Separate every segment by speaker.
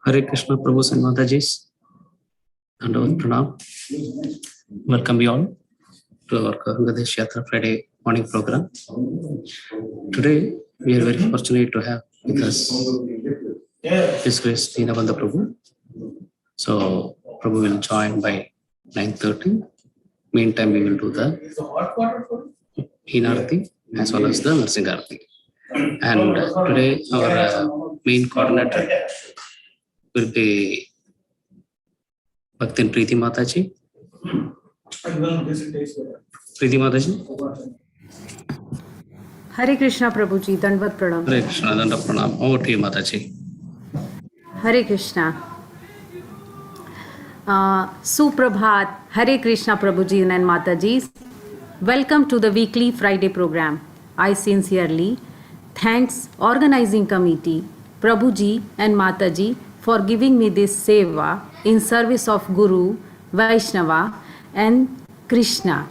Speaker 1: Hare Krishna, Prabhu and Matajis. Dandavat Pranam. Welcome you all to our Bangladesh Yatra Friday morning program. Today, we are very fortunate to have with us His Grace Deena Prabhu. So, Prabhu will join by 9:30. Meantime, we will do the Heenarati as well as the Narsingarati. And today, our main coordinator will be Bhaktin Preeti Mataji. Preeti Mataji.
Speaker 2: Hare Krishna Prabhuji, Dandavat Pranam.
Speaker 1: Hare Krishna, Dandavat Pranam. Over to you, Mataji.
Speaker 2: Hare Krishna. Suprabhat, Hare Krishna Prabhuji and Mataji. Welcome to the weekly Friday program. I sincerely thanks organizing committee, Prabhuji and Mataji for giving me this seva in service of Guru, Vaishnava and Krishna.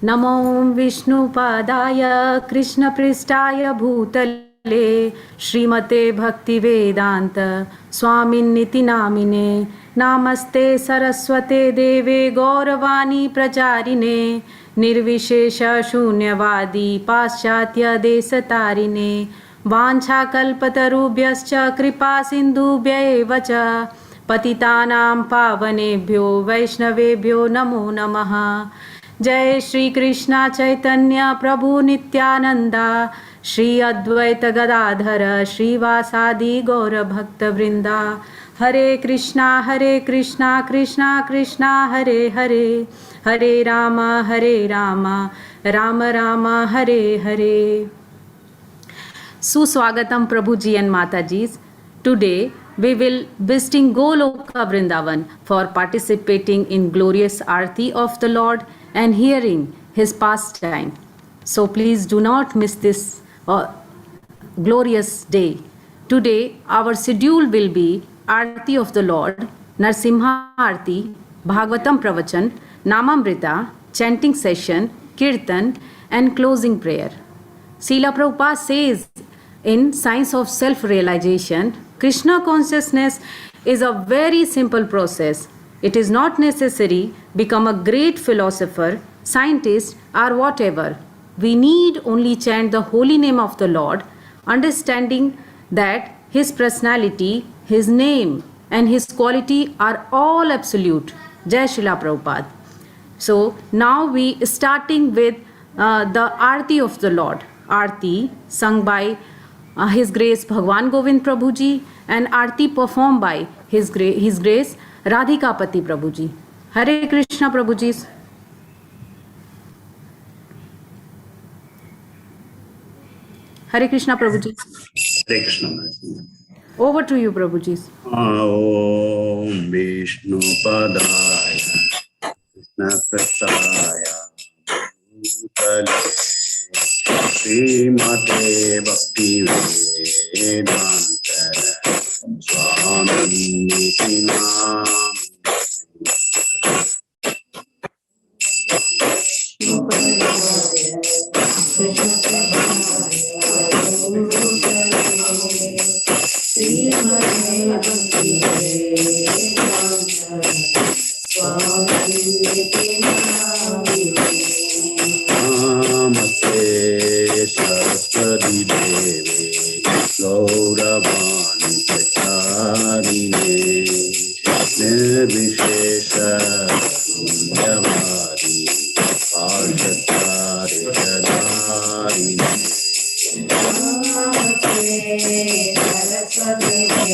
Speaker 2: Namo Vishnu Padaya Krishna Pristaya Bhutale Srimate Bhakti Vedanta Swamin Niti Namine Namaste Saraswate Deve Gauravani Pracharine Nirvishesha Shunyavadi Paschatya Desatarine Vancha Kalpatarubhyascha Kripa Sindhubhya Evacha Patitanam Pavanebhyo Vaishnavebhyo Namo Namaha. Jai Shri Krishna Chaitanya Prabhu Nityananda Shri Advaita Gadadhara Shri Vasadi Gaura Bhakta Vrinda. Hare Krishna Krishna Krishna Hare Hare Hare Rama Rama Rama Hare Hare. Suswagatam Prabhuji and Mataji. Today we will visiting Goloka Vrindavan for participating in glorious Aarti of the Lord and hearing his pastime. So please do not miss this glorious day. Today our schedule will be Aarti of the Lord, Narsimha Aarti, Bhagavatam Pravachan, Namamrita, Chanting Session, Kirtan and closing prayer. Srila Prabhupada says in Science of Self-Realization, Krishna consciousness is a very simple process. It is not necessary become a great philosopher, scientist or whatever. We need only chant the holy name of the Lord, understanding that his personality, his name and his quality are all absolute. Jai Srila Prabhupada. So now we starting with the Aarti of the Lord. Aarti sung by His Grace Bhagwan Govind Prabhuji and Aarti performed by His Grace Radhikapati Prabhuji. Hare Krishna Prabhuji. Hare Krishna Prabhuji.
Speaker 1: Hare Krishna.
Speaker 2: Over to you Prabhuji.
Speaker 3: Om Vishnu Padaya Krishna Prastaya Bhutale Srimate Bhakti Vedanta Swami Niti Namine Namaste Saraswati Devi Gauravani Pracharine Nirvishesha Sunyavadi Parshatari Chadarine Namaste Saraswati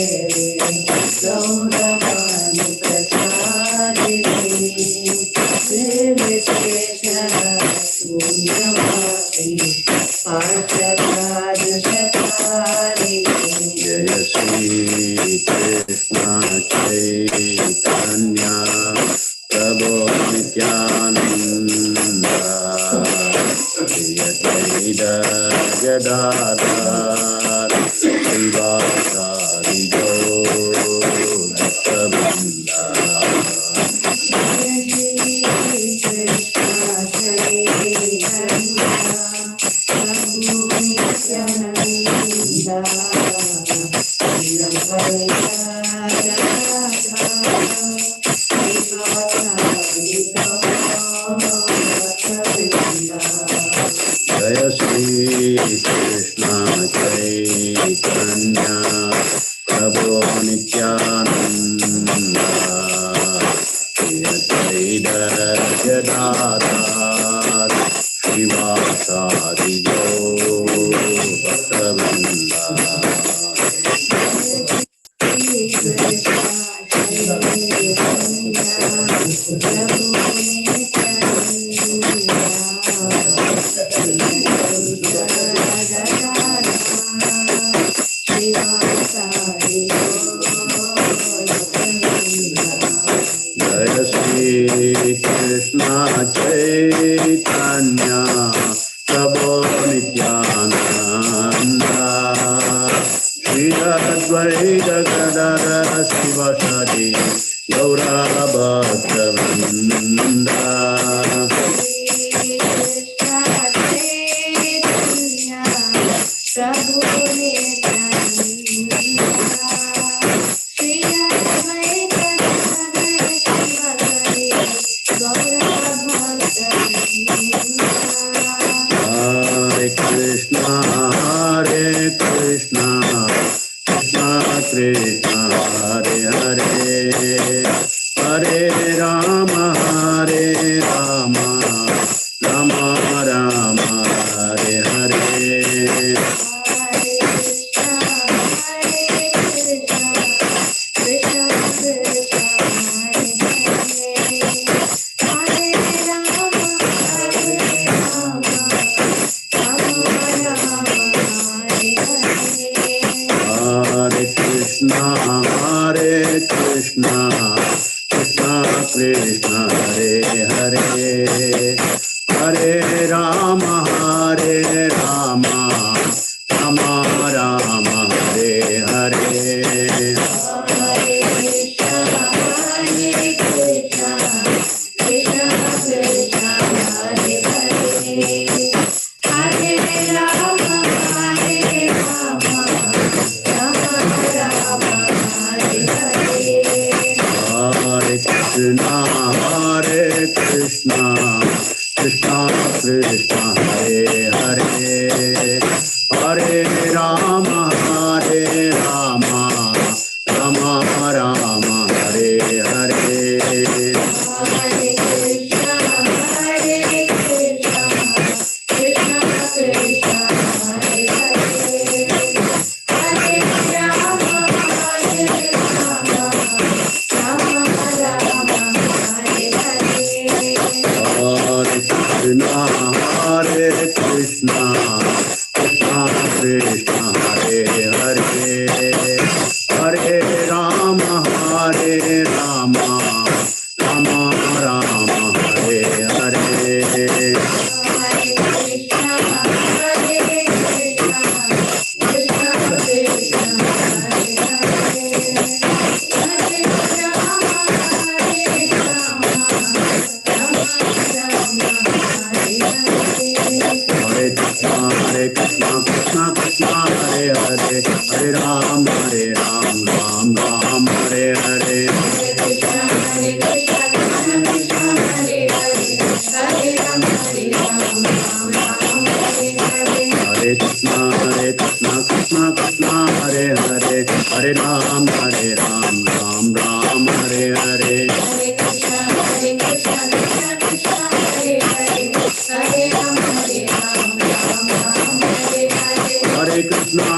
Speaker 3: Hare Krishna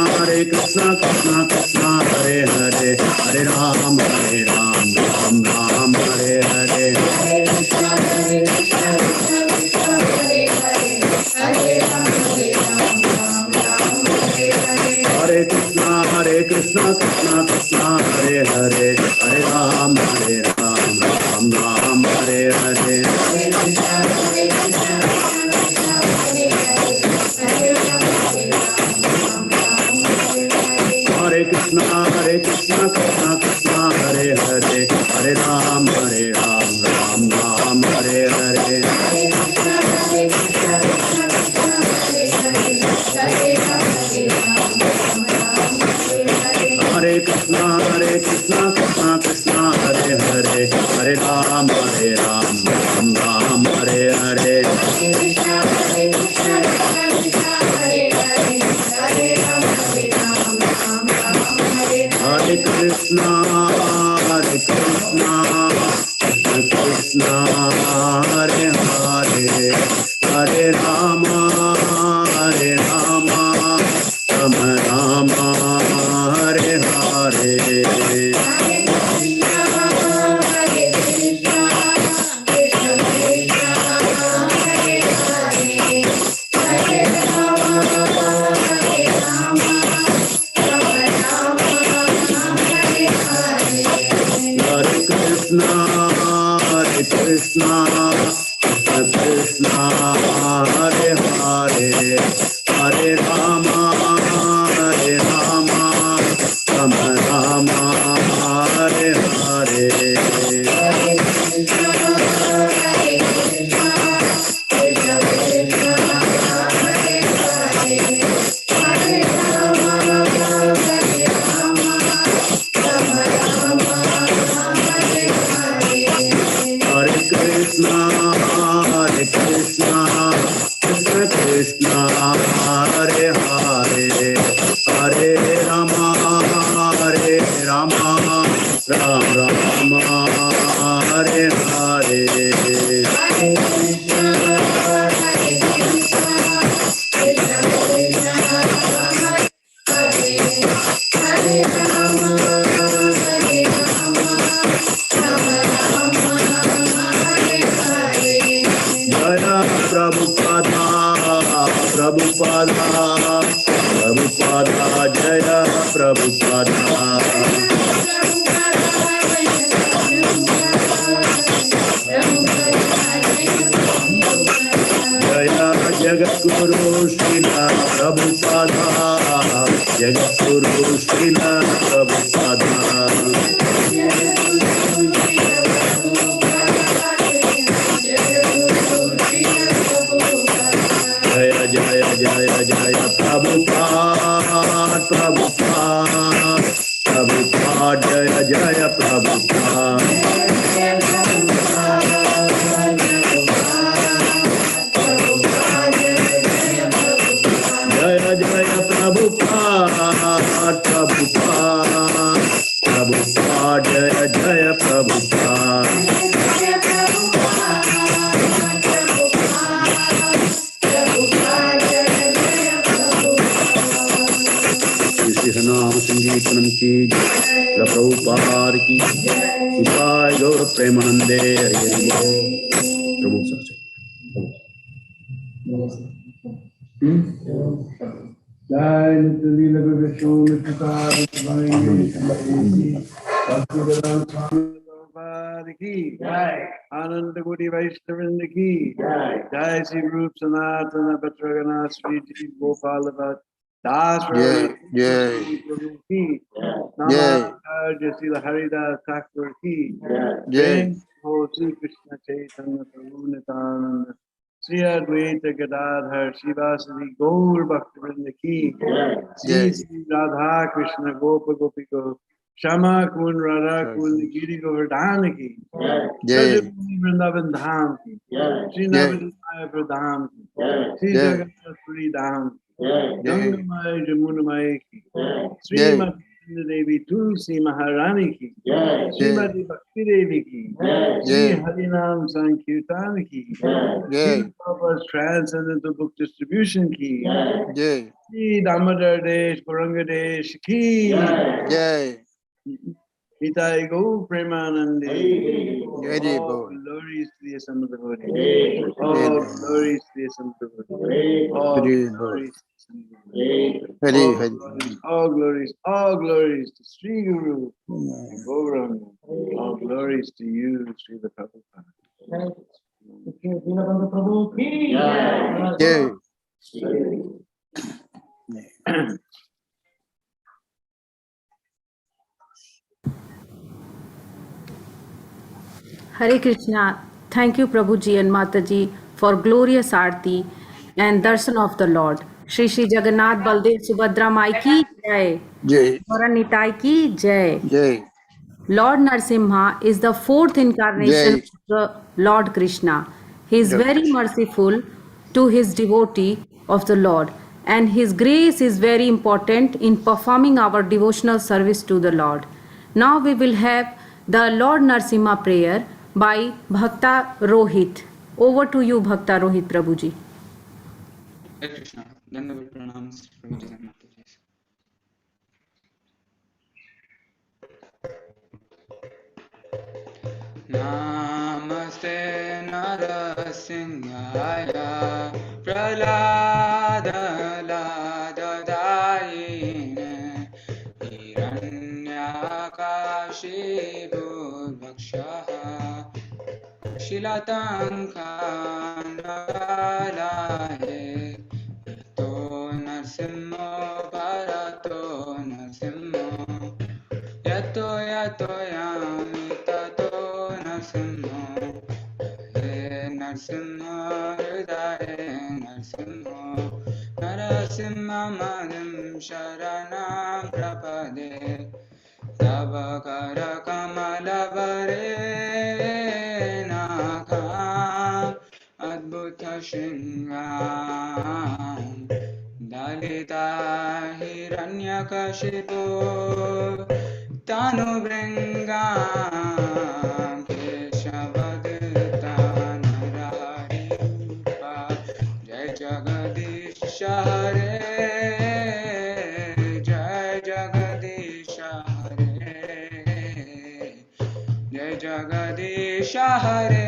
Speaker 3: Krishna Krishna Hare Hare, Hare Ram Ram Ram Hare Hare. Hare Krishna Krishna Krishna Hare Hare, Hare Ram Ram Hare Hare. Hare Krishna Krishna Krishna Hare Hare, Hare Ram Ram Hare Hare. Hare Krishna Krishna Krishna Hare Hare, Hare Ram Hare Hare. Hare Krishna Krishna Krishna Hare Hare, Hare Rama Rama Rama Hare Hare. Krishna Krishna Hare Hare, Hare Rama Rama Rama Hare Hare. Krishna Krishna Hare Hare, Hare Rama Rama Rama Hare Hare. Prabhupada, Jaya Prabhupada. Jaya Jagadguru Srila Prabhupada, Jagadguru Srila Prabhupada. Jaya Jaya Jaya Jaya Prabhupada, Prabhupada, Prabhupada, Jaya Jaya Prabhupada. Jaya Jaya Prabhupada, Prabhupada, Prabhupada, Jaya Jaya Prabhupada. नाम संगीतनम की प्रभुपाद की जय गौर प्रेमानंदे हरि हरि प्रभु सच जय लीला विष्णु मित्रकार की जय आनंद कोटि वैष्णववृंद की जय श्री रूप सनातन भद्रगना Shri Jiva Gopal Bhatt Das Prabhu ki, Namaskar Srila Haridas Thakur ki, Jai Ho Sri Krishna Chaitanya Prabhu Nityananda, Sri Advaita Gadadhar Shivasadi Gaur Bhaktivinoda ki, Sri Sri Radha Krishna Gopa Gopiko, Shama Kun Radha Kun Giri Govardhan ki, Sajapuni Vrindavan Dham ki, Sri Navadvaya Pradham ki, Sri Jagannath Puri Dham ki, Gangamai Jamunamai ki, Srimati Devi Tulsi Maharani ki, Srimati Bhakti Devi ki, Sri Harinam Sankirtan ki, Sri Prabhupada's Transcendental Book Distribution ki, Shri Damodar Desh, Gauranga Desh Ki.
Speaker 4: Jai.
Speaker 3: Nitai Gaur Premanande.
Speaker 4: Hari
Speaker 3: All
Speaker 4: Bol.
Speaker 3: glories to the Son of the Body. All glories to the Son of the Body. All
Speaker 4: Hari Bol.
Speaker 3: glories to the Son of the Body.
Speaker 4: Hari Hari.
Speaker 3: All glories to Sri Guru. Gauranga. All glories to you, Sri the Prabhupada.
Speaker 4: Jai.
Speaker 2: Hare Krishna. Thank you, Prabhuji and Mataji, for glorious Aarti and Darshan of the Lord. Shri Shri Jagannath Baldev Subhadra Mai ki Jai.
Speaker 4: Jai.
Speaker 2: Gaura Nitai ki Jai.
Speaker 4: Jai.
Speaker 2: Lord Narsimha is the fourth incarnation
Speaker 4: Jai.
Speaker 2: of the Lord Krishna. He is
Speaker 4: Jai.
Speaker 2: very merciful to his devotee of the Lord, and his grace is very important in performing our devotional service to the Lord. Now we will have the Lord Narsimha prayer by Bhakta Rohit. Over to you, Bhakta Rohit Prabhuji.
Speaker 5: Hare Krishna. Dandavat pranam, Prabhuji and Mataji. Namaste Narasimhaya Pralada Ladadayine Hiranyakashibu Bhakshaha Shilatankanagalahe To Narsimho Bharato Narsimho Yato Yato Yami Tato Narsimho He Narsimho Hridaye Narsimho Narasimha Madhim Sharanam Prapade Tavakara Kamalavare Nakam Adbhuta Shringam Dalita Hiranyakashipu Tanu Bringam Keshavadita Narari Rupa Jai Jagadish Hare Jai Jagadish Hare Jai Jagadish Hare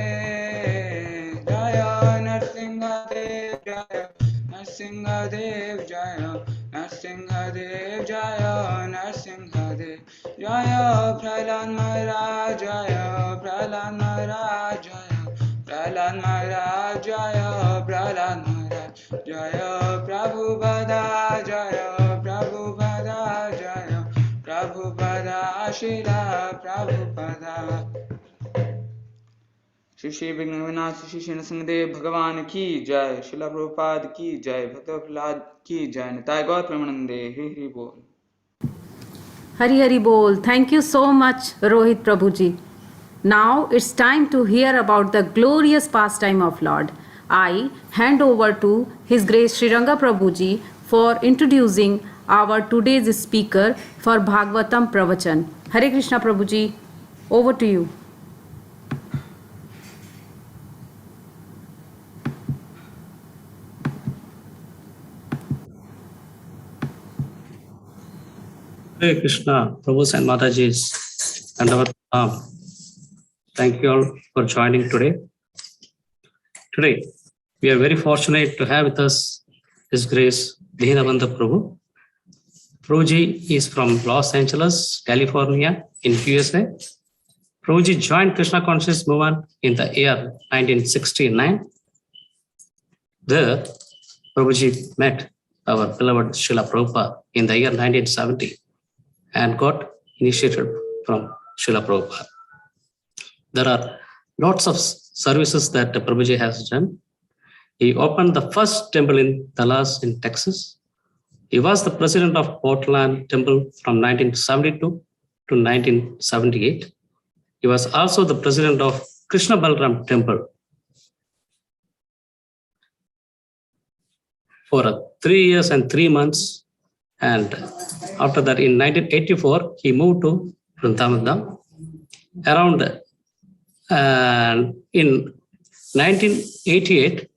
Speaker 5: Jaya Narsimha Dev Jaya Narsimha Dev Jaya Narsimha Dev Jaya Narsimha Dev Jaya Prahlad Maharaj Jaya Prahlad Maharaj Jaya Prahlad Maharaj Jaya Prahlad Maharaj Jaya Prabhupada Jaya Prabhupada Jaya Prabhupada Shila Prabhupada Shri Shri Vignavinasa Shri Shri Nrsimhadev Bhagavan ki Jai Srila Prabhupada ki Jai Bhakta Prahlad ki Jai Nitai Gaur Premanande Hari Hari Bol.
Speaker 2: Hari Hari Bol. Thank you so much, Rohit Prabhuji. Now it's time to hear about the glorious pastime of Lord. I hand over to His Grace Sri Ranga Prabhuji for introducing our today's speaker for Bhagavatam Pravachan. Hare Krishna Prabhuji, over to you.
Speaker 1: Hare Krishna, Prabhu and Mataji's Dandavat pranam. Thank you all for joining today. Today, we are very fortunate to have with us His Grace Deena Prabhu. Prabhuji is from Los Angeles, California, in USA. Prabhuji joined Krishna Conscious Movement in the year 1969. There, Prabhuji met our beloved Srila Prabhupada in the year 1970 and got initiated from Srila Prabhupada. There are lots of services that Prabhuji has done. He opened the first temple in Dallas in Texas. He was the president of Portland Temple from 1972 to 1978. He was also the president of Krishna Balram Temple for 3 years and 3 months. And after that, in 1984, he moved to Vrindavan. Around in 1988,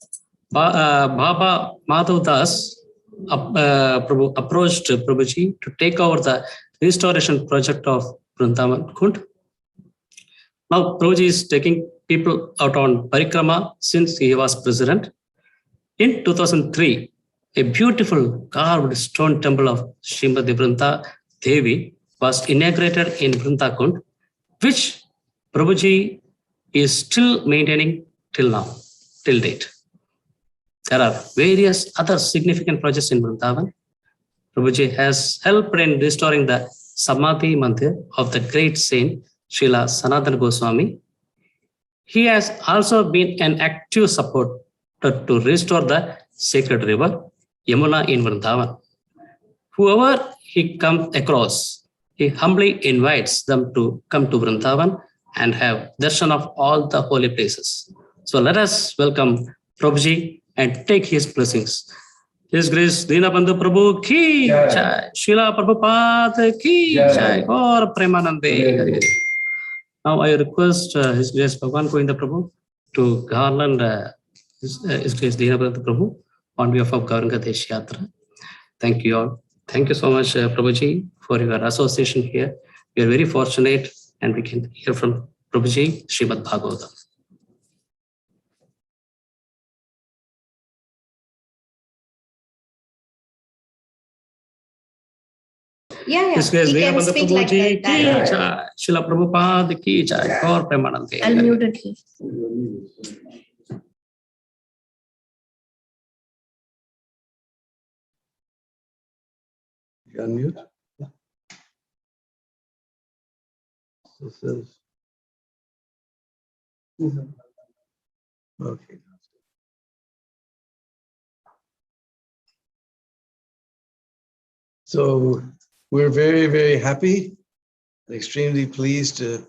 Speaker 1: Baba Madhav Das Prabhu approached Prabhuji to take over the restoration project of Vrindavan Kund. Now Prabhuji is taking people out on parikrama since he was president. In 2003, a beautiful carved stone temple of Srimati Vrinda Devi was inaugurated in Vrinda Kund, which Prabhuji is still maintaining till now, till date. There are various other significant projects in Vrindavan. Prabhuji has helped in restoring the Samadhi Mandir of the great saint Srila Sanatana Goswami. He has also been an active supporter to restore the sacred river Yamuna in Vrindavan. Whoever he comes across, he humbly invites them to come to Vrindavan and have darshan of all the holy places. So let us welcome Prabhuji and take his blessings. His Grace Deena Bandhu Prabhu ki jai, Srila Prabhupada ki jai, or Premanande. Now I request His Grace Bhagavan Govinda Prabhu to garland His Grace Deena Bandhu Prabhu on behalf of Gauranga Desh Yatra. Thank you all. Thank you so much, Prabhuji, for your association here. We are very fortunate and we can hear from Prabhuji, Srimad Bhagavatam.
Speaker 6: Yeah.
Speaker 1: His Grace
Speaker 6: He
Speaker 1: Deena
Speaker 6: can
Speaker 1: Bandhu
Speaker 6: speak
Speaker 1: Prabhu
Speaker 6: like
Speaker 1: ji
Speaker 6: that.
Speaker 1: ki jai, Srila Prabhupada ki jai, Gaur Premanande.
Speaker 6: I'll mute it here.
Speaker 3: You unmute? This is. Okay. So we're very, very happy and extremely pleased to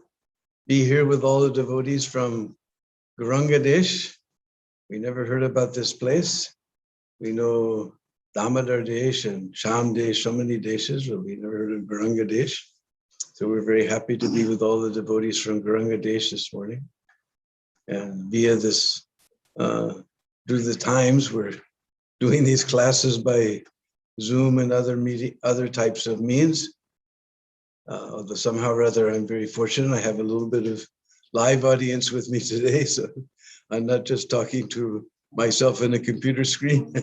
Speaker 3: be here with all the devotees from Gauranga Desh. We never heard about this place. We know Damodar Desh and Sham Desh, so many deshes, but we never heard of Gauranga Desh. So we're very happy to be with all the devotees from Gauranga Desh this morning. And via this, through the times, we're doing these classes by Zoom and other types of means. Although somehow or other, I'm very fortunate. I have a little bit of live audience with me today, so I'm not just talking to myself in a computer screen.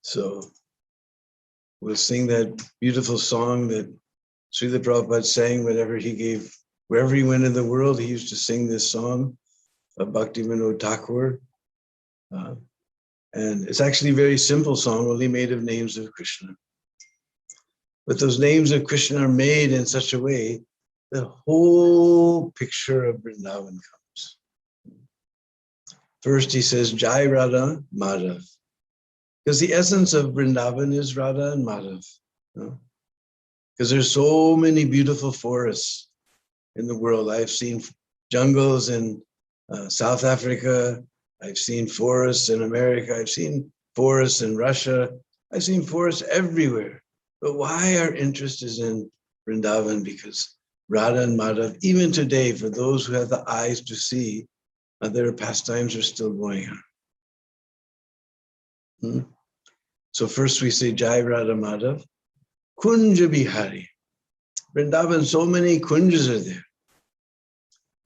Speaker 3: So we'll sing that beautiful song that Srila Prabhupada sang wherever he went in the world, he used to sing this song of Bhakti Vinod Thakur. And it's actually a very simple song, only made of names of Krishna. But those names of Krishna are made in such a way that the whole picture of Vrindavan comes. First he says, Jai Radha Madhav. Because the essence of Vrindavan is Radha and Madhav. Because there's so many beautiful forests in the world. I've seen jungles in South Africa. I've seen forests in America. I've seen forests in Russia. I've seen forests everywhere. But why our interest is in Vrindavan? Because Radha and Madhav, even today, for those who have the eyes to see, their pastimes are still going on. So first we say Jai Radha Madhav, Kunja Bihari. Vrindavan, so many kunjas are there.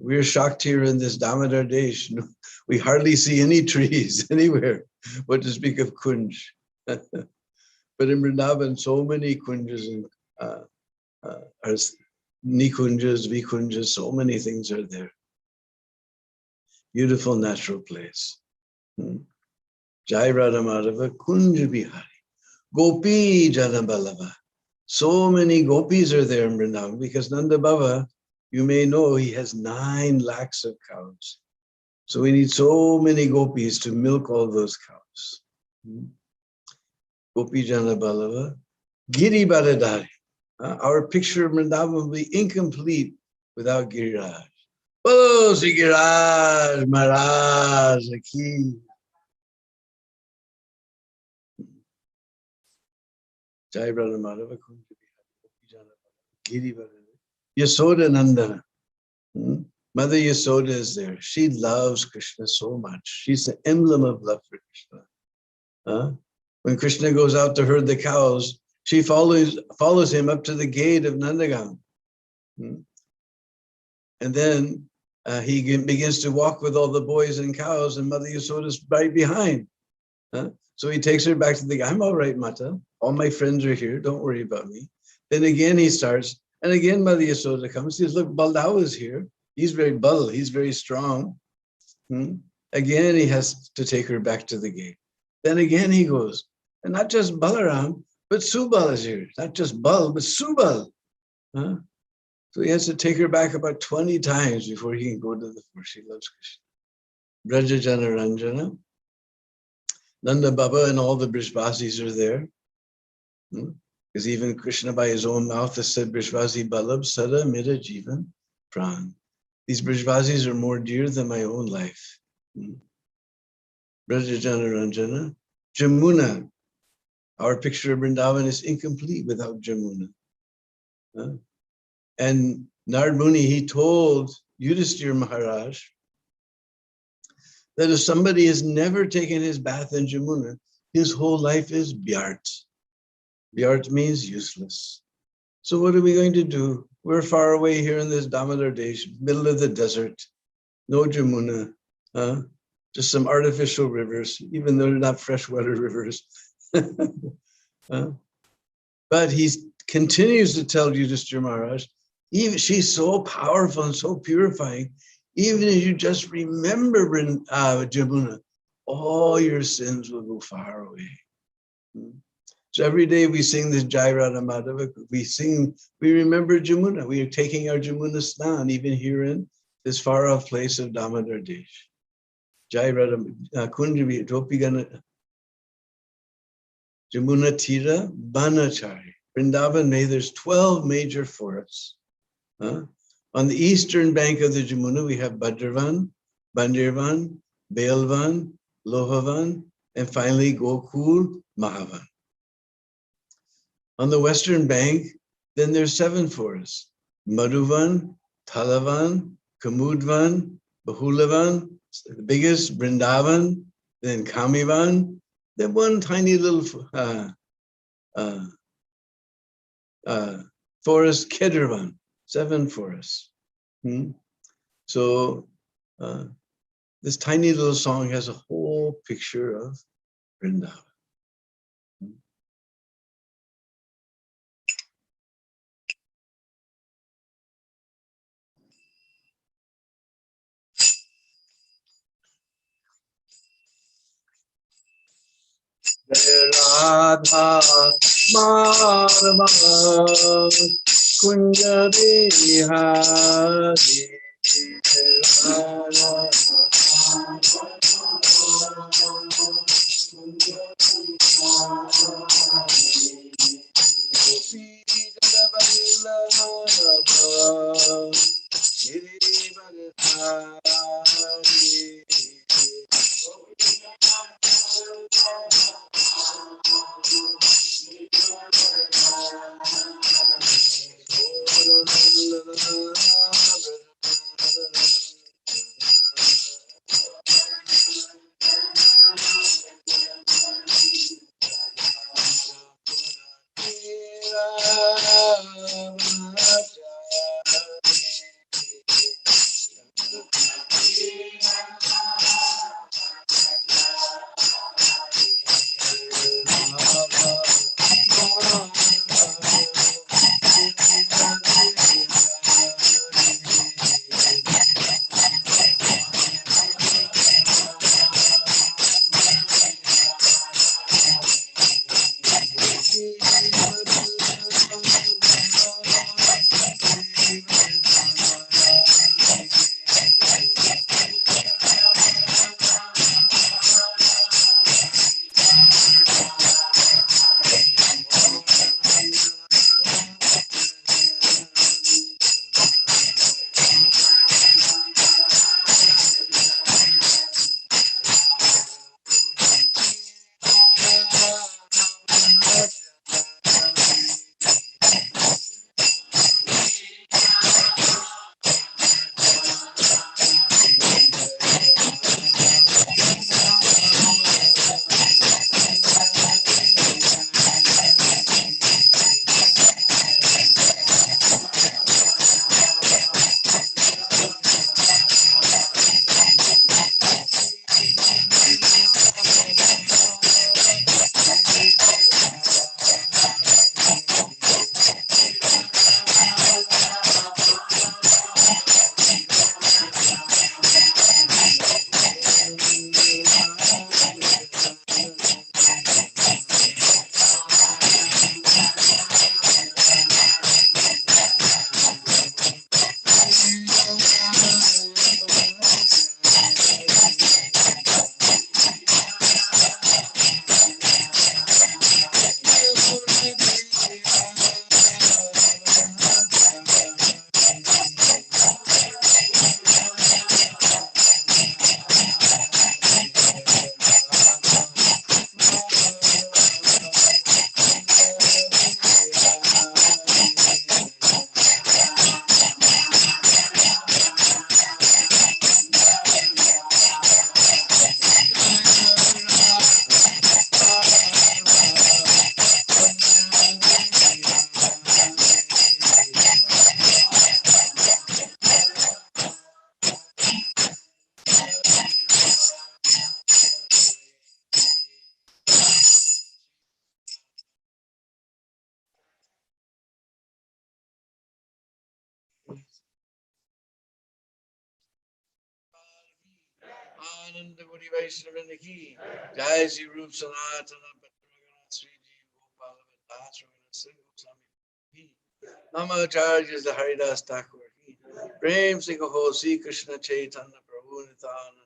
Speaker 3: We're shocked here in this Damodar Desh. We hardly see any trees anywhere. What to speak of kunj? But in Vrindavan, so many kunjas and nikunjas, vikunjas, so many things are there. Beautiful natural place. Jai Radha Madhava, Kunja Bihari. Gopi Jana Balava. So many gopis are there in Vrindavan because Nanda Baba, you may know, he has 9 lakhs of cows. So we need so many gopis to milk all those cows. Gopi Jana Balava. Giri Baladari. Our picture of Vrindavan will be incomplete without Giriraj. Oh, Sri Giriraj Maharaj Ki. Jai Radha Madhava Kunja Bihari. Giri Baladari. Yasoda Nandana. Mother Yasoda is there. She loves Krishna so much. She's the emblem of love for Krishna. When Krishna goes out to herd the cows, she follows him up to the gate of Nandagam. And then he begins to walk with all the boys and cows, and Mother Yasoda's right behind. So he takes her back to the gate. I'm all right, Mata. All my friends are here. Don't worry about me. Then again he starts, and again Mother Yasoda comes. He says, look, Baldav is here. He's very bal. He's very strong. Again, he has to take her back to the gate. Then again he goes, and not just Balaram, but Subal is here. Not just Bal, but Subal. So he has to take her back about 20 times before he can go to the forest. She loves Krishna. Brajajana Ranjana. Nanda Baba and all the Brishvasis are there. Because even Krishna by his own mouth has said, Brishvasi Balab Sada Mira Jivan Pran. These Brishvasis are more dear than my own life. Brajajana Ranjana. Jamuna. Our picture of Vrindavan is incomplete without Jamuna. And Narad Muni, he told Yudhisthira Maharaj that if somebody has never taken his bath in Jamuna, his whole life is Byart. Byart means useless. So what are we going to do? We're far away here in this Damodar Desh, middle of the desert, no Jamuna, just some artificial rivers, even though they're not freshwater rivers. But he continues to tell Yudhisthira Maharaj, even she's so powerful and so purifying, even if you just remember Jamuna, all your sins will go far away. So every day we sing this Jai Radha Madhava, we remember Jamuna. We are taking our Jamuna Snan, even here in this far off place of Damodar Desh. Jai Radha Kunjavi, Dopigana, Jamuna Tira, Banachari. Vrindavan, there's 12 major forests. On the eastern bank of the Jamuna, we have Badravan, Bandirvan, Belvan, Lohavan, and finally Gokul, Mahavan. On the western bank, then there's 7 forests: Madhuvan, Talavan, Kamudvan, Bahulavan, the biggest, Vrindavan, then Kamivan, then one tiny little forest, Kedarvan, 7 forests. So this tiny little song has a whole picture of Vrindavan. Radha Madhava Kunja Bihari Ananda Gudi Vaishnavanda ki. Jai Sri Rup Sanatana Patragana Sri Gopala Vatasravana Sri Goswami ki. Namacharya is the Haridas Thakur ki. Prem Singh Ho Sri Krishna Chaitanya Prabhu Nityananda.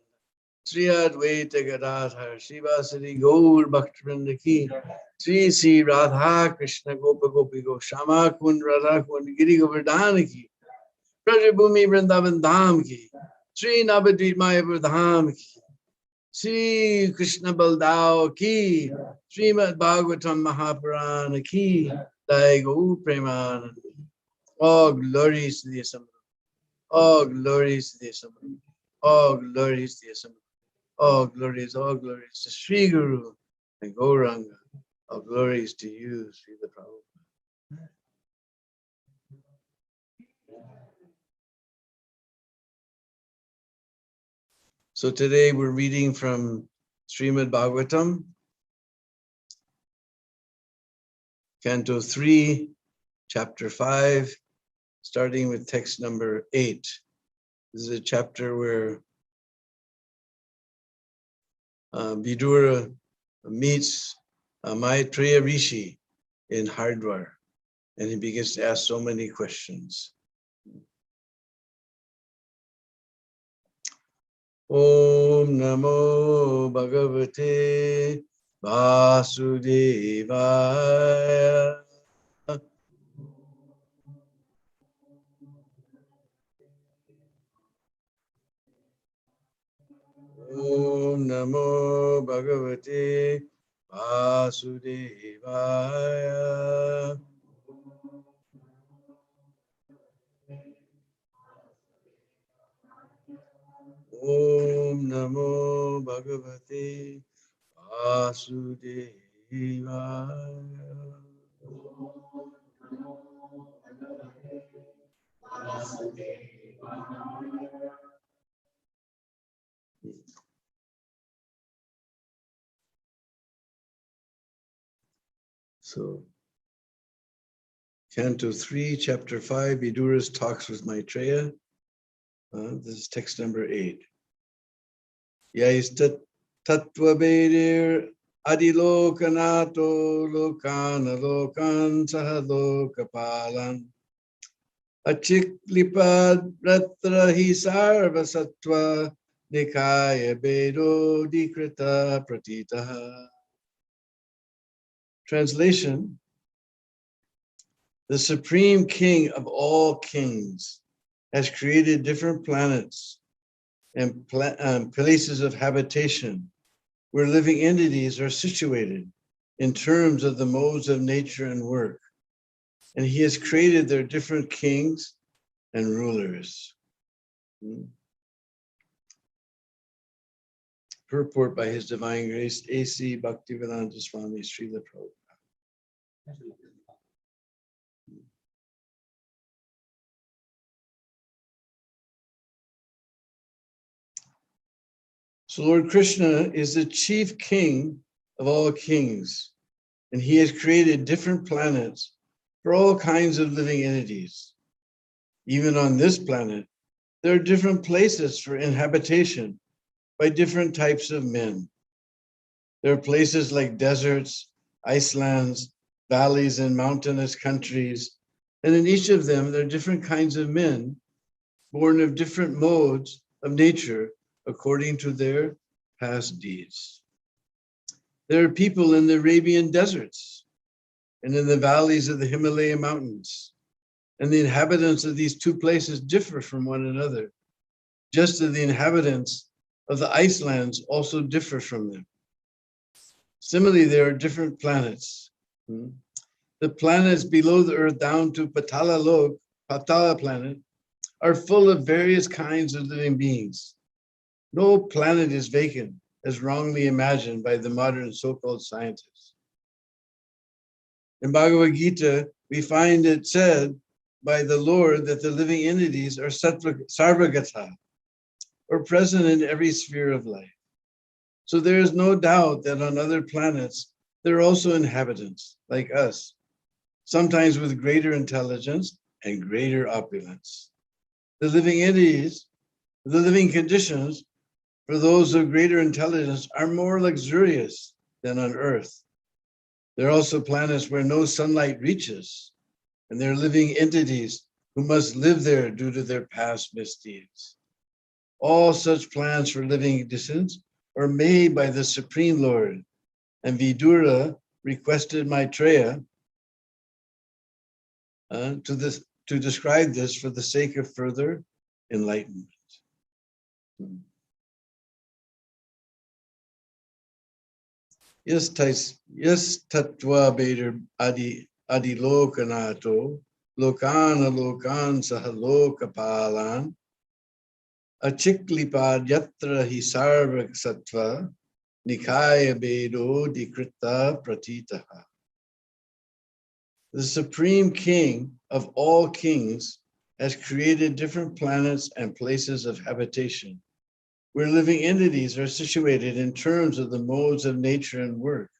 Speaker 3: Sri Advaita Gadadhar Srivasadi Gaur Bhaktivinoda ki. Sri Sri Radha Krishna Gopa Gopi Shama Kund Radha Kund Giri Govardhana ki. Prajabhumi Vrindavan Dham ki. Sri Navadvip Maya Vardham ki. Sri Krishna Baldao ki. Srimad Bhagavatam Mahapurana ki. Jai Gaur Premanand. All glories to the Assembly. All glories to the Assembly. All glories to the Assembly. All glories to Sri Guru and Gauranga. All glories to you, Sri the Prabhupada. So today we're reading from Srimad Bhagavatam, Canto 3, Chapter 5, starting with text number 8. This is a chapter where Vidura meets Maitreya Rishi in Hardwar, and he begins to ask so many questions. Om Namo Bhagavate Vasudevaya. Om Namo Bhagavate Vasudevaya. Om Namo Bhagavate Vasudevaya. So, Canto 3, Chapter 5, Vidura's talks with Maitreya. This is text number 8. Yaistat Tattva Vedir Adilokanato Lokana Lokan Sahalokapalan Achiklipad Ratrahi Sarva Sattva Nikaya Bedo Dikrita Pratitaha. Translation: the Supreme King of all kings has created different planets and places of habitation where living entities are situated in terms of the modes of nature and work. And he has created their different kings and rulers. Purport by His Divine Grace, A.C. Bhaktivedanta Swami Srila Prabhupada. So Lord Krishna is the chief king of all kings, and he has created different planets for all kinds of living entities. Even on this planet, there are different places for inhabitation by different types of men. There are places like deserts, icelands, valleys, and mountainous countries, and in each of them, there are different kinds of men born of different modes of nature according to their past deeds. There are people in the Arabian deserts and in the valleys of the Himalaya mountains, and the inhabitants of these two places differ from one another, just as the inhabitants of the Icelands also differ from them. Similarly, there are different planets. The planets below the earth down to Patala planet, are full of various kinds of living beings. No planet is vacant, as wrongly imagined by the modern so-called scientists. In Bhagavad Gita, we find it said by the Lord that the living entities are sarvagata, or present in every sphere of life. So there is no doubt that on other planets, there are also inhabitants like us, sometimes with greater intelligence and greater opulence. The living entities, the living conditions for those of greater intelligence, are more luxurious than on Earth. There are also planets where no sunlight reaches, and there are living entities who must live there due to their past misdeeds. All such plans for living existence are made by the Supreme Lord, and Vidura requested Maitreya to describe this for the sake of further enlightenment. Yes tatva beder adi lokanato lokana lokan sahaloka palan achiklipad yatra hi sarva sattva nikaya bedo dikrita pratitaha. The Supreme King of all kings has created different planets and places of habitation, where living entities are situated in terms of the modes of nature and work.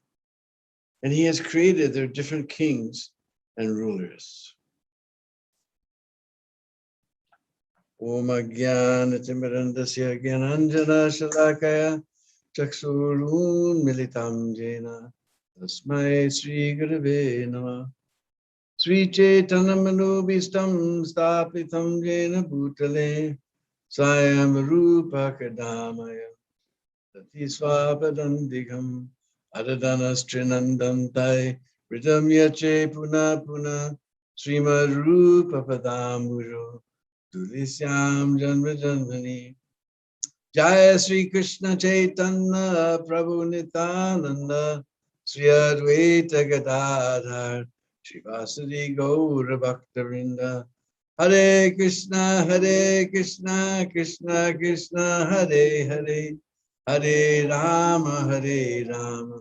Speaker 3: And he has created their different kings and rulers. Om Ajnana Timirandasya Gyananjana Shalakaya Chaksurun Militam Jena Tasmai Sri Gurave Namah Sri Chaitanya Manubhistam Stapitam Jena Bhutale Swayam Rupa Kadamaya Tati Swapadandigam Adadanas Trinandantai Ritam Yache Puna Puna Srimad Rupa Padamuro Tulisyam Janma Janmani Jaya Sri Krishna Chaitanya Prabhu Nityananda Sri Advaita Gadadhar Srivasadi Gaura Bhaktavinda Hare Krishna Krishna Krishna Hare Hare Hare Rama Rama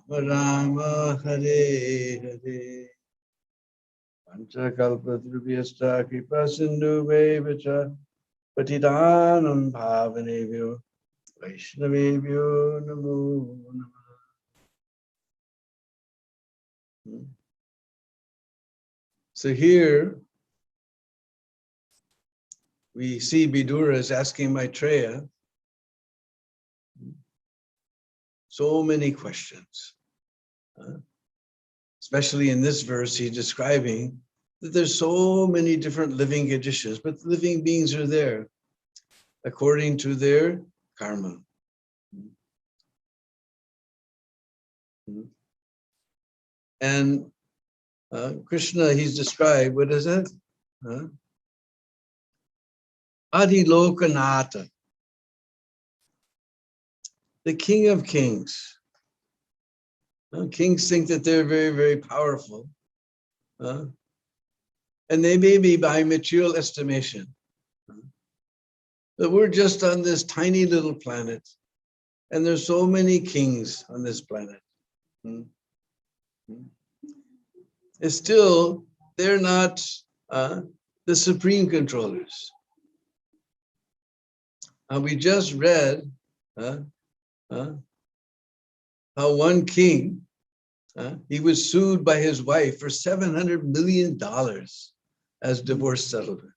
Speaker 3: Rama Hare Hare Panchakalpatrubhyasta Kripa Sindhu Vevacha Patidanam Bhavanebhyo Vaishnavebhyo Namo Namah. So here we see Vidura is asking Maitreya so many questions. Especially in this verse, he's describing that there's so many different living conditions, but the living beings are there according to their karma. And Krishna, he's described, what is it? Adilokanata, the King of Kings. Kings think that they're very, very powerful. And they may be by material estimation. But we're just on this tiny little planet. And there's so many kings on this planet. And still, they're not the supreme controllers. We just read how one king, he was sued by his wife for $700 million as divorce settlement.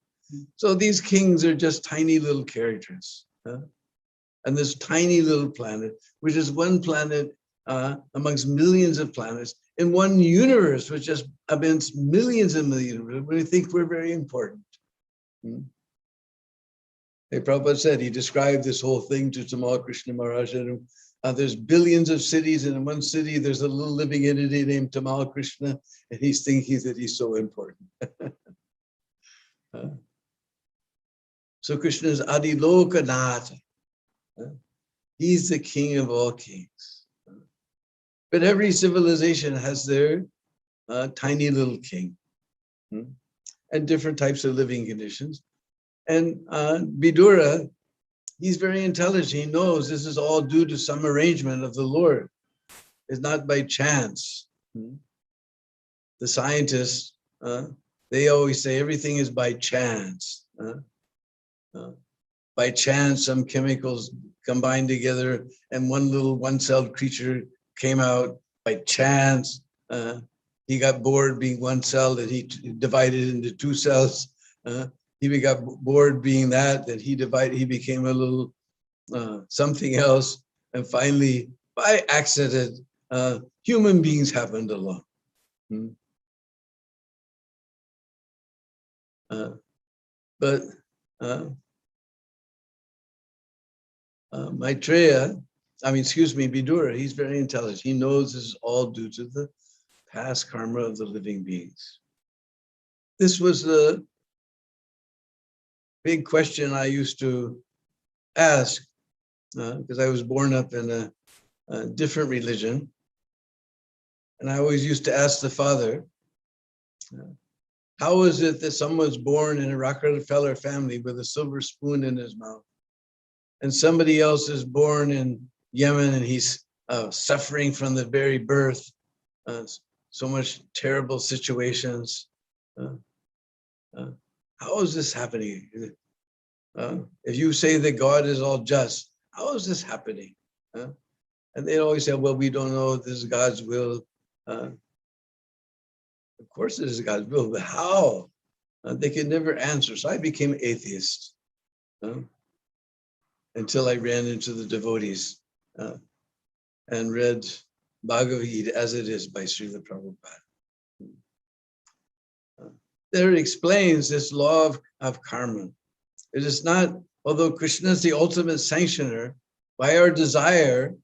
Speaker 3: So these kings are just tiny little characters. And this tiny little planet, which is one planet amongst millions of planets in one universe, which is amongst millions and millions, we think we're very important. Hey, Prabhupada said, he described this whole thing to Tamal Krishna Maharaj. There's billions of cities, and in one city, there's a little living entity named Tamal Krishna, and he's thinking that he's so important. So Krishna is Adilokanata. He's the king of all kings. But every civilization has their tiny little king and different types of living conditions. And Vidura, he's very intelligent. He knows this is all due to some arrangement of the Lord. It's not by chance. The scientists, they always say everything is by chance. By chance, some chemicals combined together and one little one-celled creature came out. By chance, he got bored being one cell that he divided into two cells. He got bored being that he became a little something else, and finally, by accident, human beings happened along. But Maitreya, Vidura, he's very intelligent. He knows this is all due to the past karma of the living beings. This was the big question I used to ask because I was born up in a different religion. And I always used to ask the father, how is it that someone's born in a Rockefeller family with a silver spoon in his mouth, and somebody else is born in Yemen and he's suffering from the very birth, so much terrible situations. How is this happening? If you say that God is all just, how is this happening? And they always say, well, we don't know, this is God's will. Of course it is God's will, but how? They could never answer. So I became atheist until I ran into the devotees and read Bhagavad Gita as it is by Srila Prabhupada. There it explains this law of karma. It is not, although Krishna is the ultimate sanctioner, by our desire,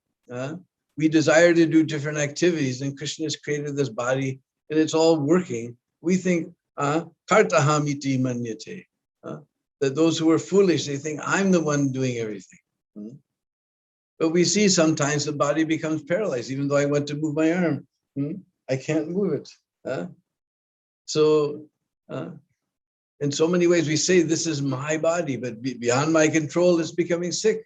Speaker 3: we desire to do different activities, and Krishna has created this body and it's all working. We think, kartaham iti manyate, that those who are foolish, they think I'm the one doing everything. But we see sometimes the body becomes paralyzed, even though I want to move my arm. I can't move it. So in so many ways we say this is my body, but beyond my control, it's becoming sick.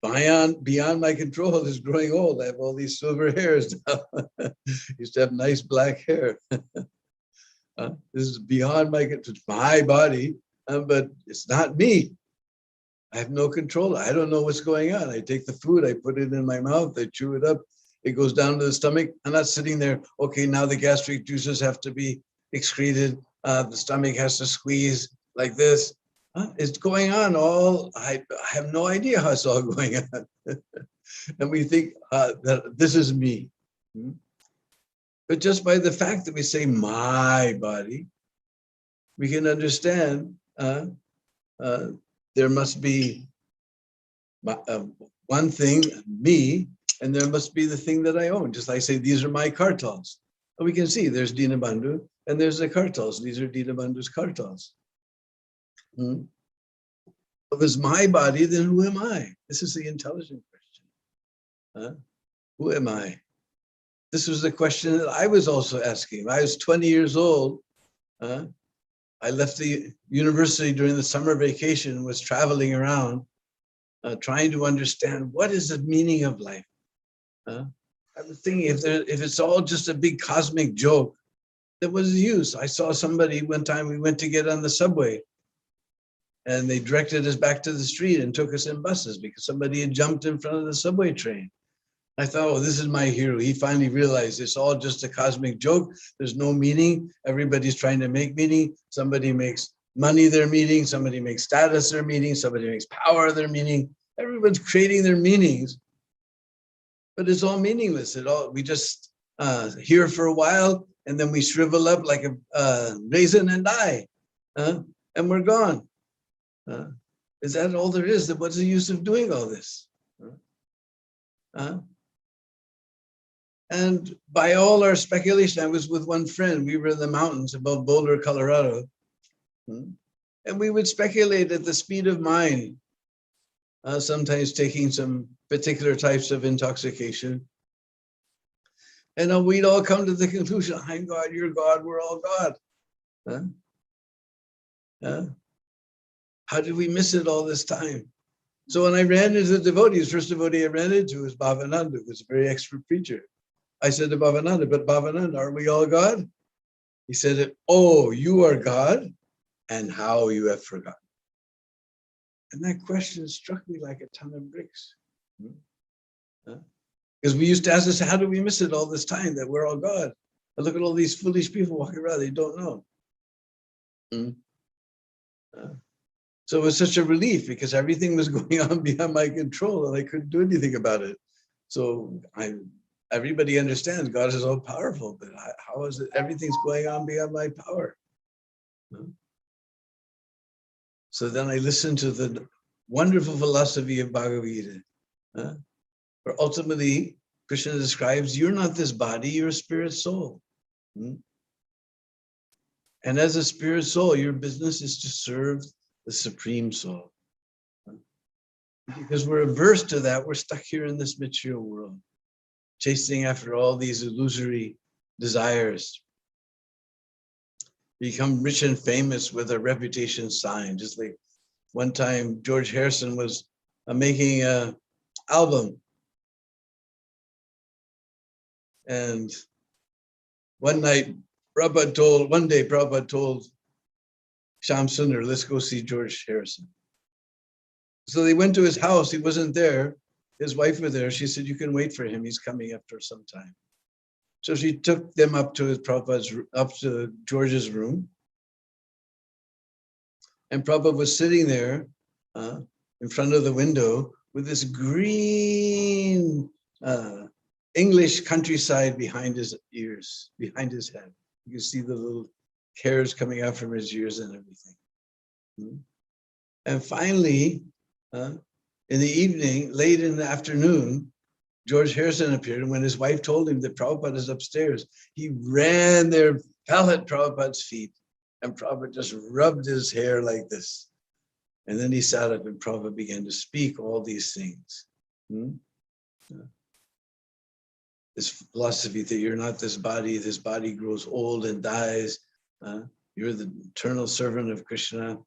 Speaker 3: Beyond my control is growing old. I have all these silver hairs now. Used to have nice black hair. This is beyond my control. It's my body, but it's not me. I have no control. I don't know what's going on. I take the food, I put it in my mouth, I chew it up. It goes down to the stomach. I'm not sitting there, okay, now the gastric juices have to be excreted. The stomach has to squeeze like this. It's going on all, I have no idea how it's all going on. And we think that this is me. But just by the fact that we say my body, we can understand there must be one thing, me, and there must be the thing that I own. Just like I say, these are my kartals. And we can see there's Deena Bandhu and there's the kartals. These are Deena Bandhu's kartals. If it's my body, then who am I? This is the intelligent question. Who am I? This was the question that I was also asking. When I was 20 years old. I left the university during the summer vacation, was traveling around, trying to understand what is the meaning of life. I was thinking if it's all just a big cosmic joke, then what's the use? I saw somebody one time, we went to get on the subway, and they directed us back to the street and took us in buses because somebody had jumped in front of the subway train. I thought, oh, this is my hero. He finally realized it's all just a cosmic joke. There's no meaning. Everybody's trying to make meaning. Somebody makes money their meaning. Somebody makes status their meaning. Somebody makes power their meaning. Everyone's creating their meanings, but it's all meaningless. We just here for a while, and then we shrivel up like a raisin and die, and we're gone. Is that all there is? Then what's the use of doing all this? And by all our speculation, I was with one friend. We were in the mountains above Boulder, Colorado. And we would speculate at the speed of mind, sometimes taking some particular types of intoxication. And we'd all come to the conclusion, I'm God, you're God, we're all God. How did we miss it all this time? So when I ran into the devotees, first devotee I ran into was Bhavananda, who was a very expert preacher. I said to Bhavananda, but Bhavananda, are we all God? He said, oh, you are God, and how you have forgotten. And that question struck me like a ton of bricks. Because we used to ask us, how do we miss it all this time that we're all God? And look at all these foolish people walking around, they don't know. So it was such a relief because everything was going on beyond my control and I couldn't do anything about it. So everybody understands God is all powerful, but how is it everything's going on beyond my power? So then I listened to the wonderful philosophy of Bhagavad Gita, where ultimately Krishna describes, you're not this body, you're a spirit soul. And as a spirit soul, your business is to serve the supreme soul. Because we're averse to that, we're stuck here in this material world, chasing after all these illusory desires. Become rich and famous with a reputation sign. Just like one time George Harrison was making an album. And one day Prabhupada told Shyam Sundar, let's go see George Harrison. So they went to his house, he wasn't there. His wife was there. She said, you can wait for him, he's coming after some time. So she took them up to George's room. And Prabhupada was sitting there in front of the window with this green English countryside behind his ears, behind his head. You can see the little hairs coming out from his ears and everything. And finally, in the evening, late in the afternoon, George Harrison appeared, and when his wife told him that Prabhupada is upstairs, he ran there, fell at Prabhupada's feet, and Prabhupada just rubbed his hair like this. And then he sat up and Prabhupada began to speak all these things. This philosophy that you're not this body grows old and dies. You're the eternal servant of Krishna.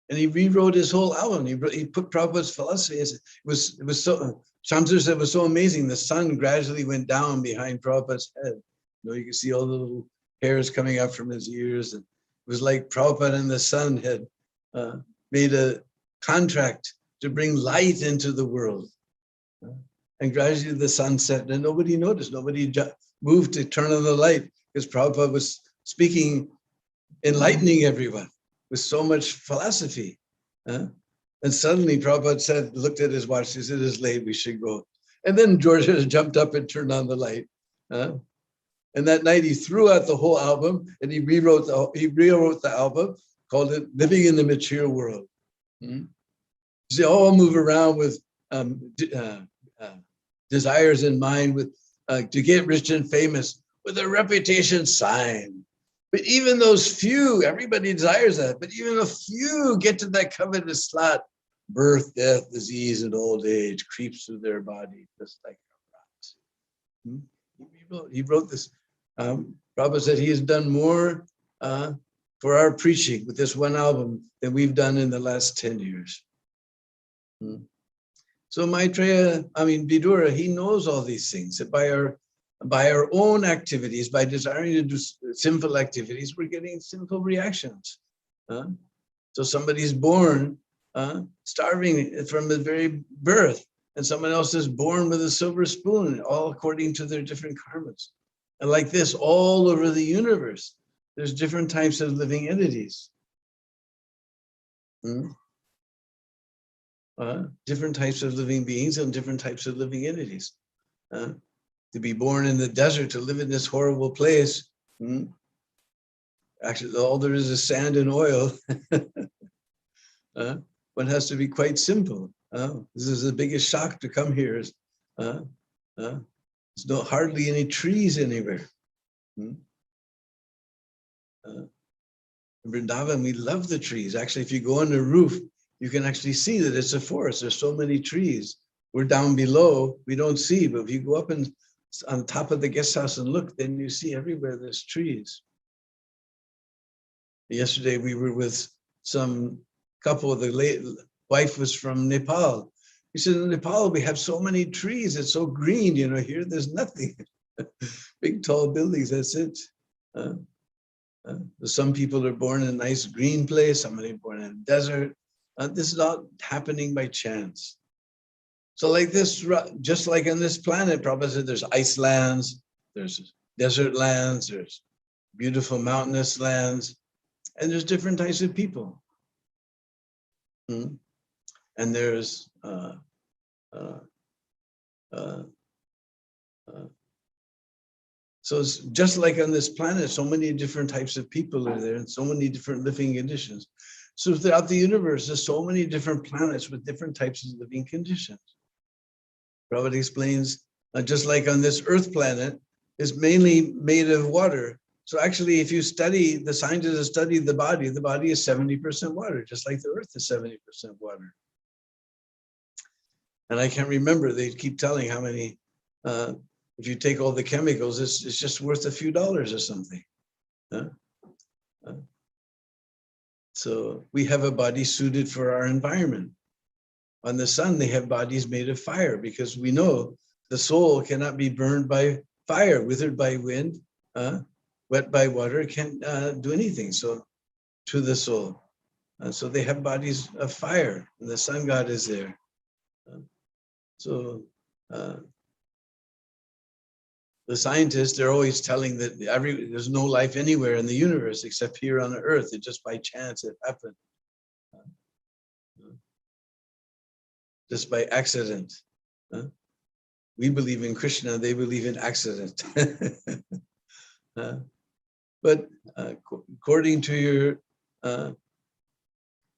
Speaker 3: And he rewrote his whole album. He put Prabhupada's philosophy. It was so, Shamsur said it was so amazing. The sun gradually went down behind Prabhupada's head. You can see all the little hairs coming out from his ears. And it was like Prabhupada and the sun had made a contract to bring light into the world. And gradually the sun set and nobody noticed. Nobody moved to turn on the light because Prabhupada was speaking, enlightening everyone with so much philosophy. And suddenly Prabhupada looked at his watch, he said, it's late, we should go. And then George jumped up and turned on the light. And that night he threw out the whole album and he rewrote the album, called it Living in the Material World. They all move around with desires in mind, with to get rich and famous, with a reputation sign. But even those few, everybody desires that, but even a few get to that covetous slot, birth, death, disease, and old age creeps through their body, just like a rat. He wrote this. Prabhupada said he has done more for our preaching with this one album than we've done in the last 10 years. So Vidura, he knows all these things, that by our own activities, by desiring to do sinful activities, we're getting sinful reactions. So somebody's born starving from the very birth, and someone else is born with a silver spoon, all according to their different karmas. And like this, all over the universe, there's different types of living entities. Different types of living beings and different types of living entities. To be born in the desert, to live in this horrible place. Actually, all there is sand and oil. One has to be quite simple. This is the biggest shock to come here. There's hardly any trees anywhere. In Vrindavan, we love the trees. Actually, if you go on the roof, you can actually see that it's a forest. There's so many trees. We're down below, we don't see, but if you go up and on top of the guest house and look, then you see everywhere there's trees. Yesterday we were with some couple, the wife was from Nepal. He said, in Nepal, we have so many trees, it's so green, here there's nothing. Big tall buildings, that's it. Some people are born in a nice green place, somebody born in a desert. This is not happening by chance. So like this, just like on this planet, Prabhupada said there's ice lands, there's desert lands, there's beautiful mountainous lands. And there's different types of people. And there's so it's just like on this planet, so many different types of people are there and so many different living conditions. So throughout the universe, there's so many different planets with different types of living conditions. Prabhupada explains, just like on this Earth planet, is mainly made of water. So actually, if you study, the scientists have studied the body is 70% water, just like the Earth is 70% water. And I can't remember, they keep telling how many, if you take all the chemicals, it's just worth a few dollars or something. So we have a body suited for our environment. On the sun, they have bodies made of fire because we know the soul cannot be burned by fire, withered by wind, wet by water, it can't do anything so to the soul. So they have bodies of fire, and the sun god is there. So the scientists, they're always telling that there's no life anywhere in the universe except here on the earth. It just by chance it happened. Just by accident. We believe in Krishna, they believe in accident. But according to your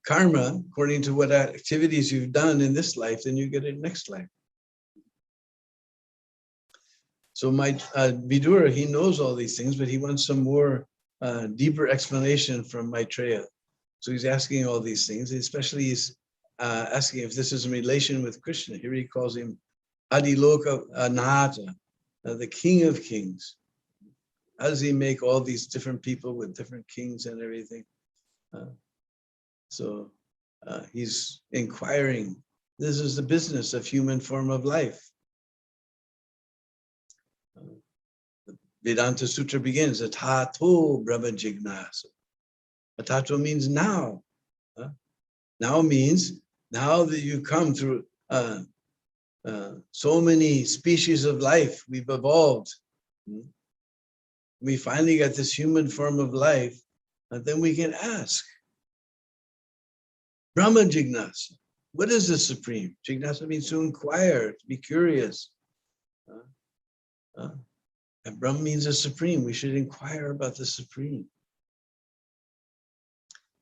Speaker 3: karma, according to what activities you've done in this life, then you get it next life. So my Vidura, he knows all these things, but he wants some more deeper explanation from Maitreya. So he's asking all these things, especially he's asking if this is in relation with Krishna. Here he calls him Adiloka Anahata, the king of kings. How does he make all these different people with different kings and everything? So he's inquiring. This is the business of human form of life. Vedanta Sutra begins, Atato Brahma Jignasa. Atato means now. Now means now that you come through so many species of life, we've evolved. We finally got this human form of life, and then we can ask. Brahma Jignasa. What is the supreme? Jignasa means to inquire, to be curious. And Brahma means the supreme. We should inquire about the supreme.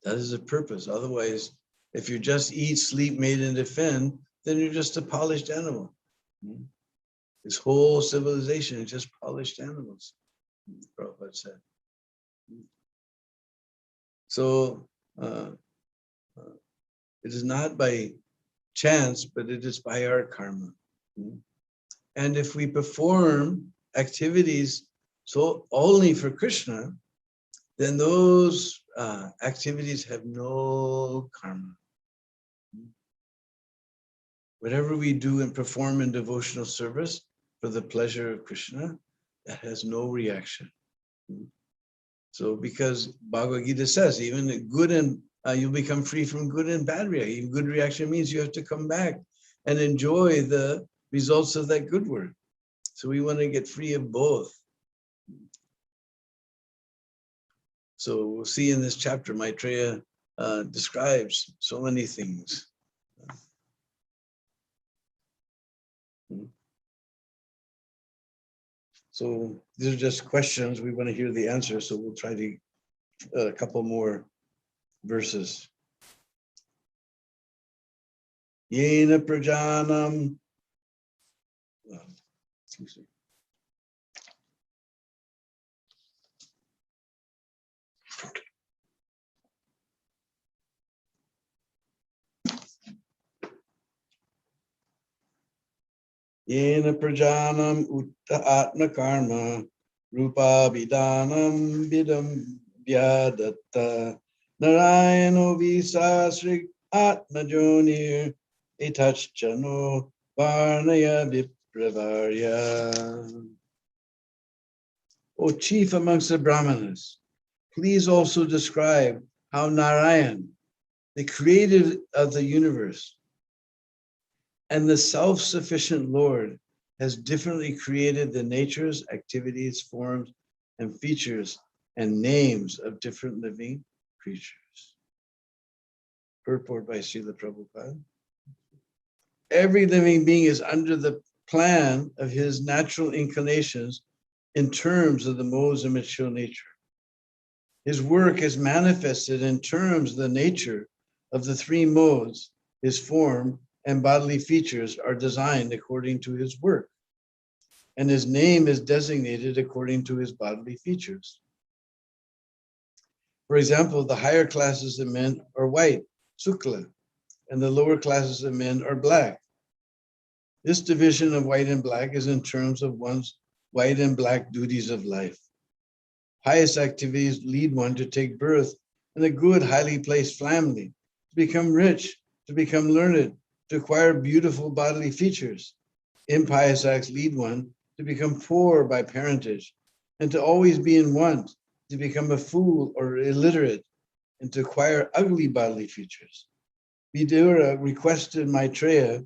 Speaker 3: That is the purpose. Otherwise, if you just eat, sleep, mate, and defend, then you're just a polished animal. This whole civilization is just polished animals, Prabhupada said. So it is not by chance, but it is by our karma. And if we perform activities so only for Krishna, then those activities have no karma. Whatever we do and perform in devotional service for the pleasure of Krishna, that has no reaction. So because Bhagavad Gita says, even good and you'll become free from good and bad reaction. Good reaction means you have to come back and enjoy the results of that good work. So we want to get free of both. So we'll see in this chapter, Maitreya describes so many things. So these are just questions. We want to hear the answers, so we'll try to a couple more verses. Yena prajanam. Excuse me. Yena prajanam utta atma karma rupa vidanam vidam vyadatta narayano visasrik atma jonir etachchano varnaya vipravarya. O chief amongst the Brahmanas, please also describe how Narayan, the creator of the universe, and the self-sufficient Lord has differently created the natures, activities, forms, and features and names of different living creatures. Purport by Srila Prabhupada. Every living being is under the plan of his natural inclinations in terms of the modes of material nature. His work is manifested in terms of the nature of the three modes. His form and bodily features are designed according to his work, and his name is designated according to his bodily features. For example, the higher classes of men are white, Sukla, and the lower classes of men are black. This division of white and black is in terms of one's white and black duties of life. Pious activities lead one to take birth in a good, highly placed family, to become rich, to become learned, to acquire beautiful bodily features. Impious acts lead one to become poor by parentage, and to always be in want, to become a fool or illiterate, and to acquire ugly bodily features. Vidura requested Maitreya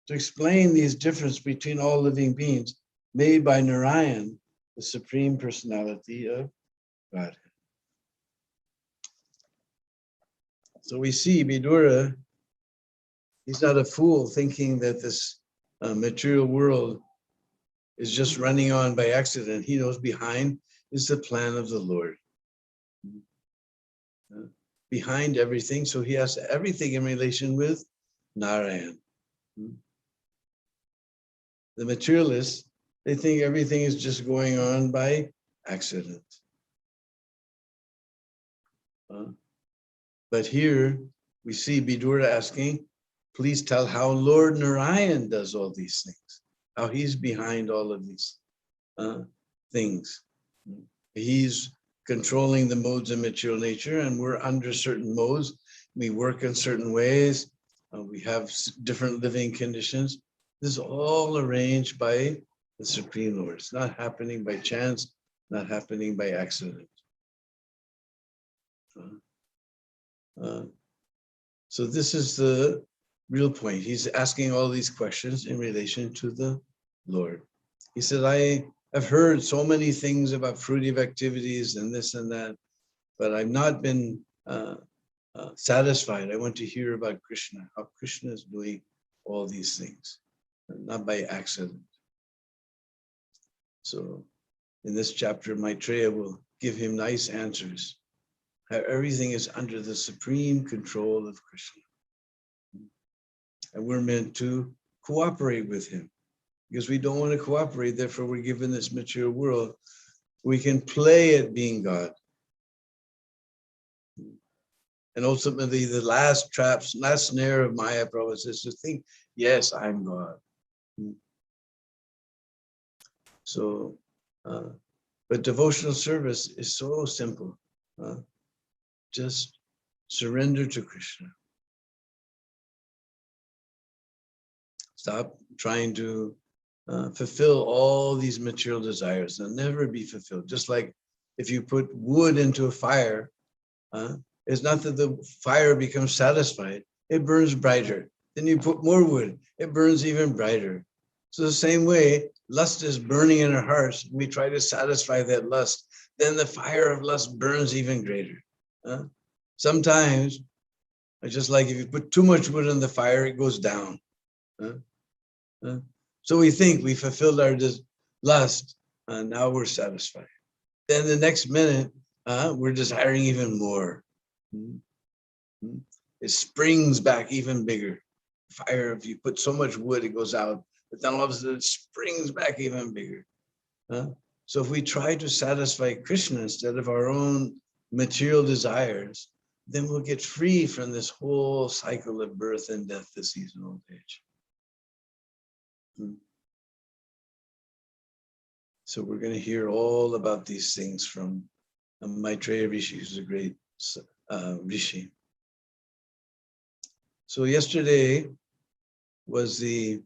Speaker 3: to explain these differences between all living beings made by Narayan, the Supreme Personality of Godhead. So we see Vidura, he's not a fool thinking that this material world is just running on by accident. He knows behind is the plan of the Lord. Behind everything, so he has everything in relation with Narayan. The materialists, they think everything is just going on by accident. But here we see Vidura asking, please tell how Lord Narayan does all these things, how he's behind all of these things. He's controlling the modes of material nature, and we're under certain modes. We work in certain ways. We have different living conditions. This is all arranged by the Supreme Lord. It's not happening by chance, not happening by accident. So this is the real point. He's asking all these questions in relation to the Lord. He said, I've heard so many things about fruitive activities and this and that, but I've not been satisfied. I want to hear about Krishna, how Krishna is doing all these things, not by accident. So in this chapter, Maitreya will give him nice answers, how everything is under the supreme control of Krishna. And we're meant to cooperate with him, because we don't want to cooperate. Therefore, we're given this material world. We can play at being God. And ultimately, the last snare of Maya, Prabhu says to think, yes, I'm God. So, but devotional service is so simple. Just surrender to Krishna. Stop trying to fulfill all these material desires. They'll never be fulfilled. Just like if you put wood into a fire, it's not that the fire becomes satisfied. It burns brighter. Then you put more wood. It burns even brighter. So the same way, lust is burning in our hearts. We try to satisfy that lust. Then the fire of lust burns even greater. Sometimes, just like if you put too much wood in the fire, it goes down. So we think we fulfilled our lust, and now we're satisfied. Then the next minute, we're desiring even more. It springs back even bigger. Fire, if you put so much wood, it goes out. But then all of a sudden, it springs back even bigger. So if we try to satisfy Krishna instead of our own material desires, then we'll get free from this whole cycle of birth and death, disease, and old age. So we're going to hear all about these things from Maitreya Rishi, who's a great Rishi. So yesterday was the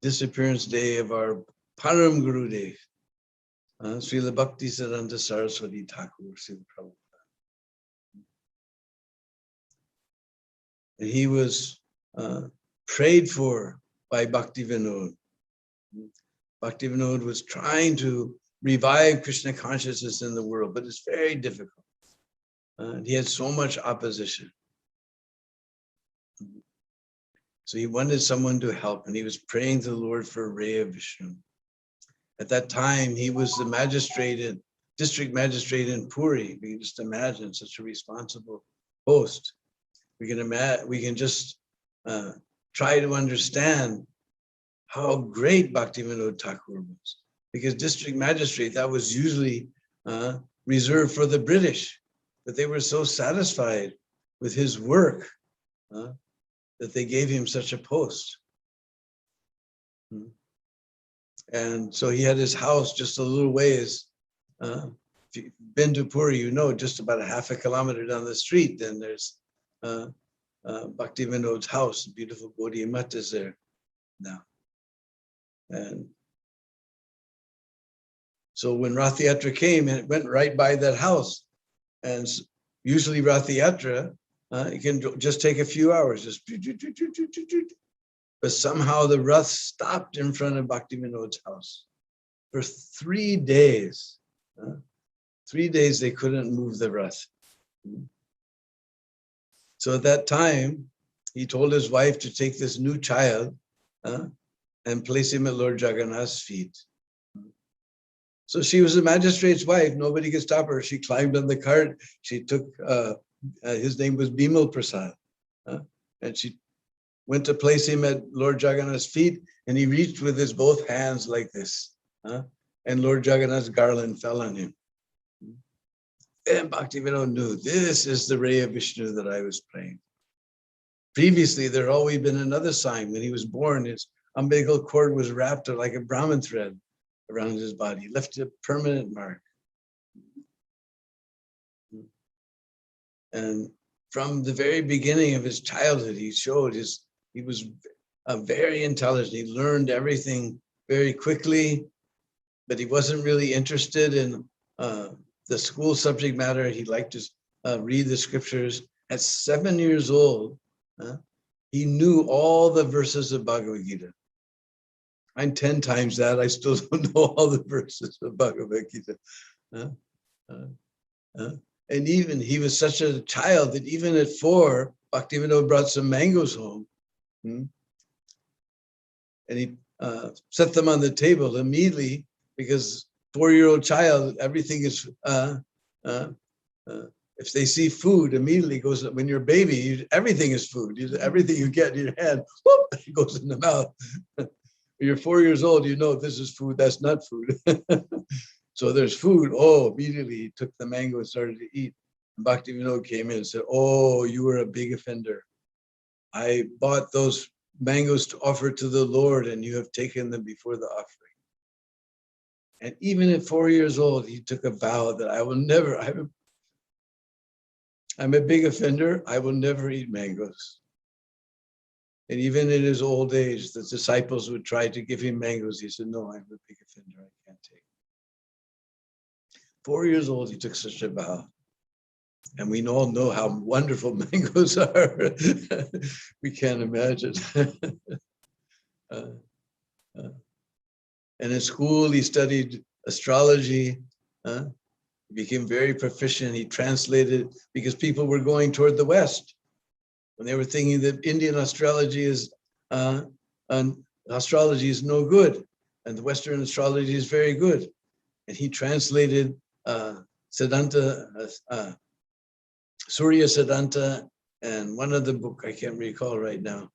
Speaker 3: disappearance day of our Param Guru Dev, Srila Bhakti Siddhanta Saraswati Thakur, Srila Prabhupada. And he was prayed for by Bhakti Vinod. Bhakti Vinod was trying to revive Krishna consciousness in the world, but it's very difficult. He had so much opposition. So he wanted someone to help, and he was praying to the Lord for a ray of Vishnu. At that time, he was the district magistrate in Puri. We can just imagine such a responsible post. We can just try to understand how great Bhaktivinoda Thakur was. Because district magistrate, that was usually reserved for the British, but they were so satisfied with his work that they gave him such a post. And so he had his house just a little ways. If you've been to Puri, you know, just about a half a kilometer down the street, then there's Bhaktivinoda's house. Beautiful Gaudiya Math is there now. And so when Rath Yatra came, it went right by that house. And usually Rath Yatra, it can just take a few hours. Just, but somehow the Rath stopped in front of Bhaktivinoda's house for 3 days. 3 days they couldn't move the Rath. So at that time, he told his wife to take this new child and place him at Lord Jagannath's feet. So she was a magistrate's wife. Nobody could stop her. She climbed on the cart. She took, his name was Bimal Prasad. And she went to place him at Lord Jagannath's feet, and he reached with his both hands like this. And Lord Jagannath's garland fell on him. And Bhaktivinoda knew, this is the ray of Vishnu that I was praying. Previously, there had always been another sign. When he was born, his umbilical cord was wrapped like a Brahmin thread around his body, left a permanent mark. And from the very beginning of his childhood, he showed he was very intelligent. He learned everything very quickly, but he wasn't really interested in the school subject matter. He liked to read the scriptures. At 7 years old, he knew all the verses of Bhagavad Gita. I'm 10 times that. I still don't know all the verses of Bhagavad Gita. And even he was such a child that even at 4, Bhaktivinoda brought some mangoes home. And he set them on the table immediately, because 4-year-old child, everything is, if they see food, immediately goes, when you're a baby, everything is food. Everything you get in your hand, whoop, it goes in the mouth. When you're 4 years old, you know this is food, that's not food. So there's food. Oh, immediately he took the mango and started to eat. And Bhaktivinoda came in and said, oh, you were a big offender. I bought those mangoes to offer to the Lord, and you have taken them before the offering. And even at 4 years old, he took a vow that I will never, I'm a big offender, I will never eat mangoes. And even in his old age, the disciples would try to give him mangoes. He said, no, I'm a big offender, I can't take. 4 years old, he took such a vow. And we all know how wonderful mangoes are. We can't imagine. And in school, he studied astrology. He became very proficient. He translated, because people were going toward the West. When they were thinking that Indian astrology is no good, and the Western astrology is very good. And he translated Siddhanta, Surya Siddhanta, and one other book I can't recall right now.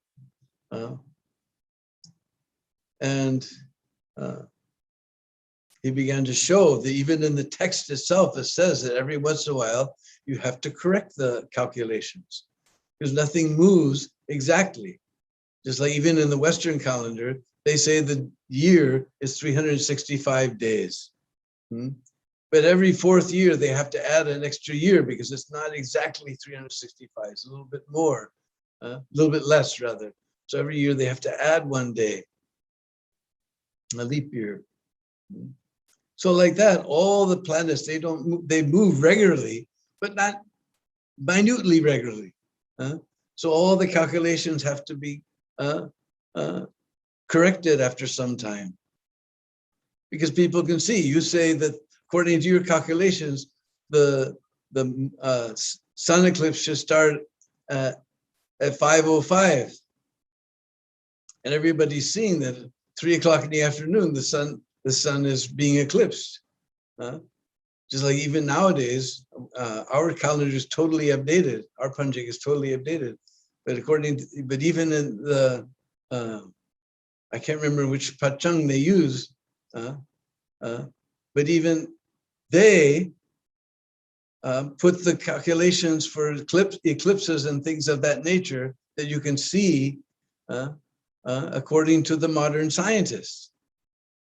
Speaker 3: He began to show that even in the text itself, it says that every once in a while, you have to correct the calculations, because nothing moves exactly. Just like even in the Western calendar, they say the year is 365 days. But every 4th year, they have to add an extra year, because it's not exactly 365. It's a little bit more, a little bit less rather. So every year they have to add 1 day, a leap year. So like that, all the planets, they move regularly, but not minutely regularly. So all the calculations have to be corrected after some time. because people can see. You say that according to your calculations, the sun eclipse should start at 5:05, and everybody's seeing that at 3 o'clock in the afternoon the sun is being eclipsed. Just like even nowadays, our calendar is totally updated. Our Panchak is totally updated. But but even in the, I can't remember which Pachang they use, but even they put the calculations for eclipses and things of that nature that you can see according to the modern scientists.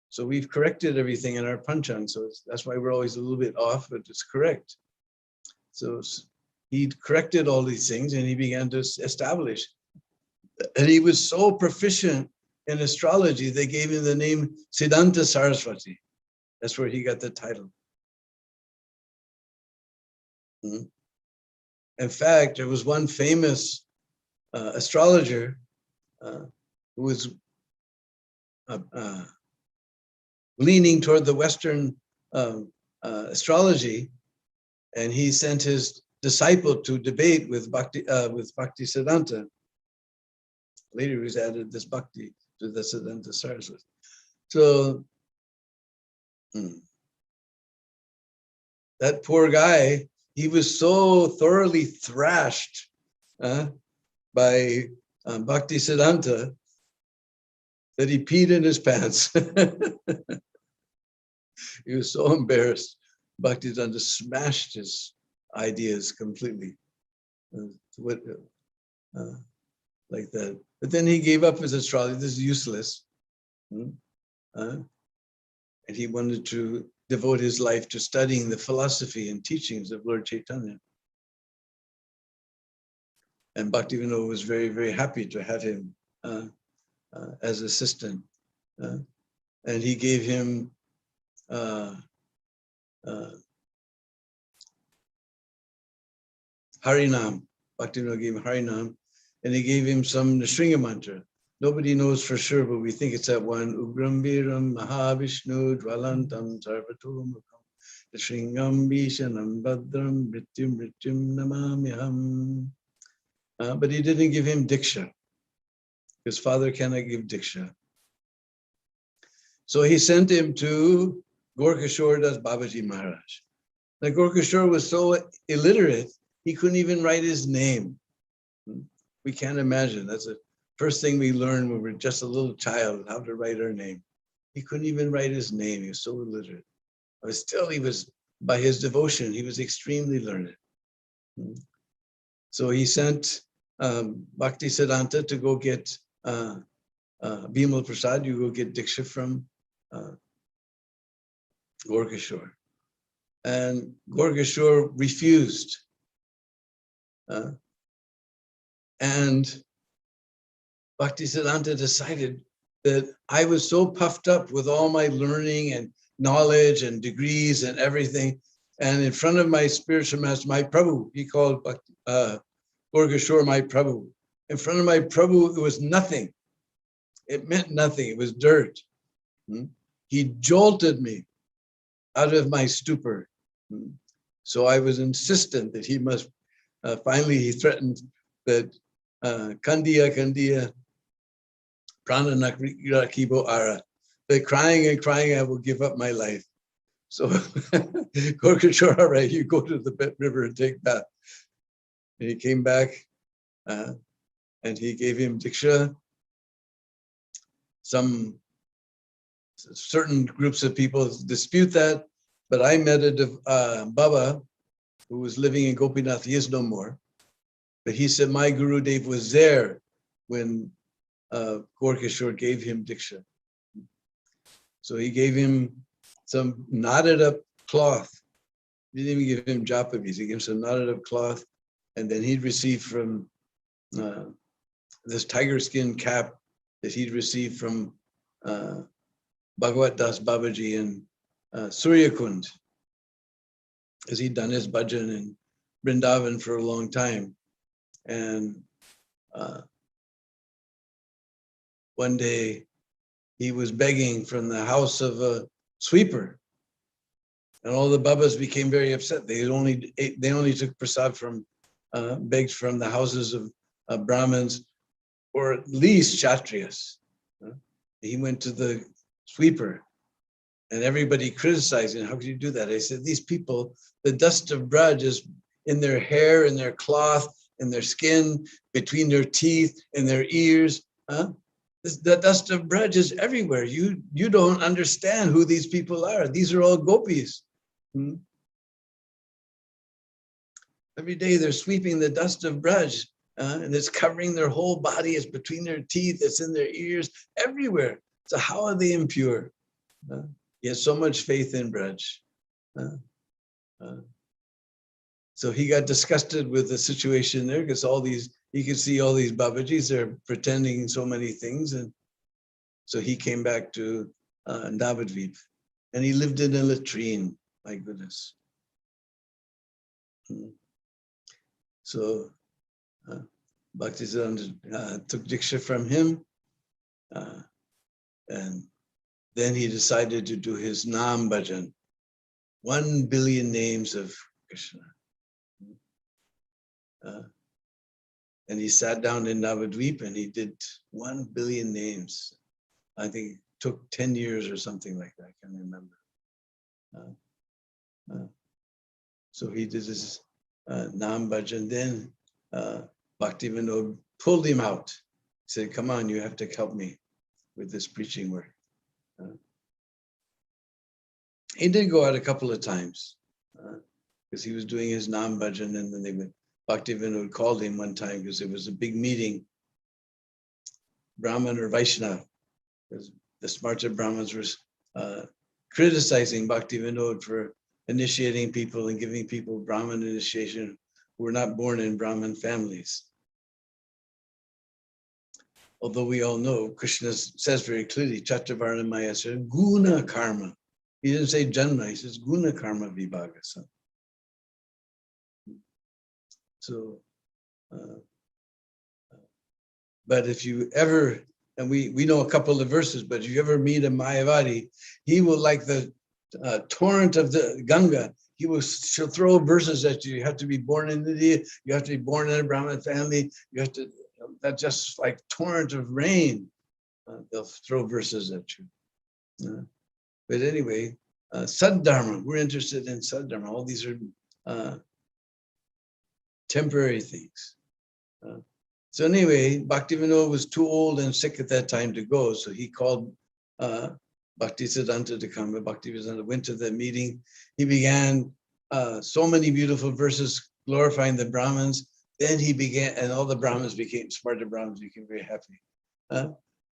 Speaker 3: So we've corrected everything in our Panchang. So that's why we're always a little bit off, but it's correct. So he corrected all these things and he began to establish. And he was so proficient in astrology, they gave him the name Siddhanta Saraswati. That's where he got the title. In fact, there was one famous astrologer who was leaning toward the Western astrology, and he sent his disciple to debate with Bhakti Siddhanta. Later, he's added this Bhakti to the Siddhanta Saraswati. So that poor guy, he was so thoroughly thrashed by Bhakti Siddhanta that he peed in his pants. He was so embarrassed. Bhakti Siddhanta smashed his ideas completely, like that. But then he gave up his astrology. This is useless. And he wanted to devote his life to studying the philosophy and teachings of Lord Chaitanya. And Bhaktivinoda was very, very happy to have him as assistant. And he gave him Harinam. Bhaktivinoda gave him Harinam, and he gave him some Nrsimha mantra. Nobody knows for sure, but we think it's that one. Ugram Viram Mahavishnu Dvalantam Sarvatomukam Nrsimham Vishanam Badram Mrityum Namamyaham. But he didn't give him Diksha. His father cannot give Diksha. So he sent him to Gorkashore Das Babaji Maharaj. Now Gorkashore was so illiterate, he couldn't even write his name. We can't imagine. That's the first thing we learn when we're just a little child, how to write our name. He couldn't even write his name. He was so illiterate. But still, he was, by his devotion, he was extremely learned. So he sent Bhakti Siddhanta to go get Bimal Prasad, you go get Diksha from Gorkashore. And Gorkashore refused. And Bhakti Siddhanta decided that I was so puffed up with all my learning and knowledge and degrees and everything. And in front of my spiritual master, my Prabhu, he called Gorkashore my Prabhu. In front of my Prabhu, it was nothing. It meant nothing. It was dirt. He jolted me out of my stupor. So I was insistent that he must, finally he threatened that Kandiya, Prana Rakibo Ara, that crying and crying, I will give up my life. So Gorkashore, all right, you go to the river and take bath. And he came back and he gave him Diksha. Some certain groups of people dispute that, but I met a Baba who was living in Gopinath. He is no more. But he said, my Guru Dev was there when Gorkashore gave him Diksha. So he gave him some knotted up cloth. He didn't even give him japabis. He gave him some knotted up cloth. And then he'd received from this tiger skin cap that he'd received from Bhagavad Das Babaji in Suryakund, because he'd done his bhajan in Vrindavan for a long time. And one day he was begging from the house of a sweeper. And all the Babas became very upset. They only took prasad from, begged from the houses of Brahmins, or at least Kshatriyas. He went to the sweeper, and everybody criticized him. How could you do that? I said, these people, the dust of Braj is in their hair, in their cloth, in their skin, between their teeth, in their ears. The dust of Braj is everywhere. You don't understand who these people are. These are all gopis. Every day they're sweeping the dust of Braj, and it's covering their whole body. It's between their teeth. It's in their ears, everywhere. So how are they impure? He has so much faith in Braj. So he got disgusted with the situation there, because he could see all these Babajis, they're pretending so many things. And so he came back to Navadvip, and he lived in a latrine, my goodness. So Bhaktisiddhanta took Diksha from him, and then he decided to do his Nam Bhajan, 1 billion names of Krishna. And he sat down in Navadvip and he did 1 billion names. I think it took 10 years or something like that, I can't remember. So he did his Nam Bhajan. Then Bhaktivinoda pulled him out. He said, come on, you have to help me with this preaching work. He did go out a couple of times because he was doing his Nam Bhajan, and then Bhaktivinoda called him one time because it was a big meeting, Brahman or Vaishnava, because the smarter Brahmins were criticizing Bhaktivinoda for initiating people and giving people Brahman initiation who were not born in Brahmin families. Although we all know, Krishna says very clearly, Chatravarna Maya said, Guna Karma. He didn't say Janma, he says Guna Karma Vibhagasa. So, but if you ever, and we know a couple of verses, but if you ever meet a Mayavadi, he will, like the torrent of the Ganga, she'll throw verses at you. You have to be born in India, you have to be born in a Brahmin family, you have to, that's just like torrent of rain. They'll throw verses at you. But anyway, Saddharma, we're interested in Saddharma. All these are temporary things. So anyway, Bhaktivinoda was too old and sick at that time to go. So he called Bhaktisiddhanta to come. But Bhaktisiddhanta went to the meeting. He began so many beautiful verses glorifying the Brahmins. Then he began, and all the Brahmins became, smarter Brahmins became very happy.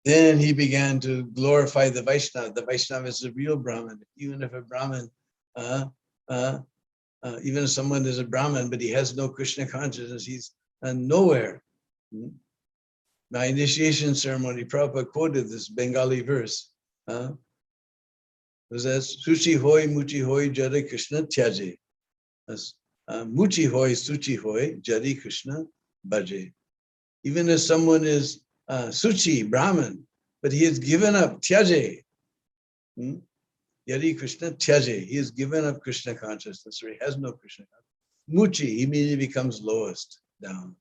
Speaker 3: Then he began to glorify the Vaishnava. The Vaishnava is a real Brahmin. Even if a Brahmin, even if someone is a Brahmin, but he has no Krishna consciousness, he's nowhere. My initiation ceremony, Prabhupada quoted this Bengali verse. It was as Suchi hoy, muchi hoy, jari Krishna tyaje. Muchi hoy, suchi hoy, jari Krishna bhaje. Even if someone is Suchi, Brahman, but he has given up tyaje. Yari Krishna tyaje. He has given up Krishna consciousness, or he has no Krishna consciousness. Muchi, he immediately becomes lowest down.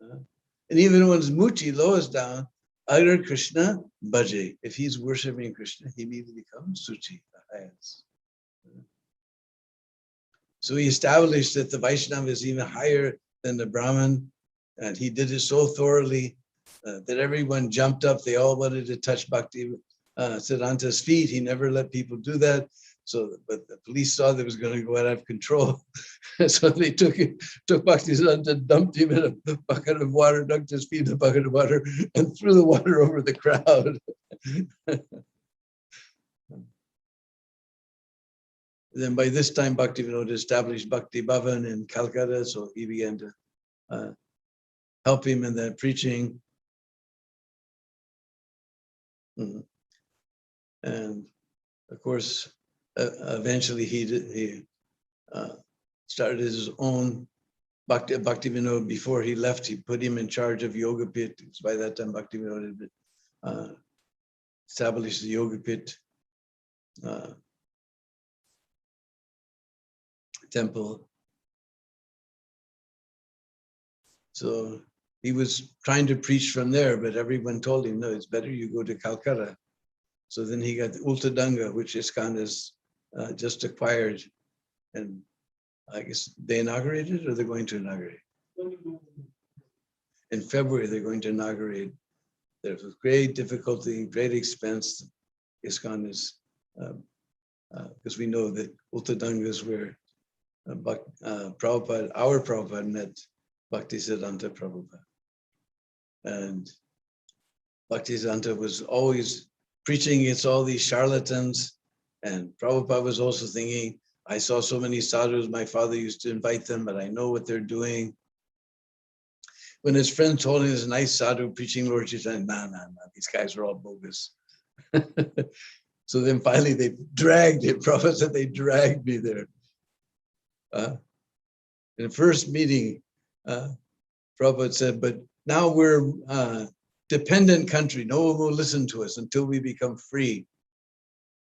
Speaker 3: And even when it's Muchi, lowest down, Agar Krishna bhaje. If he's worshiping Krishna, he immediately becomes Suchi, the highest. So he established that the Vaishnava is even higher than the Brahman, and he did it so thoroughly that everyone jumped up. They all wanted to touch Bhaktisiddhanta's feet. He never let people do that. So, but the police saw that it was going to go out of control. So they took Bhaktisiddhanta, dumped him in a bucket of water, dunked his feet in a bucket of water, and threw the water over the crowd. Then by this time, Bhaktivinoda established Bhakti Bhavan in Calcutta, so he began to help him in that preaching. And of course, eventually he started his own Bhaktivinoda. Before he left, he put him in charge of Yoga Pit. By that time, Bhaktivinoda had established the Yoga Pit. temple. So he was trying to preach from there, but everyone told him, no, it's better you go to Calcutta. So then he got Ultadanga, which ISKCON has just acquired. And I guess they inaugurated or they're going to inaugurate? In February, they're going to inaugurate. There's great difficulty, great expense. ISKCON is, because we know that Ultadanga is where Prabhupada, our Prabhupada met Bhaktisiddhanta Prabhupada. And Bhaktisiddhanta was always preaching against all these charlatans. And Prabhupada was also thinking, I saw so many sadhus, my father used to invite them, but I know what they're doing. When his friend told him there's a nice sadhu preaching Lord Chaitanya, no, these guys are all bogus. So then finally they dragged him. Prabhupada said they dragged me there. In the first meeting, Prabhupada said, but now we're a dependent country. No one will listen to us until we become free.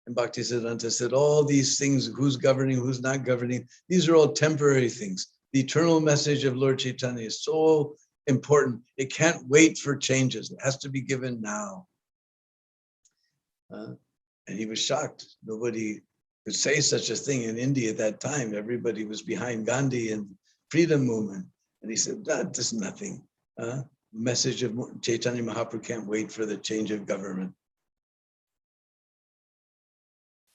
Speaker 3: And Bhaktisiddhanta said, all these things, who's governing, who's not governing, these are all temporary things. The eternal message of Lord Chaitanya is so important. It can't wait for changes. It has to be given now. And he was shocked. Nobody could say such a thing in India at that time. Everybody was behind Gandhi and freedom movement. And he said, that is nothing. Message of Chaitanya Mahaprabhu can't wait for the change of government.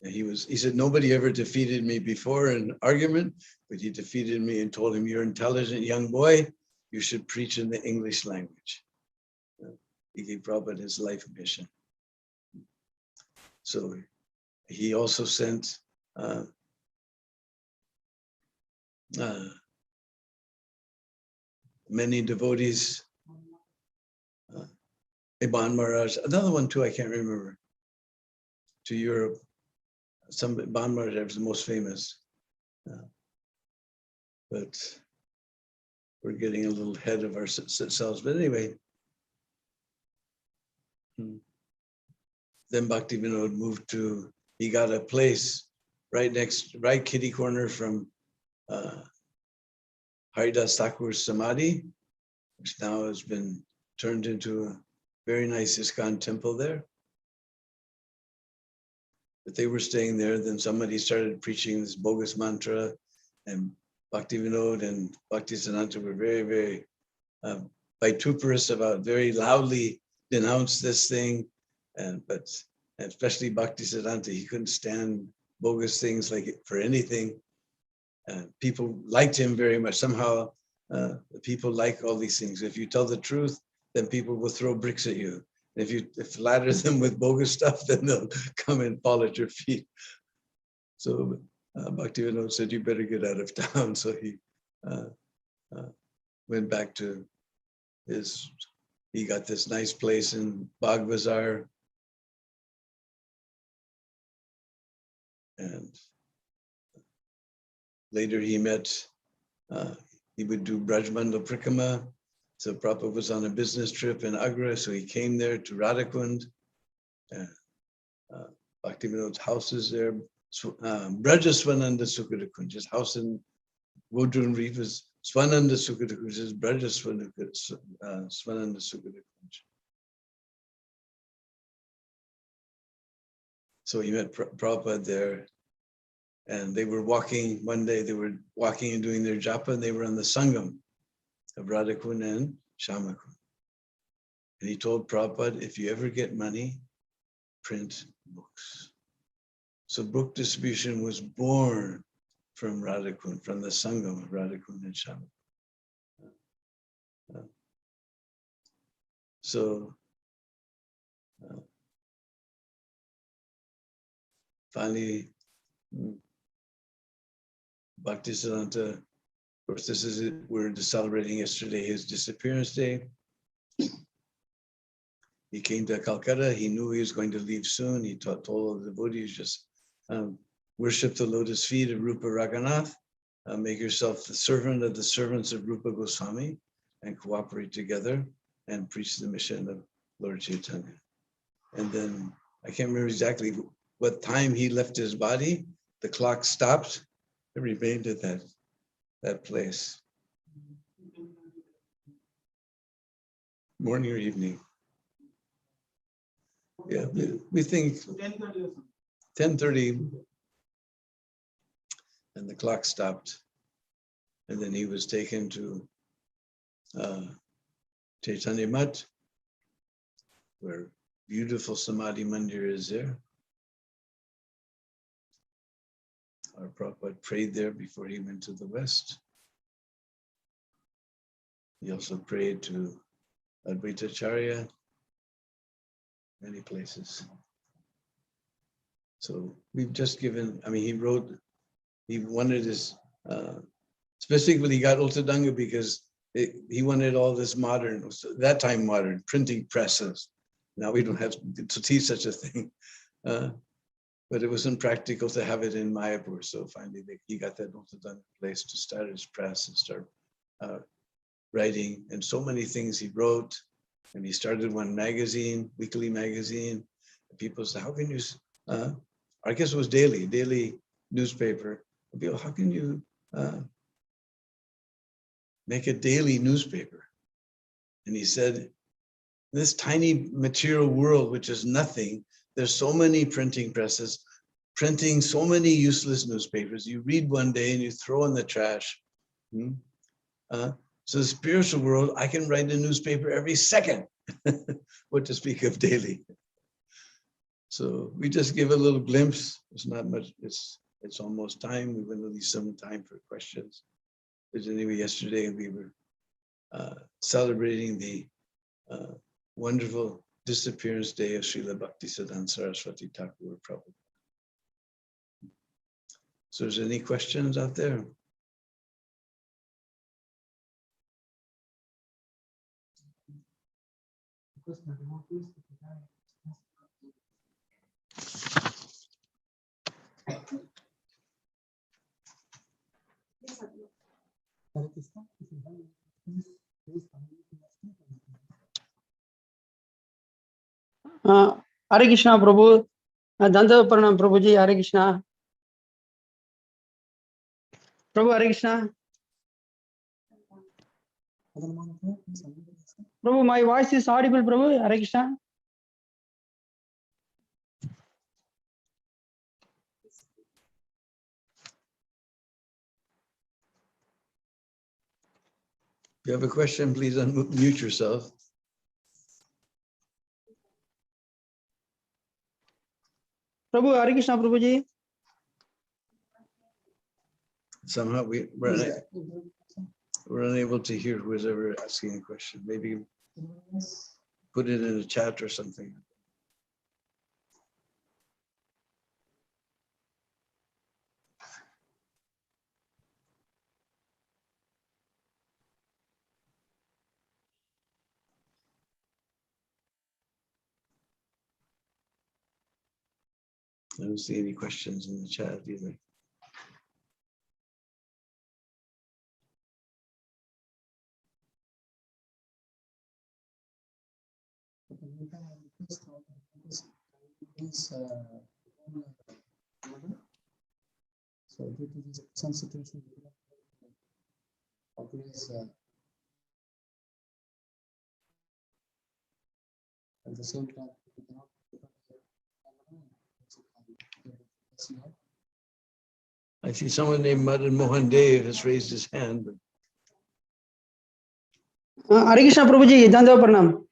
Speaker 3: And he said, nobody ever defeated me before in an argument, but he defeated me and told him, you're an intelligent young boy, you should preach in the English language. He gave Prabhupada his life mission. So he also sent many devotees, Iban Maharaj, another one too, I can't remember, to Europe. Some Iban Maharaj was the most famous. But we're getting a little ahead of ourselves. But anyway, then Bhaktivinoda moved to, he got a place right kitty corner from Haridas Thakur's Samadhi, which now has been turned into a very nice ISKCON temple there. But they were staying there, then somebody started preaching this bogus mantra, and Bhaktivinoda and Bhaktisiddhanta were very, very vituperous about, very loudly denounced this thing, and especially Bhaktisiddhanta, he couldn't stand bogus things like it for anything. People liked him very much. Somehow, people like all these things. If you tell the truth, then people will throw bricks at you. If you flatter them with bogus stuff, then they'll come and fall at your feet. So Bhaktivinoda said, you better get out of town. So he went back to he got this nice place in Bagh Bazaar. And later he would do Brajmandal Prikrama. So Prabhupada was on a business trip in Agra, so he came there to Radhakund. Bhaktivinoda's house is there. Braja Swananda Sukadakund, his house in Godrun Reef is Swananda Sukadakund, which is Braja Swananda Sukadakund. So he met Prabhupada there, and they were walking, one day they were walking and doing their japa, and they were on the Sangam of Radhakund and Shamakund. And he told Prabhupada, if you ever get money, print books. So book distribution was born from Radhakund, from the Sangam of Radhakund and Shamakund. So finally, Bhaktisiddhanta, of course, this is it. We're celebrating yesterday his disappearance day. He came to Calcutta. He knew he was going to leave soon. He told all the devotees, just worship the lotus feet of Rupa Raghunath. Make yourself the servant of the servants of Rupa Goswami and cooperate together and preach the mission of Lord Chaitanya. And then I can't remember exactly what time he left his body. The clock stopped remained at that place. Morning or evening? Yeah, we think 10:30, and the clock stopped, and then he was taken to Chaitanya Mat, where beautiful Samadhi Mandir is there. Our Prabhupada prayed there before he went to the West. He also prayed to Advaita Acharya, many places. So we've just given, I mean, he wanted his, specifically he got Ultadanga because he wanted all this modern, that time modern, printing presses. Now we don't have to teach such a thing. But it wasn't practical to have it in Mayapur. So finally he got that Ultadanga place to start his press and start writing. And so many things he wrote. And he started one magazine, weekly magazine. People said, how can you, I guess it was daily newspaper. People, how can you make a daily newspaper? And he said, this tiny material world, which is nothing, there's so many printing presses, printing so many useless newspapers. You read one day and you throw in the trash. So the spiritual world, I can write a newspaper every second. What to speak of daily. So we just give a little glimpse. It's not much, it's almost time. We're going to leave some time for questions. But anyway, yesterday we were celebrating the wonderful disappearance day of Srila Bhaktisiddhanta Saraswati Thakur Prabhu. So is there any questions out there?
Speaker 7: Hare Krishna Prabhu, Danda Pranam Prabhuji, Hare Krishna. Prabhu, Hare Krishna. Prabhu, my voice is audible, Prabhu, Hare Krishna.
Speaker 3: If you have a question, please unmute yourself.
Speaker 7: Prabhu, Hare Krishna Prabhuji.
Speaker 3: Somehow we're unable to hear who is ever asking a question. Maybe put it in a chat or something. I don't see any questions in the chat either.
Speaker 8: So due to this some situation, at the same time, we cannot
Speaker 3: I see someone named Madan Mohan Dev has raised his hand.
Speaker 7: Hare Krishna Prabhuji, Danda Pranam.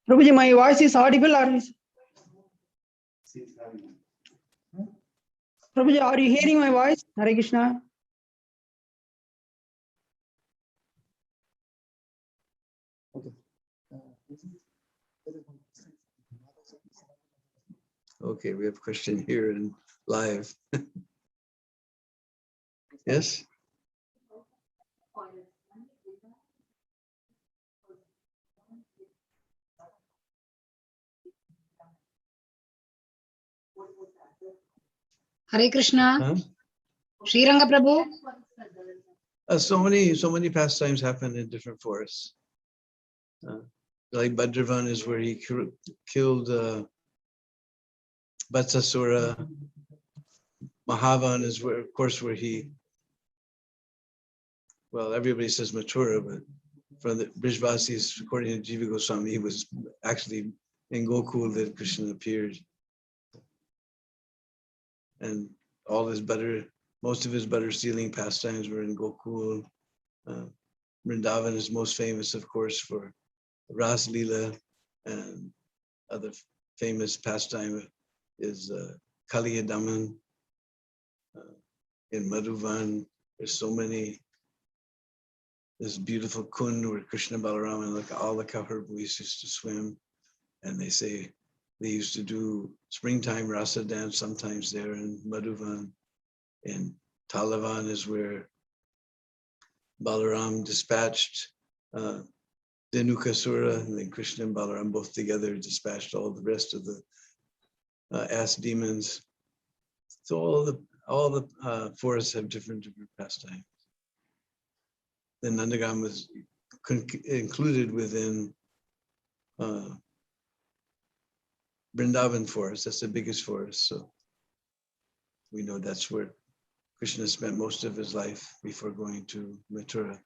Speaker 7: Prabhuji, my voice is audible or is... Prabhuji, are you hearing my voice? Hare Krishna.
Speaker 8: okay.
Speaker 3: Okay, we have a question here in live. Yes?
Speaker 6: Hare Krishna.
Speaker 3: Huh?
Speaker 6: Sri Ranga Prabhu.
Speaker 3: So many pastimes happen in different forests. Like Bhadravan is where he killed Vatsasura. Mahavan is where, of course, where he, well, everybody says Mathura, but from the Brijvasis, according to Jiva Goswami, he was actually in Gokul that Krishna appeared. And all his most of his butter stealing pastimes were in Gokul. Vrindavan is most famous, of course, for Ras Leela, and other famous pastime is Kaliyadaman in Madhuvan. There's so many. This beautiful Kund where Krishna, Balaram, and like all the cowherd boys used to swim. And they say they used to do springtime rasa dance sometimes there in Madhuvan. In Talavan is where Balaram dispatched Dhenukasura, and then Krishna and Balaram both together dispatched all the rest of the ass demons. So all the forests have different pastimes. Then Nandagam was included within Vrindavan forest. That's the biggest forest. So we know that's where Krishna spent most of his life before going to Mathura.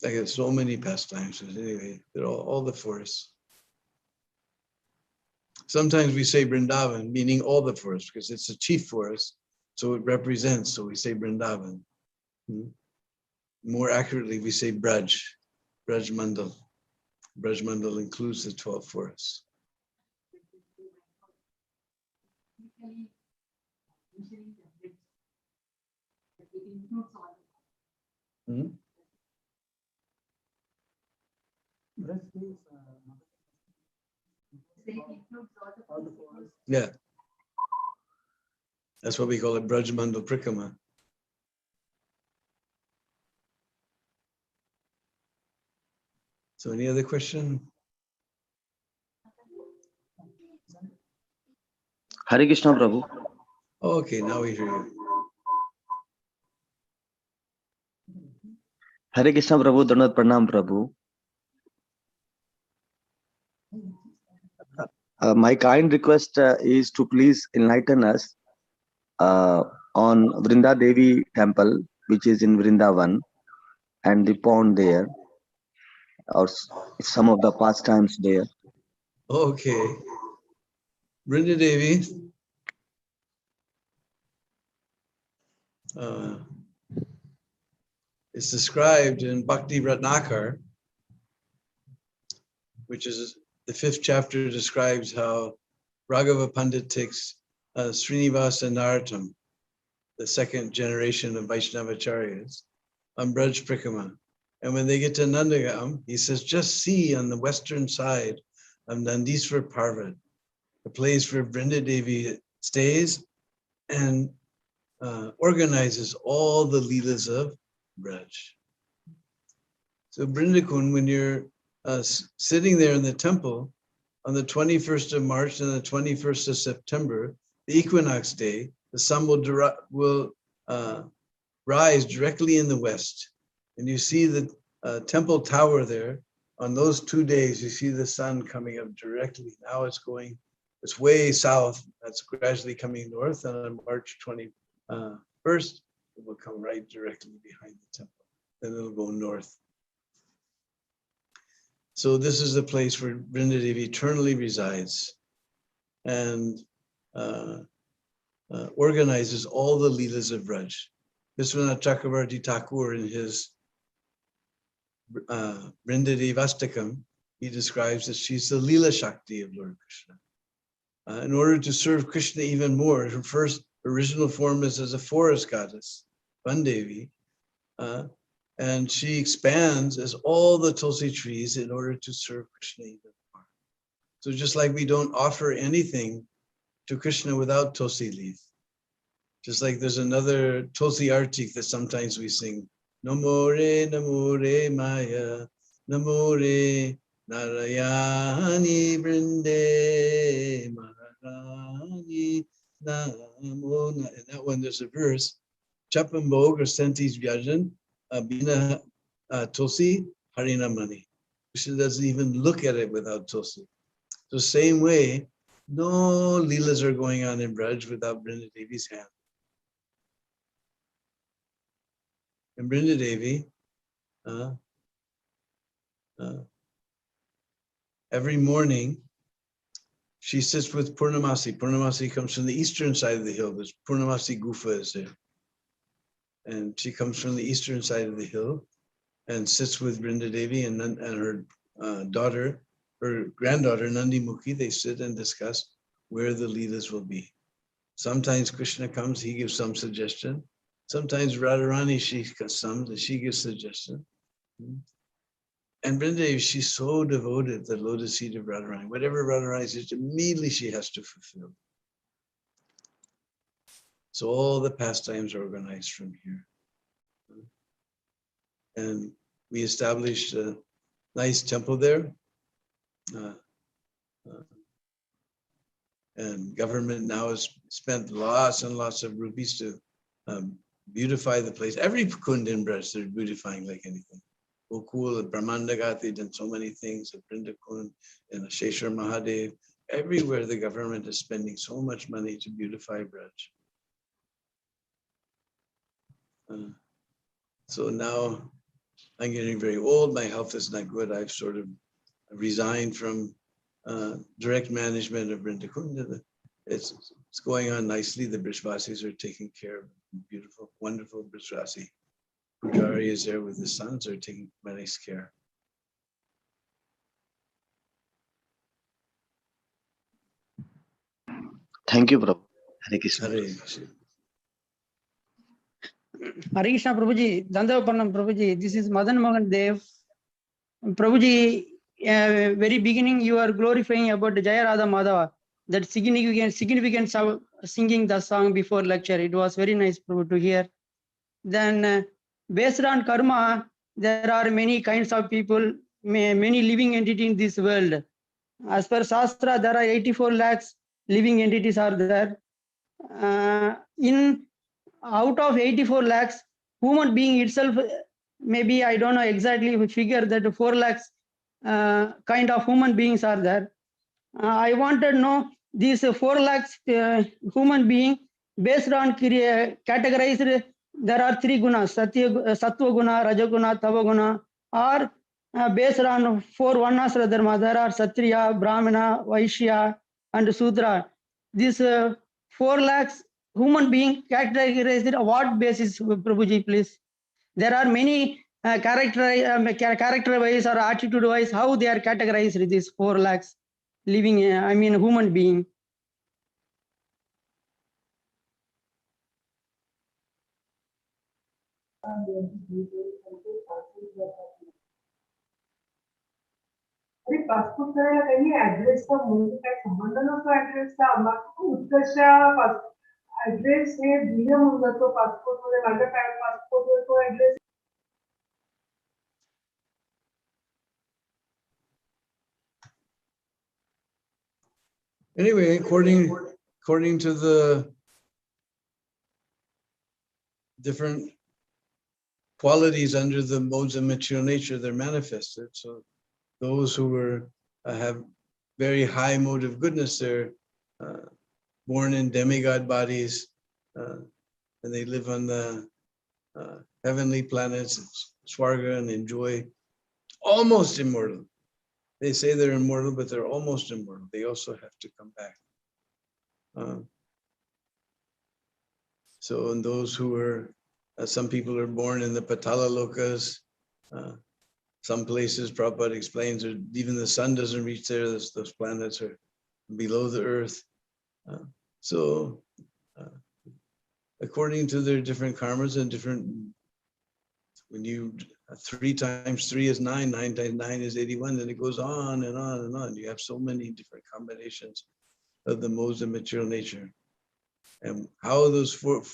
Speaker 3: I get so many pastimes. Anyway, they're all the forests. Sometimes we say Vrindavan, meaning all the forests, because it's a chief forest, so it represents. So we say Vrindavan. More accurately, we say Braj, Braj Mandal. Braj Mandal includes the 12 forests. Yeah. That's what we call it, Braj Mandal Prikama. So any other question?
Speaker 9: Hare Krishna, Prabhu.
Speaker 3: Okay, now we hear you.
Speaker 9: Hare Krishna, Prabhu. Dandavat Pranam, Prabhu. My kind request is to please enlighten us on Vrinda Devi temple, which is in Vrindavan, and the pond there, or some of the pastimes there.
Speaker 3: Okay. Vrinda Devi. It's described in Bhakti Ratnakar, which is the 5th chapter, describes how Raghava Pandit takes Srinivasa Narottam, the 2nd generation of Vaishnavacharyas, on Braj Prikama. And when they get to Nandagam, he says, just see on the western side of Nandiswar Parvat, the place where Vrinda Devi stays and organizes all the Leelas of Braj. So Brindakun, when you're sitting there in the temple on the 21st of March and the 21st of September, the equinox day, the sun will rise directly in the west. And you see the temple tower there. On those 2 days, you see the sun coming up directly. Now it's way south. That's gradually coming north. And on March 21st, it will come right directly behind the temple. Then it'll go north. So this is the place where Vrinda Devi eternally resides and organizes all the Leelas of Braj. Vishwanath Chakravarti Thakur, in his Vrinda Devastakam, he describes that she's the Leela Shakti of Lord Krishna. In order to serve Krishna even more, her first original form is as a forest goddess, Vandevi, and she expands as all the Tulsi trees in order to serve Krishna even more. So just like we don't offer anything to Krishna without Tulsi leaf, just like there's another Tulsi Artik that sometimes we sing, Namore, Namore Maya, Namore Narayani Brinde, Maharani Namo. In that one, there's a verse, Chapambog or Sentis Vyajan, Bina Tulsi Harina Mani. Krishna doesn't even look at it without Tulsi. So same way, no Leelas are going on in Braj without Brinda Devi's hand. And Brinda Devi, every morning, she sits with Purnamasi. Purnamasi comes from the eastern side of the hill. There's Purnamasi Gufa is there. And she comes from the eastern side of the hill and sits with Brinda Devi and her daughter, her granddaughter, Nandi Mukhi. They sit and discuss where the Leelas will be. Sometimes Krishna comes, he gives some suggestion. Sometimes Radharani, she comes and she gives suggestion. And Brinda Devi, she's so devoted to the lotus feet of Radharani. Whatever Radharani says, immediately she has to fulfill. So all the pastimes are organized from here. And we established a nice temple there. And government now has spent lots and lots of rupees to beautify the place. Every kund in Braj, they're beautifying like anything. Gokul and Brahmandagati did so many things at Brindakund and Sheshwar Mahadev. Everywhere the government is spending so much money to beautify Braj. So now I'm getting very old. My health is not good. I've sort of resigned from direct management of Brindakund. It's going on nicely. The Brishvasis are taking care of beautiful, wonderful Brishvasi. Pujari is there with his sons, are taking nice care.
Speaker 9: Thank you, Prabhu. Hare Krishna.
Speaker 3: Hare Krishna.
Speaker 7: Hare Krishna Prabhuji, Dandavanam Prabhuji, this is Madan Mohan Dev. Prabhuji, very beginning you are glorifying about Jaya Radha Madhava, that significance of singing the song before lecture. It was very nice, Prabhu, to hear. Then based on karma, there are many kinds of people, many living entities in this world. As per Shastra, there are 84 lakhs living entities are there. Out of 84 lakhs, human being itself, maybe I don't know exactly which figure, that 4 lakhs kind of human beings are there. I wanted to know these 4 lakhs human being based on categorized. There are 3 gunas, Sattva guna, Rajaguna, Tava guna, or based on 4 Varnas Dharma. There are Satriya, Brahmana, Vaishya, and Sudra. These 4 lakhs human being categorized on what basis, Prabhuji, please? There are many character-wise or attitude-wise, how they are categorized, these 4 lakhs living, human being.
Speaker 10: अरे passport करायला काही ऍड्रेसचा म्हणजे काय संबंध नसतो ऍड्रेसचा. आम्हाला उत्कर्ष address हे दिलं म्हणून जातो पासपोर्ट मध्ये. माझ्या पासपोर्टवर तो address.
Speaker 3: Anyway, according to the different qualities under the modes of material nature, they're manifested. So those who have very high mode of goodness, they're born in demigod bodies, and they live on the heavenly planets, Swarga, and enjoy almost immortal. They say they're immortal, but they're almost immortal. They also have to come back. So in those who are, some people are born in the Patala Lokas. Some places, Prabhupada explains, or even the sun doesn't reach there. Those planets are below the earth. So according to their different karmas and different, when you 3 times 3 is 9, 9 times 9 is 81, then it goes on and on and on. You have so many different combinations of the modes of material nature. And how those 4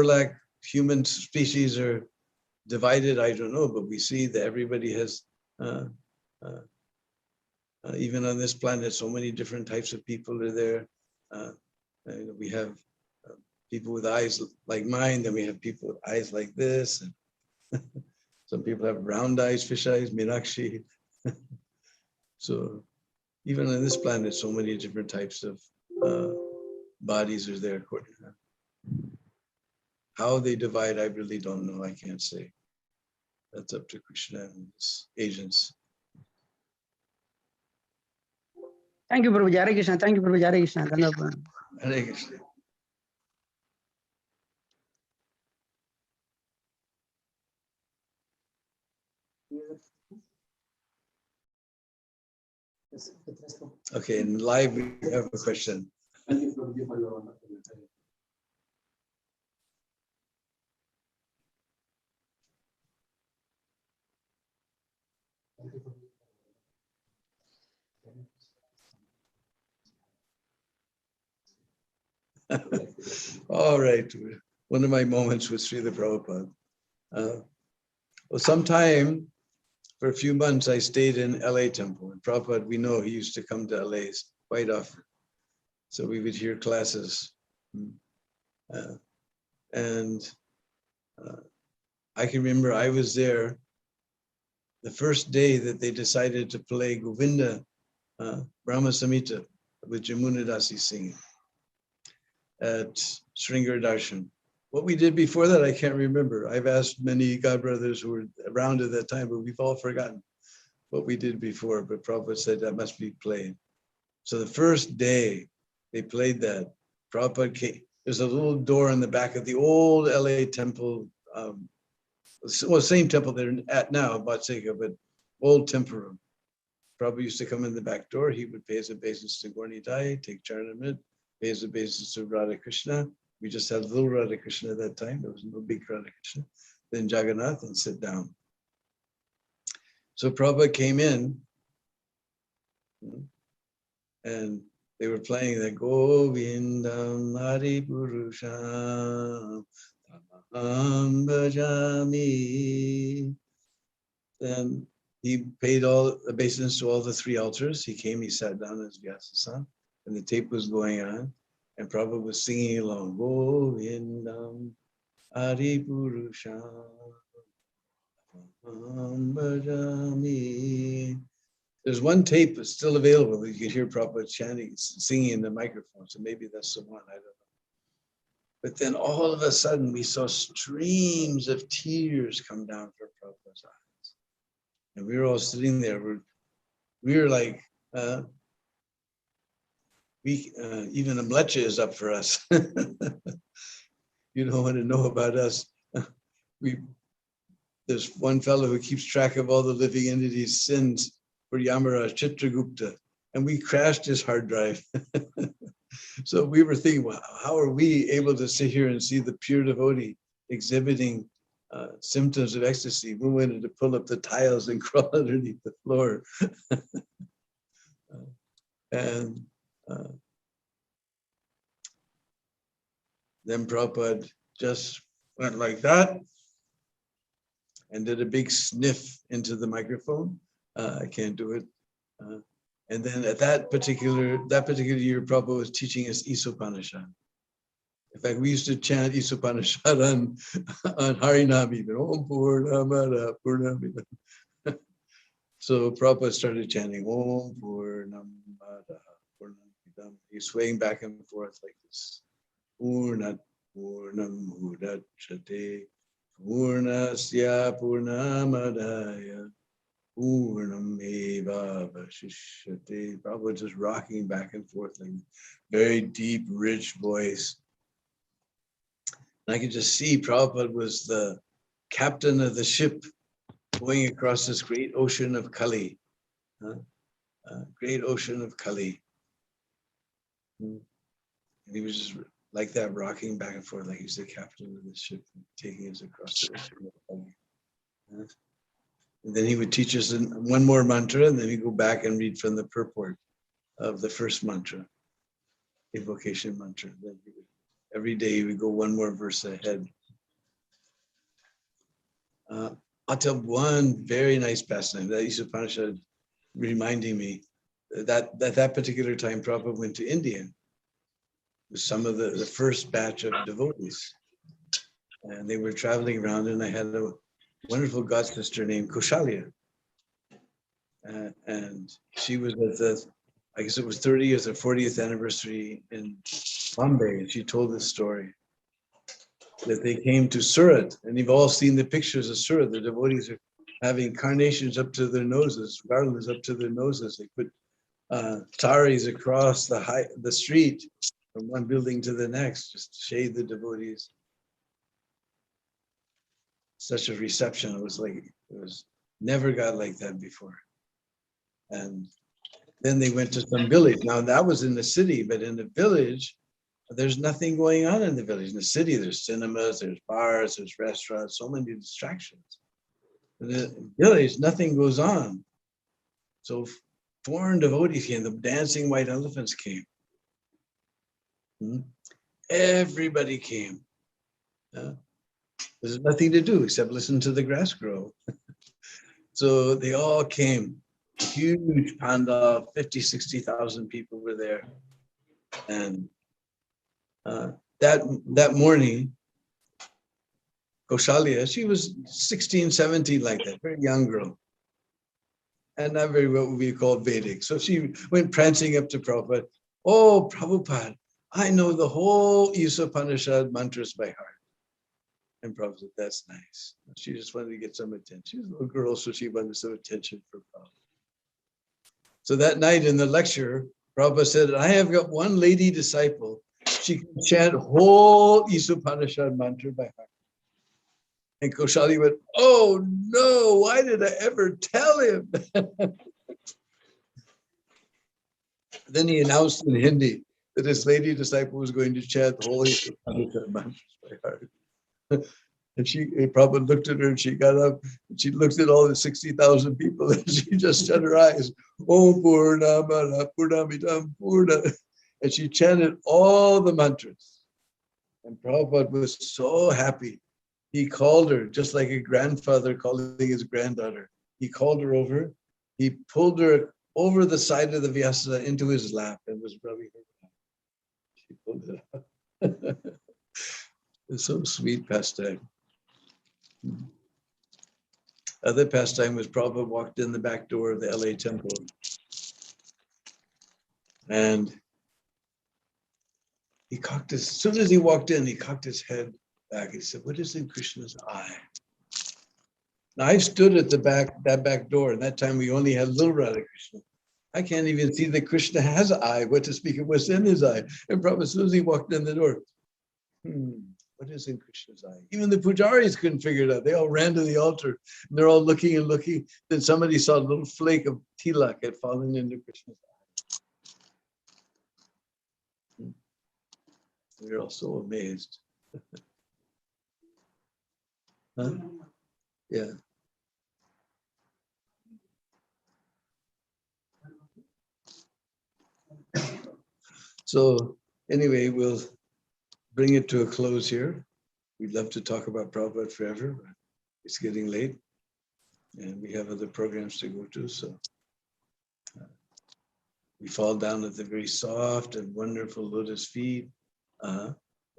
Speaker 3: lakh human species are divided, I don't know, but we see that everybody has, even on this planet, so many different types of people are there. We have people with eyes like mine, then we have people with eyes like this. And some people have round eyes, fish eyes, Meenakshi. So even on this planet, so many different types of bodies are there. How they divide, I really don't know. I can't say. That's up to Krishna and his agents.
Speaker 7: Thank you, Prabhu. Hare Krishna. Thank you, Prabhu. Hare Krishna.
Speaker 3: Hare Krishna. Okay, in live we have a question. All right, one of my moments with Srila Prabhupada. Well, sometime for a few months, I stayed in LA temple. And Prabhupada, we know he used to come to LA quite often. So we would hear classes. I can remember I was there the first day that they decided to play Govinda Brahma Samhita with Jamuna Dasi singing at Sringar Darshan. What we did before that, I can't remember. I've asked many godbrothers who were around at that time, but we've all forgotten what we did before. But Prabhupada said that must be played. So the first day they played that, Prabhupada came. There's a little door in the back of the old LA temple. Well, same temple they're at now, Vatsika, but old temple room. Prabhupada used to come in the back door. He would pay his obeisance to Gaurnitai, take Charanamrit, pay his obeisance to Radha Krishna. We just had little Radha Krishna at that time. There was no big Radha Krishna. Then Jagannath and sit down. So Prabhupada came in and they were playing the Govindam Hari Purusham Tamaham Bhajami. Then he paid all obeisance to all the three altars. He came, he sat down as Vyasa-san, and the tape was going on. And Prabhupada was singing along, Govindam Hari Purusham Bhajami. There's one tape that's still available that you can hear Prabhupada chanting, singing in the microphone. So maybe that's the one, I don't know. But then all of a sudden we saw streams of tears come down from Prabhupada's eyes. And we were all sitting there. We were like, even a mlecha is up for us. You don't want to know about us. There's one fellow who keeps track of all the living entities' sins for Yamaraj, Chitragupta, and we crashed his hard drive. So we were thinking, well, how are we able to sit here and see the pure devotee exhibiting symptoms of ecstasy? We wanted to pull up the tiles and crawl underneath the floor. And then Prabhupada just went like that and did a big sniff into the microphone. I can't do it. And then at that particular year, Prabhupada was teaching us Isopanishad. In fact, we used to chant Isopanishad on Harinam even. Om Purnamada Purnamida. So Prabhupada started chanting Om Purnamada Purnamidam. He's swaying back and forth like this. Purnat Purnam Udachate Purnasya Purnamadaya Purnameva Vashishyate. Prabhupada just rocking back and forth like very deep, rich voice. And I could just see Prabhupada was the captain of the ship going across this great ocean of Kali. Great ocean of Kali. And he was just like that, rocking back and forth like he's the captain of the ship, taking us across the ocean of Kali. And then he would teach us one more mantra, and then he'd go back and read from the purport of the first mantra, invocation mantra. Then every day he would go one more verse ahead. I'll tell one very nice pastime that Isopanishad reminding me that that particular time Prabhupada went to India with some of the first batch of devotees. And they were traveling around, and I had a wonderful god sister named Koshalya. And she was at I guess it was 30th or 40th anniversary in Bombay, and she told this story that they came to Surat, and you've all seen the pictures of Surat. The devotees are having carnations up to their noses, garlands up to their noses. They put saris across the street from one building to the next, just to shade the devotees. Such a reception. It was never got like that before. And then they went to some village. Now that was in the city, but in the village, there's nothing going on in the village. In the city, there's cinemas, there's bars, there's restaurants, so many distractions. In the village, nothing goes on. So foreign devotees came, the dancing white elephants came. Everybody came. There's nothing to do except listen to the grass grow. So they all came. Huge pandal, 50, 60,000 people were there. And that morning, Kaushalya, she was 16, 17, like that, very young girl. And not very what we call Vedic. So she went prancing up to Prabhupada. Oh, Prabhupada, I know the whole Upanishad mantras by heart. And Prabhupada said, that's nice. She just wanted to get some attention. She was a little girl, so she wanted some attention from Prabhupada. So that night in the lecture, Prabhupada said, I have got one lady disciple. She can chant whole Upanishad mantra by heart. And Kaushalya went, oh no, why did I ever tell him? Then he announced in Hindi that his lady disciple was going to chant the whole Upanishad mantras by heart. And Prabhupada looked at her and she got up and she looked at all the 60,000 people and she just shut her eyes. Oh, Purna, Mara, Purnamidam, Purna. And she chanted all the mantras. And Prabhupada was so happy. He called her, just like a grandfather calling his granddaughter. He called her over. He pulled her over the side of the Vyasa into his lap and was rubbing her back. She pulled it up. It's so sweet pastime. Other pastime was Prabhupada walked in the back door of the LA temple. And as soon as he walked in, he cocked his head back. He said, what is in Krishna's eye? Now I stood at that back door, and that time we only had little Radha Krishna. I can't even see that Krishna has an eye, what to speak of what's in his eye. And Prabhupada, as soon as he walked in the door, what is in Krishna's eye? Even the pujaris couldn't figure it out. They all ran to the altar, and they're all looking and looking. Then somebody saw a little flake of tilak had fallen into Krishna's eye. We were all so amazed. Huh? Yeah. So anyway, we'll bring it to a close here. We'd love to talk about Prabhupada forever, but it's getting late and we have other programs to go to. So we fall down at the very soft and wonderful lotus feet of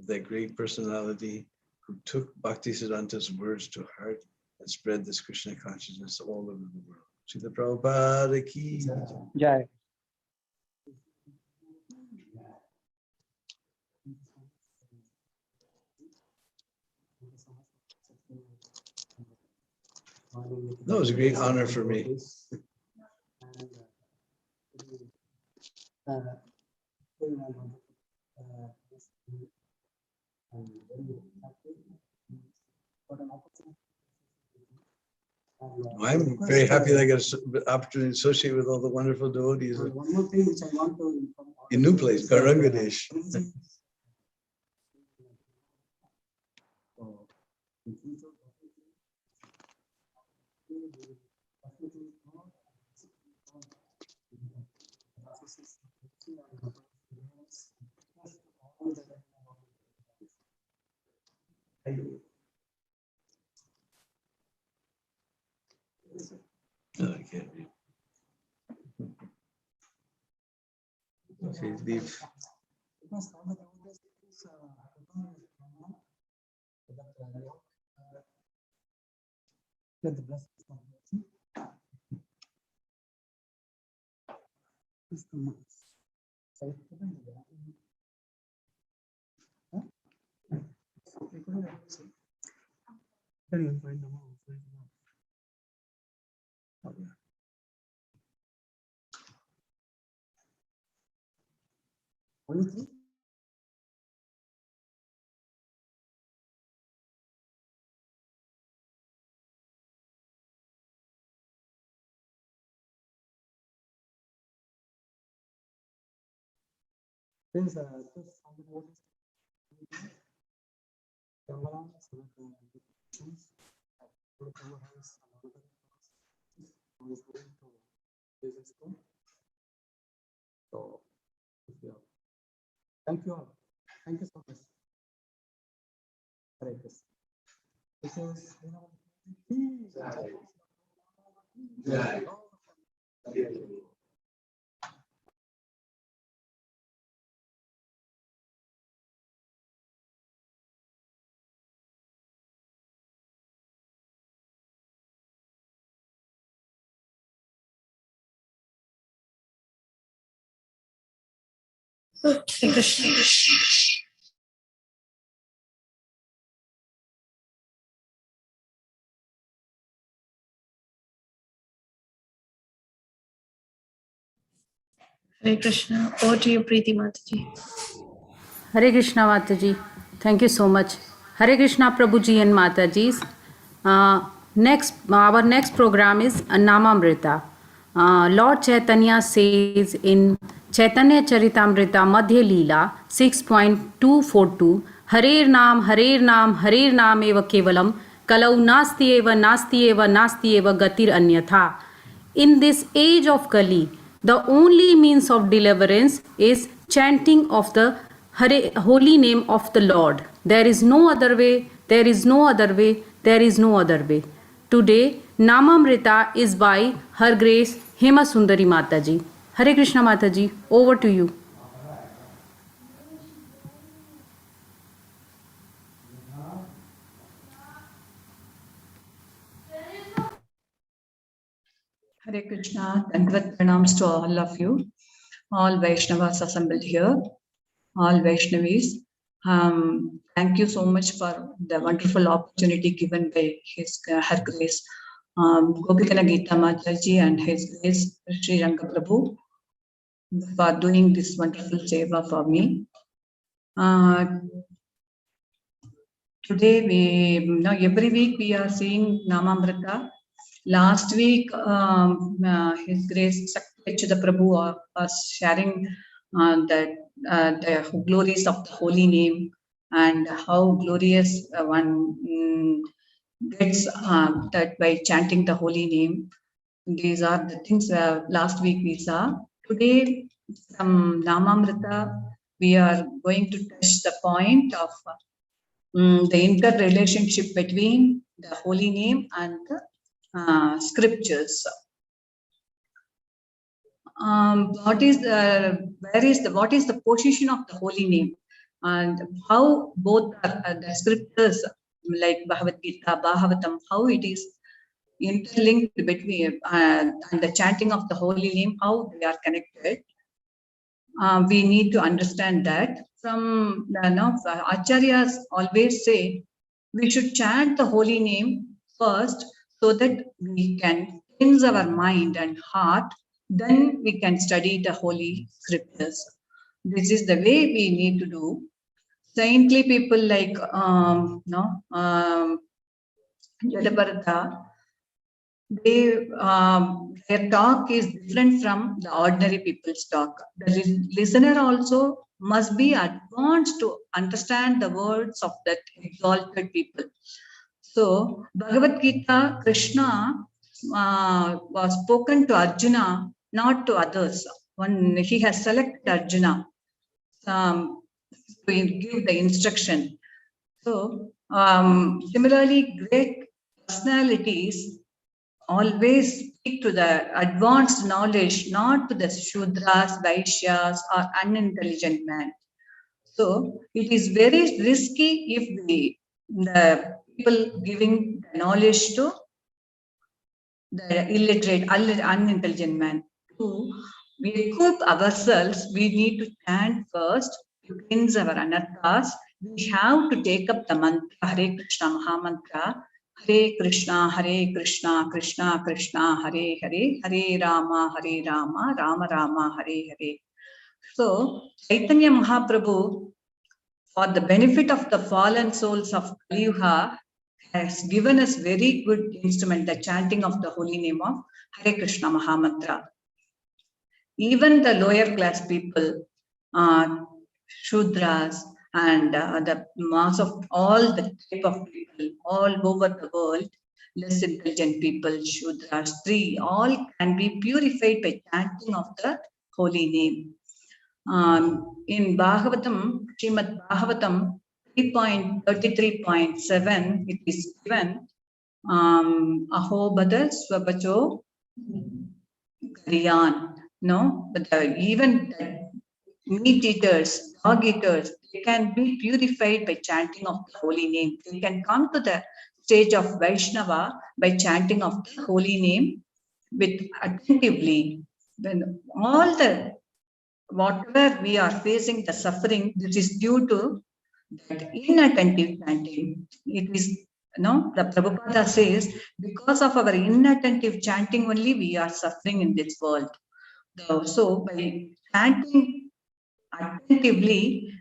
Speaker 3: that great personality who took Bhaktisiddhanta's words to heart and spread this Krishna consciousness all over the world. Srila Prabhupada ki
Speaker 7: Jai.
Speaker 3: No, it was a great honor for me. I'm very happy that I got an opportunity to associate with all the wonderful devotees
Speaker 8: One more thing which I want to inform
Speaker 3: in New Place, Karangadesh. No, I can't read. Okay, leave.
Speaker 8: is the mass. Then you'll find the mass. Only three? Since this so thank you all. Thank you so much. Hare Krishna. This is
Speaker 11: Hare Krishna. Over to you, Preeti Mataji.
Speaker 2: Hare Krishna Mataji. Thank you so much. Hare Krishna Prabhuji and Mataji's. Our next program is Namamrita. Lord Chaitanya says in Chaitanya Charitamrita Madhya Leela 6.242 Harer Naam eva kevalam kalau nasti eva gatir anyatha. In this age of Kali, the only means of deliverance is chanting of the holy name of the Lord. There is no other way, there is no other way, there is no other way. Today, Namamrita is by Her Grace Hema Sundari Mataji. Hare Krishna Mataji, over to you.
Speaker 12: Hare Krishna, Dandvat Pranams to all of you, all Vaishnavas assembled here, all Vaishnavis. Thank you so much for the wonderful opportunity given by Her Grace Gopikana Gita Mataji and His Grace Sri Ranga Prabhu for doing this wonderful seva for me. Today, every week we are seeing Namamrita. Last week, His Grace Sakti Prabhu was sharing the glories of the holy name and how glorious one gets that by chanting the holy name. These are the things last week we saw. Today, from Namamrita, we are going to touch the point of the interrelationship between the holy name and the scriptures. What is the position of the holy name, and how both the scriptures like Bhagavad Gita, Bhagavatam, how it is interlinked between and the chanting of the holy name, how they are connected. We need to understand that. From Acharyas always say we should chant the holy name first so that we can cleanse our mind and heart. Then we can study the holy scriptures. This is the way we need to do. Saintly people like Jalabarata, their talk is different from the ordinary people's talk. The listener also must be advanced to understand the words of that exalted people. So, Bhagavad Gita, Krishna was spoken to Arjuna, not to others. When he has selected Arjuna to give the instruction. So, similarly, great personalities always speak to the advanced knowledge, not to the Shudras, Vaishyas, or unintelligent man. So it is very risky if the people giving the knowledge to the illiterate, unintelligent man to equip ourselves, we need to chant first to cleanse our anarthas. We have to take up the mantra, Hare Krishna Mahamantra, Hare Krishna, Krishna Krishna, Hare Hare, Hare Rama, Rama Rama, Hare Hare. So, Chaitanya Mahaprabhu, for the benefit of the fallen souls of Kali Yuga, has given us very good instrument, the chanting of the holy name of Hare Krishna Mahamantra. Even the lower class people, Shudras, and the mass of all the type of people all over the world, less intelligent people, Shudras, Stri, all can be purified by chanting of the holy name. In Bhagavatam, Srimad Bhagavatam 3.33.7, it is given, Aho Bada Swabacho Gariyan. No, but even the meat eaters, dog eaters, they can be purified by chanting of the holy name. They can come to the stage of Vaishnava by chanting of the holy name with attentively. When all the whatever we are facing, the suffering, this is due to that inattentive chanting. It is, the Prabhupada says, because of our inattentive chanting only, we are suffering in this world. So by chanting attentively,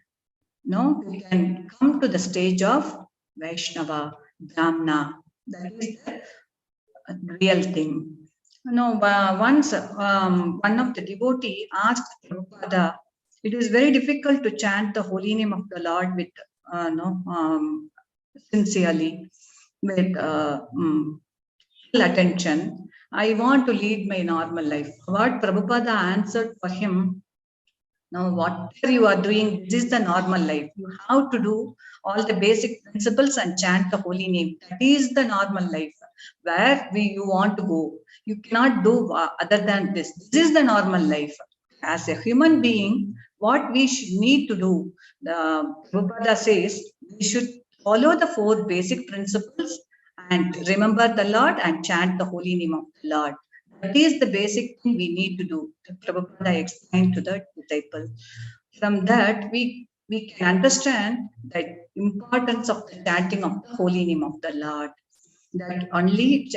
Speaker 12: we can come to the stage of Vaishnava, Brahmana. That is the real thing. Once one of the devotee asked Prabhupada, it is very difficult to chant the holy name of the Lord with sincerely, with full attention. I want to lead my normal life. What Prabhupada answered for him, now whatever you are doing, this is the normal life. You have to do all the basic principles and chant the holy name. That is the normal life. Where you want to go, you cannot do other than this. This is the normal life. As a human being, what we should need to do, Prabhupada says, we should follow the 4 basic principles and remember the Lord and chant the holy name of the Lord. That is the basic thing we need to do. Prabhupada explained to the disciple. From that, we can understand the importance of the chanting of the holy name of the Lord. That only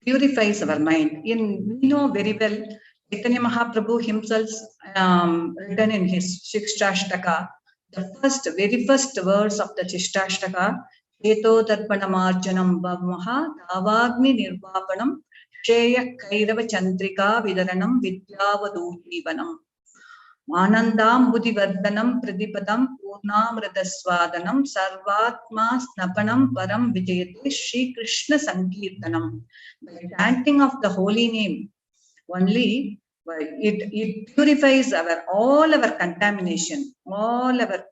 Speaker 12: purifies our mind. We know very well, Chaitanya Mahaprabhu himself written in his Shikshashtaka, the very first verse of the Shikshashtaka, Eto Darpanamarjanam Bhavaha Davagni Nirvapanam Shreya Kairava Chandrika Vidaranam Vidyavadujivanam Anandam Buddhivardhanam Pradipadam Purnamradaswadanam Sarvatma Snapanam Param Vijayate Shri Krishna Sankirtanam. By chanting of the holy name, only it purifies all our contamination, all our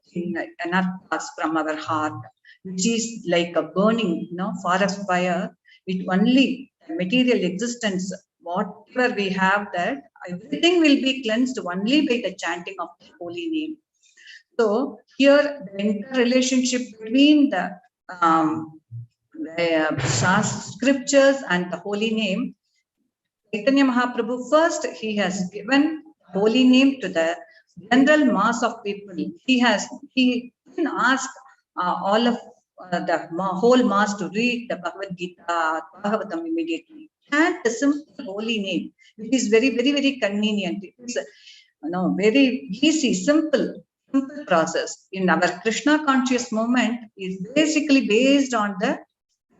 Speaker 12: anarthas from our heart, which is like a burning forest fire. It only material existence, whatever we have, that everything will be cleansed only by the chanting of the holy name. So here the interrelationship between the scriptures and the holy name, Chaitanya Mahaprabhu first, he has given holy name to the general mass of people. He didn't ask all of the whole mass to read the Bhagavad Gita, Bhagavatam immediately. And the simple holy name, which is very, very, very convenient. It is very easy, simple process. In our Krishna conscious movement is basically based on the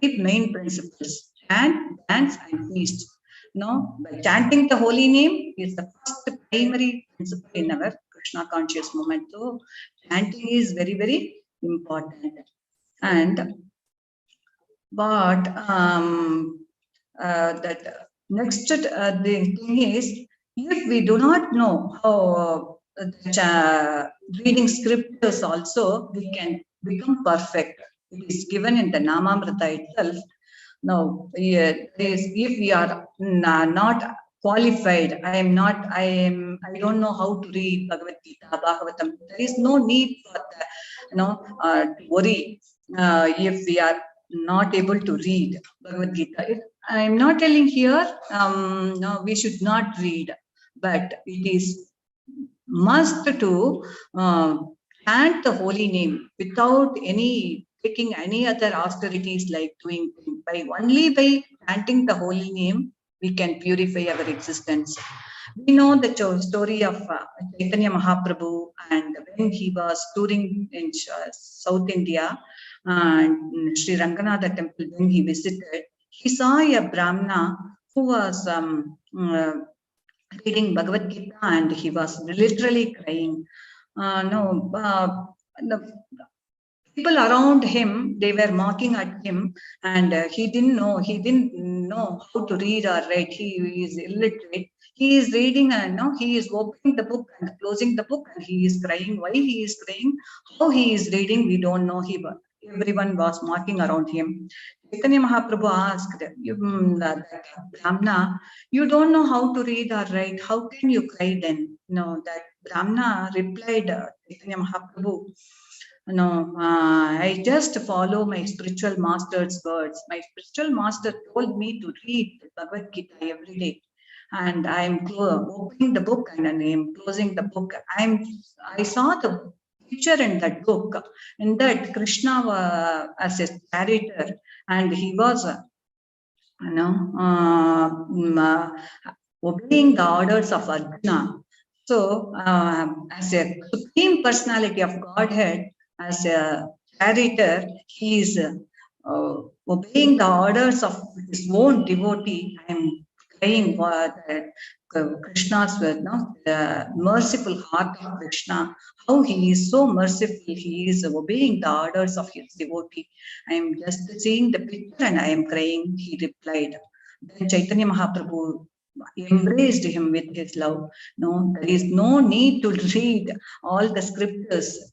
Speaker 12: 3 main principles: chant, dance, and feast. By chanting the holy name is the first primary principle in our Krishna conscious movement. So chanting is very, very important. And but that next the thing is, if we do not know how reading scriptures also, we can become perfect. It is given in the Namamrita itself. Now, if we are not qualified, I don't know how to read Bhagavad Gita, Bhagavatam. There is no need for to worry if we are not able to read Bhagavad Gita. I am not telling here, no, we should not read. but it is must to chant the holy name without any taking any other austerities like doing only by chanting the holy name we can purify our existence. We know the story of Chaitanya Mahaprabhu, and when he was touring in South India and Sri Ranganatha temple, when he visited, he saw a Brahmana who was reading Bhagavad Gita, and he was literally crying. The people around him, they were mocking at him, and he didn't know how to read or write. He is illiterate. He is reading, and he is opening the book and closing the book, and he is crying. Why he is crying? How he is reading? We don't know. Everyone was mocking around him. Chaitanya Mahaprabhu asked, Brahmana, you don't know how to read or write. How can you cry then? No, that Brahmana replied, Chaitanya Mahaprabhu, no, I just follow my spiritual master's words. My spiritual master told me to read Bhagavad Gita every day. And I'm opening the book and I'm closing the book. I saw the picture in that book, in that Krishna as a character, and he was obeying the orders of Arjuna. So as a supreme personality of Godhead, as a character, he is obeying the orders of his own devotee. I am praying for Krishna's word, the merciful heart of Krishna, how he is so merciful, he is obeying the orders of his devotee. I am just seeing the picture and I am crying, he replied. Then Chaitanya Mahaprabhu embraced him with his love. No, there is no need to read all the scriptures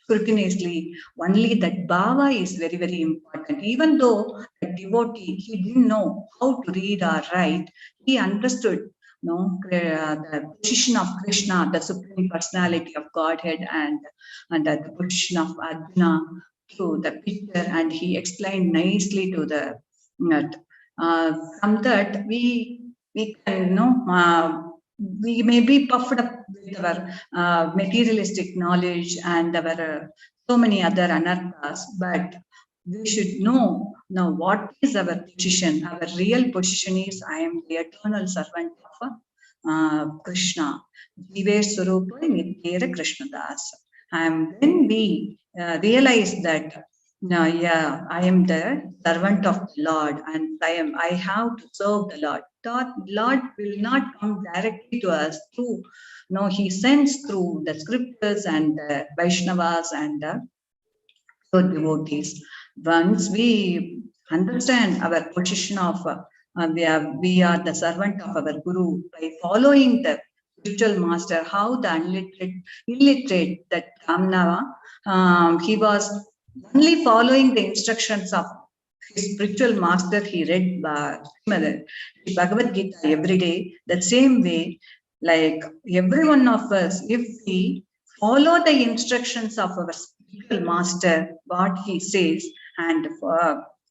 Speaker 12: scrupulously. Only that bhava is very, very important. Even though the devotee, he didn't know how to read or write, he understood the position of Krishna, the supreme personality of Godhead, and the position of Arjuna through the picture, and he explained nicely to the from that we can we may be puffed up with our materialistic knowledge and our so many other anarthas, but we should know now what is our position. Our real position is I am the eternal servant of Krishna. Jive Swarupa Nityera Krishnadas. And when we realize that I am the servant of the Lord, and I have to serve the Lord. The Lord will not come directly to us through, he sends through the scriptures and the Vaishnavas and the devotees. Once we understand our position of we are the servant of our Guru by following the spiritual master, how the illiterate that Brahmana, he was only following the instructions of his spiritual master. He read Bhagavad Gita every day. The same way, like every one of us, if we follow the instructions of our spiritual master, what he says, and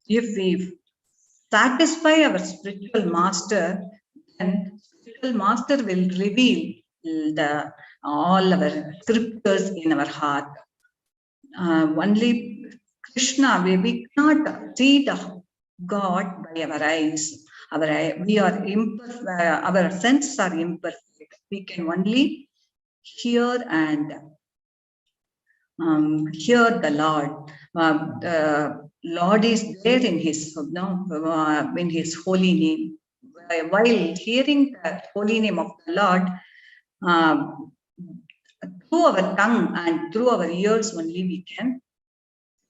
Speaker 12: if we satisfy our spiritual master, then spiritual master will reveal all our scriptures in our heart. Only Krishna, we cannot see the God by our eyes. We are imperfect, our senses are imperfect. We can only hear and hear the Lord. The Lord is there in his holy name. While hearing the holy name of the Lord, through our tongue and through our ears only we can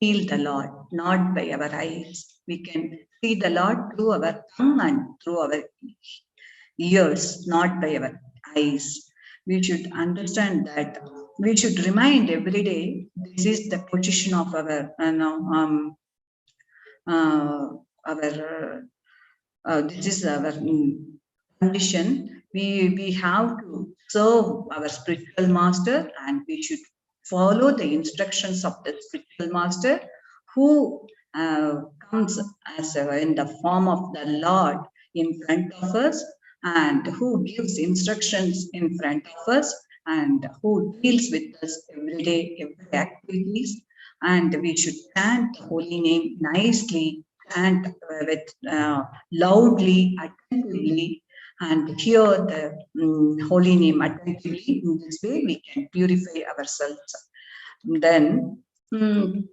Speaker 12: feel the Lord, not by our eyes. We can see the Lord through our tongue and through our ears, not by our eyes. We should understand that. We should remind every day this is the position of our this is our condition. We have to serve our spiritual master, and we should follow the instructions of the spiritual master, who comes as in the form of the Lord in front of us, and who gives instructions in front of us and who deals with us every day, every activities. And we should chant the holy name nicely, chant with loudly, attentively, and hear the holy name attentively. In this way, we can purify ourselves. Then, in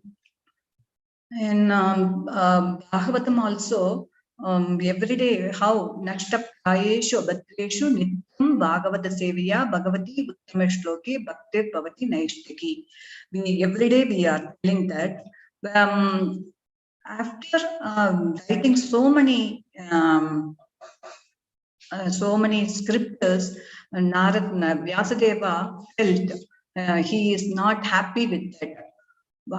Speaker 12: Bhagavatam also, every day, how Nashtap Kayeshu Abhatreshu Nityam Bhagavata Seviya Bhagavati Uttama Shloke Bhaktir Bhavati Naishtaki. Every day we are telling that. After writing so many scriptures, Vyasadeva felt he is not happy with that.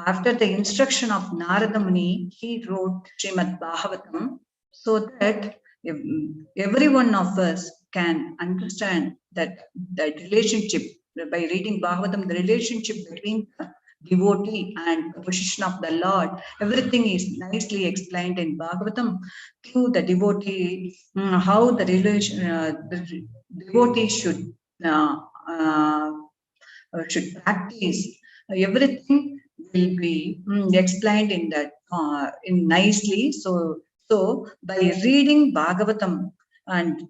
Speaker 12: After the instruction of Narada Muni, he wrote Srimad Bhagavatam so that every one of us can understand that relationship. By reading Bhagavatam, the relationship between the devotee and the position of the Lord, everything is nicely explained in Bhagavatam to the devotee, how the devotee should practice. Everything will be explained in that in nicely. So by reading Bhagavatam and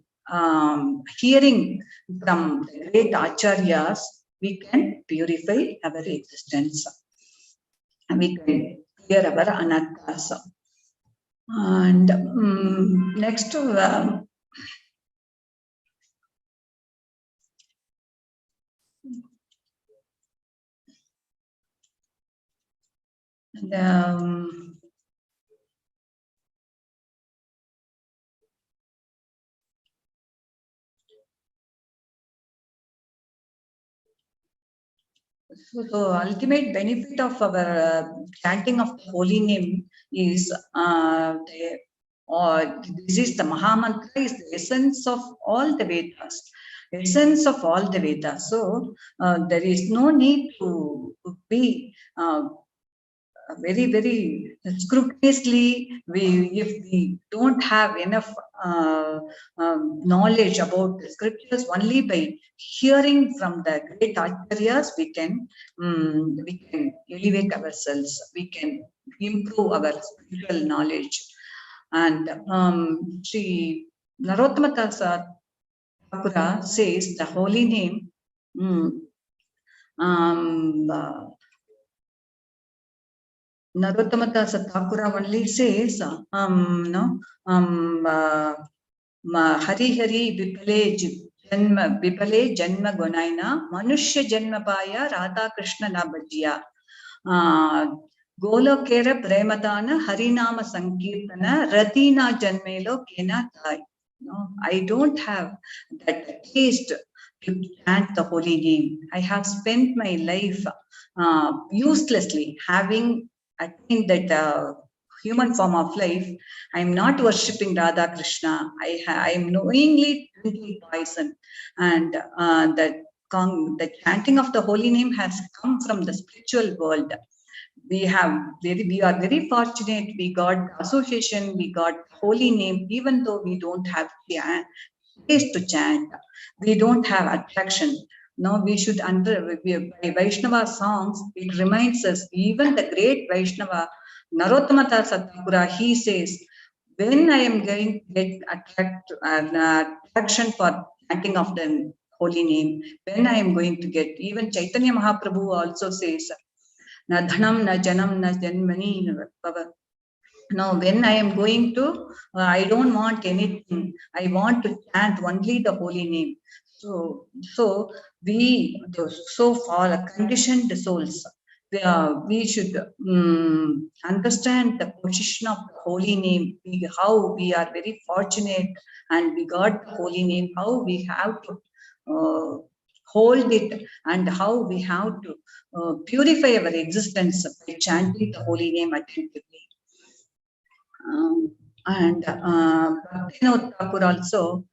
Speaker 12: hearing from the great acharyas, we can purify our existence and we can clear our anarthas. And next so the ultimate benefit of our chanting of the holy name is this is the Mahamantra, is the essence of all the Vedas. Essence of all the Vedas. So there is no need to be very, very scrupulously. If we don't have enough knowledge about the scriptures, only by hearing from the great acharyas, we can elevate ourselves. We can improve our spiritual knowledge. And Sri Narottama Thakura says the holy name. Narottama Thakura only says, Hari Hari Vipale Janma Gunaina Manushya Janma Paya Radha Krishna Nabhajiya Golokera Premadana Harinama Sankirtana Ratina Janmelo Kena Thai. No, I don't have that taste to chant the holy name. I have spent my life uselessly having attained that human form of life. I am not worshipping Radha Krishna. I am knowingly drinking poison, and the chanting of the holy name has come from the spiritual world. We are very fortunate. We got association. We got holy name, even though we don't have place to chant. We don't have attraction. No, we should by Vaishnava songs, it reminds us, even the great Vaishnava, Narottama Thakura, he says, when I am going to get attraction for chanting of the holy name, when I am going to get, even Chaitanya Mahaprabhu also says, na dhanam, na janam, na janmani, no, when I am going to, I don't want anything. I want to chant only the holy name. So we, so far conditioned souls, we should understand the position of the holy name, how we are very fortunate and we got the holy name, how we have to hold it and how we have to purify our existence by chanting the holy name attentively. And Bhaktivinoda Thakur also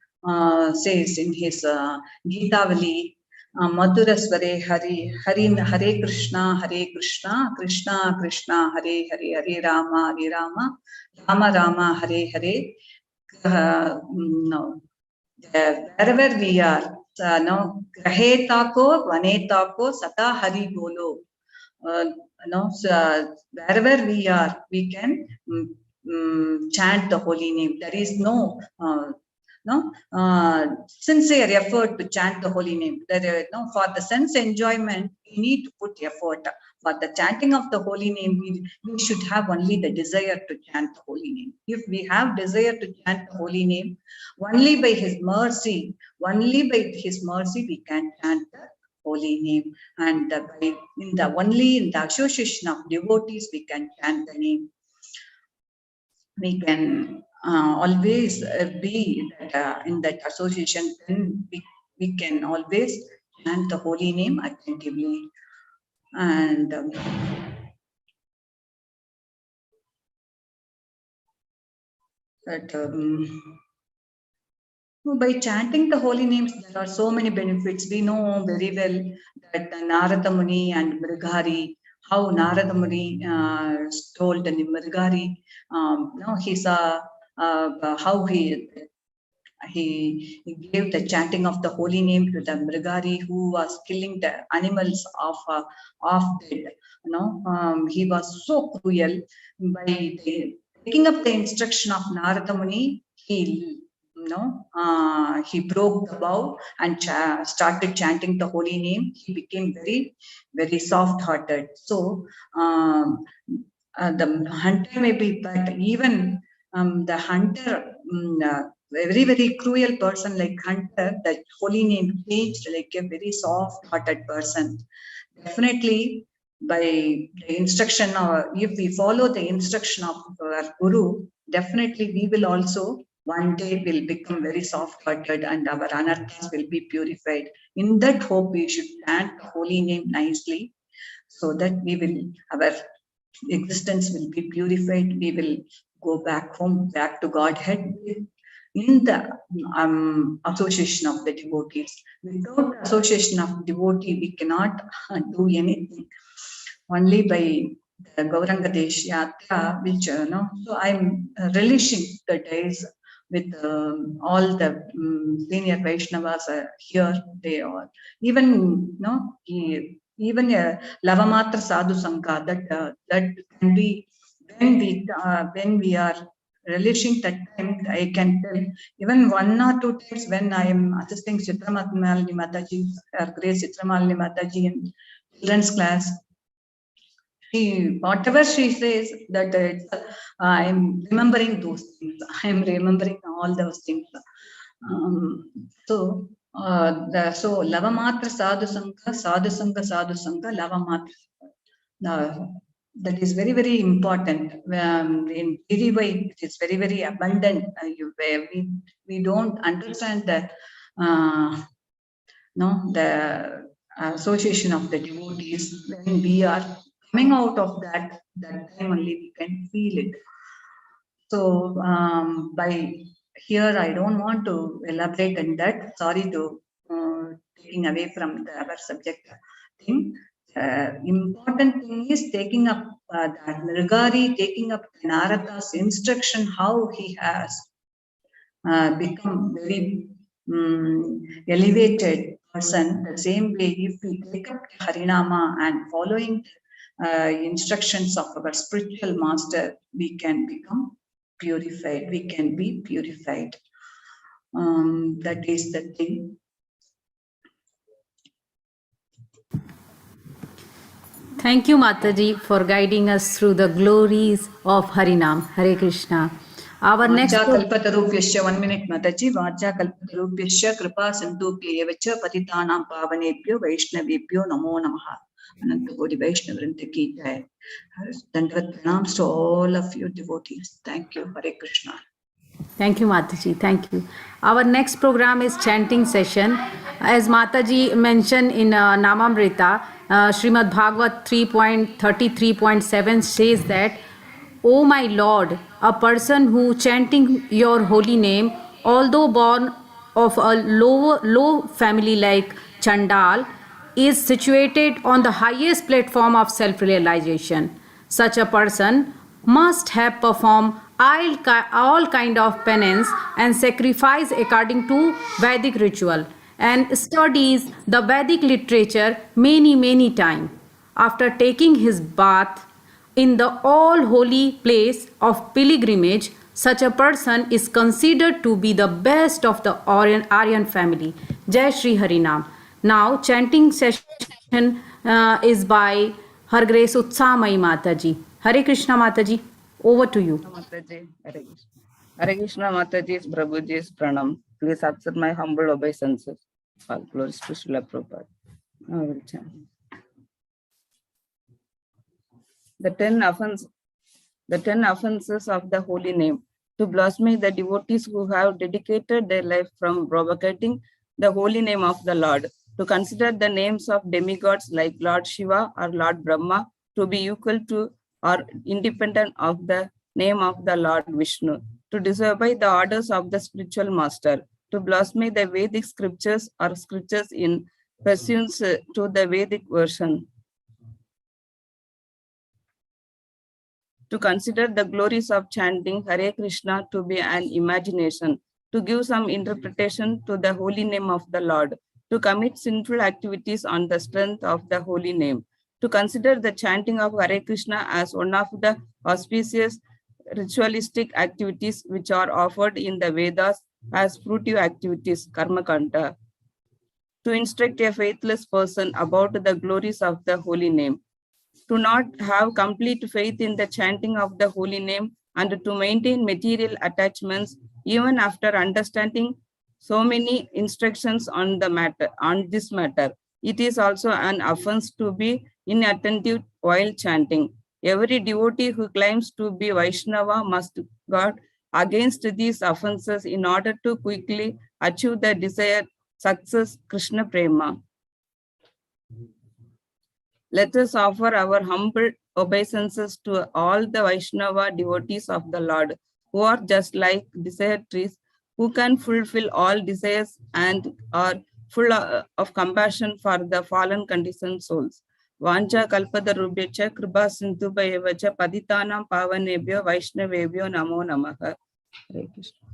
Speaker 12: says in his Gitavali, Madhura Sware Hare Krishna, Krishna Krishna, Hare Hare, Hare Rama, Rama Rama, Hare Hare. wherever we are, no, grahetako, vanetako, sata hari bolo. Wherever we are, we can chant the holy name. There is no sincere effort to chant the holy name. For the sense enjoyment, we need to put effort. For the chanting of the holy name, we should have only the desire to chant the holy name. If we have desire to chant the holy name, only by His mercy, we can chant the holy name. And only in the association of devotees, we can chant the name. We can always be in that association, then we can always chant the holy name attentively. And by chanting the holy names, there are so many benefits. We know very well that Narada Muni and Mrigari, how Narada Muni told Mrigari, how he gave the chanting of the holy name to the Mrigari who was killing the animals of dead. He was so cruel. By taking up the instruction of Narada Muni, he broke the vow and started chanting the holy name. He became very, very soft-hearted. So the hunter may be, but even the hunter, very, very cruel person like hunter, that holy name changed like a very soft-hearted person. Definitely, by the instruction, if we follow the instruction of our Guru, definitely we will also one day will become very soft-hearted and our anarthas will be purified. In that hope, we should chant the holy name nicely so that our existence will be purified. We will go back home, back to Godhead in the association of the devotees. Without association of devotee, we cannot do anything. Only by the Gauranga Desh Yatra, which, so I'm relishing the days with all the senior Vaishnavas here. They are even, even a Lavamatra Sadhu Sanga, that can be, when we are relishing that time, I can tell, even 1 or 2 times when I am assisting Chitramalini Mataji, Grace Chitramalini Mataji in children's class, whatever she says, that I'm remembering those things. I'm remembering all those things. So Lavamatra Sadhu Sanga, Sadhu Sanga, Sadhu Sanga, Lavamatra. That is very, very important. In GDY, it is very, very abundant. We don't understand the association of the devotees. When we are coming out of that time only we can feel it. So by here, I don't want to elaborate on that. Sorry to taking away from our subject thing. Important thing is taking up that Mrigari, taking up Narada's instruction, how he has become very elevated person. The same way, if we take up Harinama and following instructions of our spiritual master, we can become purified. We can be purified. That is the thing.
Speaker 2: Thank you, Mataji, for guiding us through the glories of Harinam. Hare Krishna. Our next
Speaker 12: kalpatarubhyasya, 1 minute, Mataji. Vacha kalpatarubhyasya kripa sindhubhya evacha patitanam pavanebhyo vaishnavebhyo namo namaha. Ananta Kodi Vaishnavrinda ki jai. Dandavat pranams to all of you devotees. Thank you. Hare Krishna.
Speaker 2: Thank you, Mataji. Thank you. Our next program is Chanting Session. As Mataji mentioned in Namamrita, Srimad Bhagavat 3.33.7 says that, O my Lord, a person who chanting your holy name, although born of a low family like Chandal, is situated on the highest platform of self-realization. Such a person must have performed all kind of penance and sacrifice according to Vedic ritual, and studies the Vedic literature many times. After taking his bath in the all holy place of pilgrimage, such a person is considered to be the best of the Aryan family. Jai Shri Harinam. Now, chanting session is by Her Grace Utsamai Mataji. Hare Krishna Mataji, over to you.
Speaker 13: Mataji, Hare Krishna. Hare Krishna Mataji's, Prabhuji's pranam. Please accept my humble obeisances. All glories to Srila Prabhupada. Now I will chant. The 10 offenses of the holy name. To blaspheme the devotees who have dedicated their life from propagating the holy name of the Lord. To consider the names of demigods like Lord Shiva or Lord Brahma to be equal to or independent of the name of the Lord Vishnu. To disobey the orders of the spiritual master. To blaspheme the Vedic scriptures or scriptures in pursuance to the Vedic version. To consider the glories of chanting Hare Krishna to be an imagination, to give some interpretation to the holy name of the Lord, to commit sinful activities on the strength of the holy name, to consider the chanting of Hare Krishna as one of the auspicious ritualistic activities which are offered in the Vedas as fruitive activities, Karma Kanta, to instruct a faithless person about the glories of the holy name, to not have complete faith in the chanting of the holy name, and to maintain material attachments even after understanding so many instructions on this matter. It is also an offense to be inattentive while chanting. Every devotee who claims to be Vaishnava must guard against these offenses in order to quickly achieve the desired success, Krishna Prema. Let us offer our humble obeisances to all the Vaishnava devotees of the Lord, who are just like desire trees, who can fulfill all desires and are full of compassion for the fallen conditioned souls. Vancha kalpada rubhyacha kripa sindhubhayevacha paditanam pavanebhyo vaishnavebhyo namo namaha. Hare Krishna.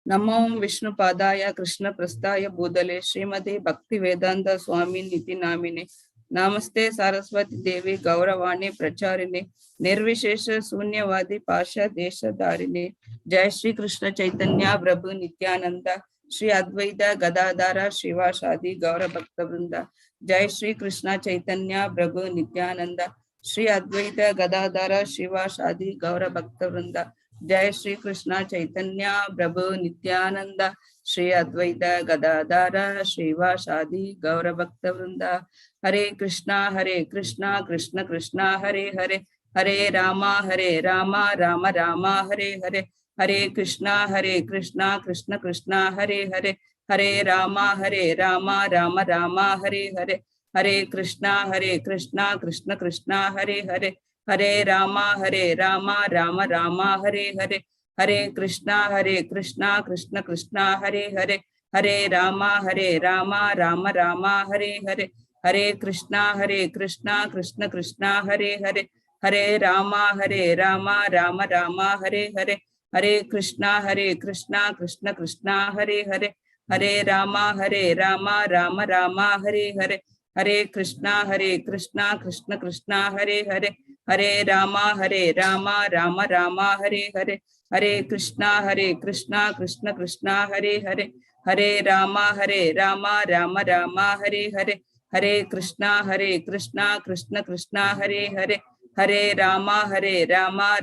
Speaker 13: Namo Vishnu Padaya Krishna Prastaya Budale Srimati Bhakti Vedanta Swami Niti Namine Namaste Saraswati Devi Gauravani Pracharine Nirvishesha Sunyavadi Pasha Desha Dharini Jai Shri Krishna Chaitanya Prabhu Nityananda Shri Advaita Gadadara Shiva Shadi Gaura Bhakta Vrinda Jai Shri Krishna Chaitanya Prabhu Nityananda Shri Advaita Gadadara Shiva Shadi Gaura Bhakta Vrinda Jai Shri Krishna Chaitanya Prabhu Nityananda Shri Advaita Gadadara Shiva Shadi Gaura Bhakta Vrinda Hare Krishna Krishna Krishna Hare Hare Hare Rama Rama Rama Hare Hare Hare Krishna Krishna Krishna Hare Hare Hare Rama Rama Rama Hare Hare Hare Krishna Krishna Krishna Hare Hare Hare Rama Rama Rama Hare Hare Hare Krishna Krishna Krishna Hare Hare Hare Rama Rama Rama Hare Hare Hare Krishna Krishna Krishna Hare Hare Hare Rama Rama Rama Hare Hare Hare Krishna Krishna Krishna Hare Hare Hare Rama Rama Rama Hare Hare Hare Krishna Krishna Hare Hare Hare Rama Rama Rama Hare Hare Hare Krishna Krishna Hare Hare Hare Rama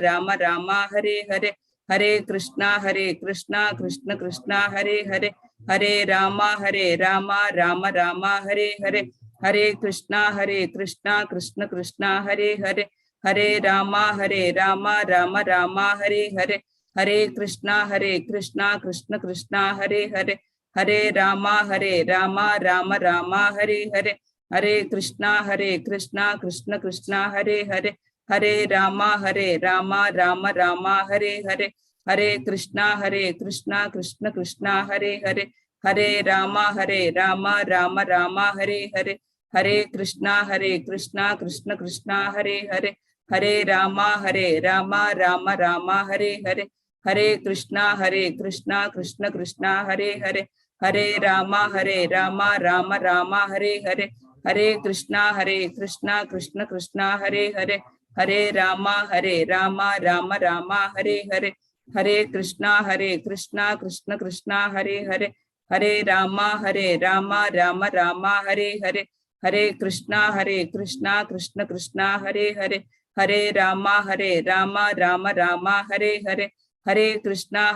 Speaker 13: Rama Rama Hare Hare Hare Krishna Krishna Hare Hare Hare Rama Rama Rama Hare Hare Hare Krishna Krishna Hare Hare Hare Rama Rama Rama Hare Hare Hare Krishna Krishna Hare Hare Hare Rama Rama Rama Hare Hare Hare Krishna Krishna Hare Hare Hare Rama Rama Rama Hare Hare Hare Krishna Krishna Hare Hare Hare Rama Rama Rama Hare Hare Hare Krishna Krishna Hare Hare Hare Rama Rama Rama Hare Hare Hare Krishna Krishna Hare Hare Hare Rama Rama Rama Hare Hare, Hare Krishna Krishna Krishna Hare Hare, Hare Rama Rama Rama Hare Hare, Hare Krishna Krishna Krishna Hare Hare, Hare Rama Rama Rama Hare Hare, Hare Krishna Krishna Krishna Hare Hare, Hare Rama Rama Rama Hare Hare, Hare Krishna Krishna Krishna Hare Hare, Hare Rama Rama Rama Hare Hare, Hare Krishna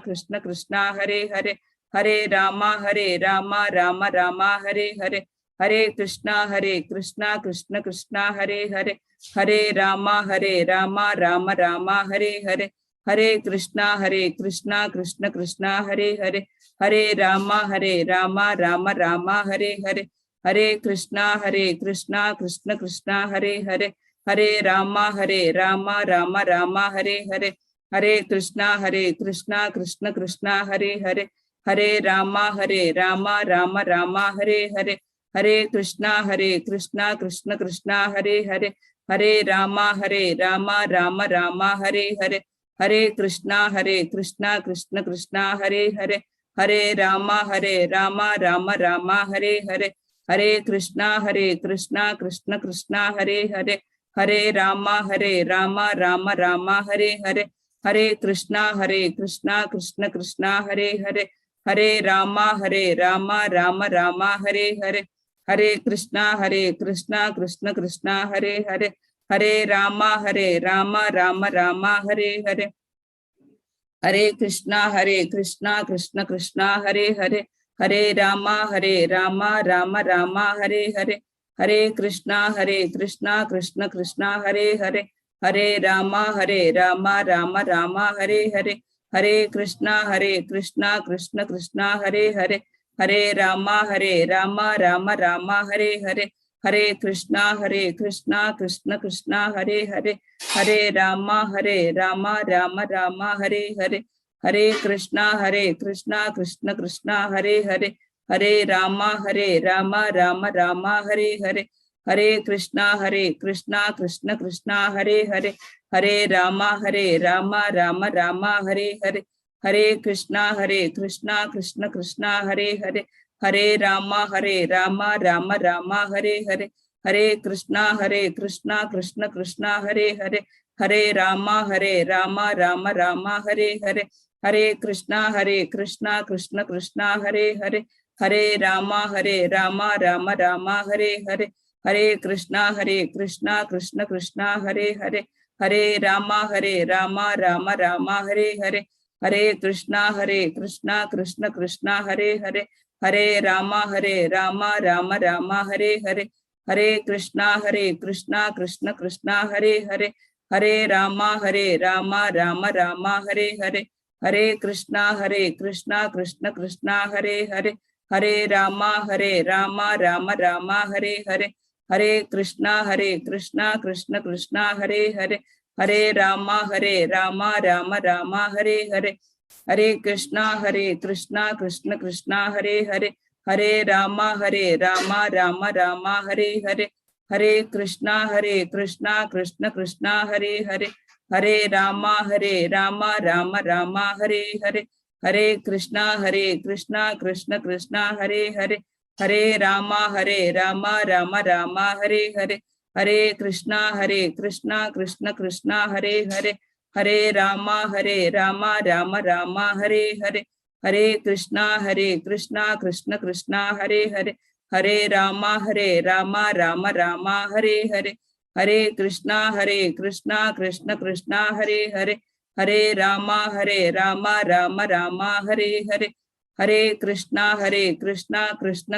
Speaker 13: Krishna Krishna Hare Hare, Hare Rama Rama Rama Hare Hare, Hare Krishna Krishna Krishna Hare Hare, Hare Rama Rama Rama Hare Hare, Hare Krishna Krishna Krishna Hare Hare, Hare Rama Rama Rama Hare Hare, Hare Krishna Krishna Krishna Hare Hare, Hare Rama Rama Rama Hare Hare, Hare Krishna Krishna Krishna Hare Hare, Hare Rama Rama Rama Hare Hare, Hare Krishna Krishna Krishna Hare Hare, Hare Rama Rama Rama Hare Hare, Hare Krishna Krishna Krishna Hare Hare, Hare Rama Rama Rama Hare Hare, Hare Krishna Krishna Krishna Hare Hare, Hare Rama Rama Rama Hare Hare, Hare Krishna Krishna Krishna Hare Hare, Hare Rama Rama Rama Hare Hare, Hare Krishna Krishna Krishna Hare Hare, Hare Rama Rama Rama Hare Hare, Hare Krishna Krishna Hare Hare, Hare Rama Rama Rama Hare Hare, Hare Krishna Krishna Krishna Hare Hare, Hare Rama Rama Rama Hare Hare, Hare Krishna Krishna Krishna Hare Hare, Hare Rama Rama Rama Hare Hare, Hare Krishna Krishna Krishna Hare Hare, Hare Rama Rama Rama Hare Hare, Hare Krishna Krishna Hare Hare, Hare Rama Rama Rama Hare Hare, Hare Krishna Krishna Krishna Hare Hare, Hare Rama Rama Rama Hare Hare, Hare Krishna Krishna Krishna Hare Hare, Hare Rama Rama Rama Hare Hare, Hare Krishna Krishna Krishna Hare Hare, Hare Rama Rama Rama Hare Hare, Hare Krishna Krishna Krishna Hare Hare, Hare Rama Rama Rama Hare Hare, Hare Krishna Krishna Krishna Hare Hare, Hare Rama Rama Rama Hare Hare, Hare Krishna Krishna Krishna Hare Hare, Hare Rama Rama Rama Hare Hare, Hare Krishna Krishna Krishna Hare Hare, Hare Rama Rama Rama Hare Hare, Hare Krishna Krishna Krishna Hare Hare, Hare Rama Rama Rama Hare Hare, Hare Krishna Krishna Krishna Hare Hare, Hare Rama Rama Rama Hare Hare, Hare Krishna Krishna Krishna Hare Hare, Hare Rama Rama Rama Hare Hare, Hare Krishna Krishna Krishna Hare Hare, Hare Rama Rama Rama Hare Hare, Hare Krishna Krishna Hare Hare, Hare Rama Rama Rama Hare Hare, Hare Krishna Krishna Krishna Hare Hare, Hare Rama Rama Rama Hare Hare, Hare Krishna Krishna Hare Hare, Hare Rama Rama Rama Hare Hare, Hare Krishna Krishna Hare Hare, Hare Rama Rama Rama Hare Hare, Hare Krishna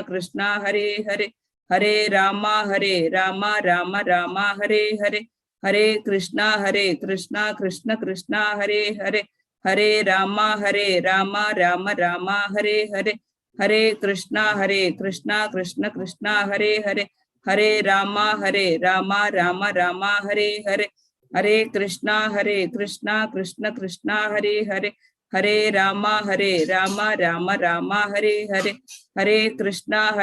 Speaker 13: Krishna Hare Hare, Hare Rama Rama Rama Hare Hare, Hare Krishna Krishna Hare Hare, Hare Rama Rama Rama Hare Hare, Hare Krishna Krishna Hare Hare, Hare Rama Rama Rama Hare Hare, Hare Krishna Krishna Hare Hare, Hare Rama Rama Rama Hare Hare, Hare Krishna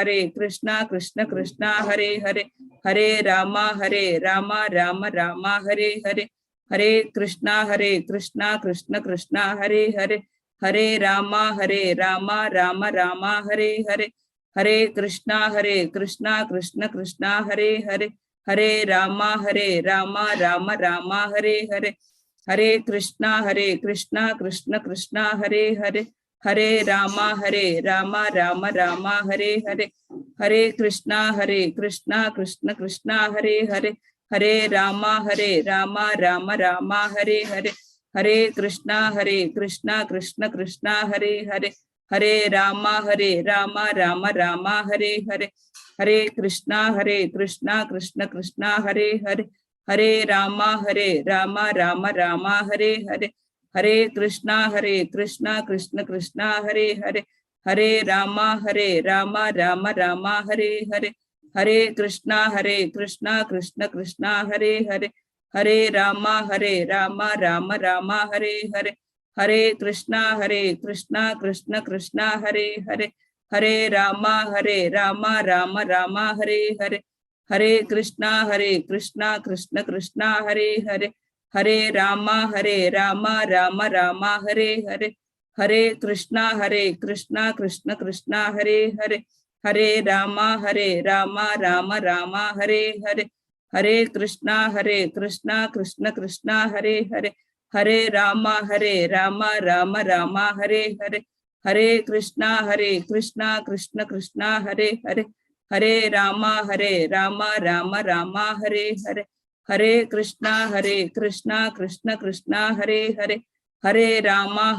Speaker 13: Krishna Hare Hare, Hare Rama Rama Rama Hare Hare, Hare Krishna Krishna Krishna Hare Hare, Hare Rama Rama Rama Hare Hare, Hare Krishna Krishna Krishna Hare Hare, Hare Rama Rama Rama Hare Hare, Hare Krishna Krishna Krishna Hare Hare, Hare Rama Rama Rama Hare Hare, Hare Krishna Krishna Krishna Hare Hare, Hare Rama Rama Rama Hare Hare, Hare Krishna Krishna Krishna Hare Hare, Hare Rama Rama Rama Hare Hare, Hare Krishna Krishna Krishna Hare Hare, Hare Rama Rama Rama Hare Hare, Hare Krishna Krishna Krishna Hare Hare, Hare Rama Rama Rama Hare Hare, Hare Krishna Krishna Krishna Hare Hare, Hare Rama Rama Rama Hare Hare, Hare Krishna Krishna Krishna Hare Hare, Hare Rama Rama Rama Hare Hare, Hare Krishna Krishna Hare Hare, Hare Rama Rama Rama Hare Hare, Hare Krishna Krishna Hare Hare, Hare Rama Rama Rama Hare Hare, Hare Krishna Krishna Hare Hare, Hare Rama Rama Rama Hare Hare, Hare Krishna Krishna Hare Hare, Hare Rama Rama Rama Hare Hare, Hare Krishna Krishna Hare Hare, Hare Rama Rama Rama Hare Hare, Hare Krishna Krishna Hare Hare, Hare Rama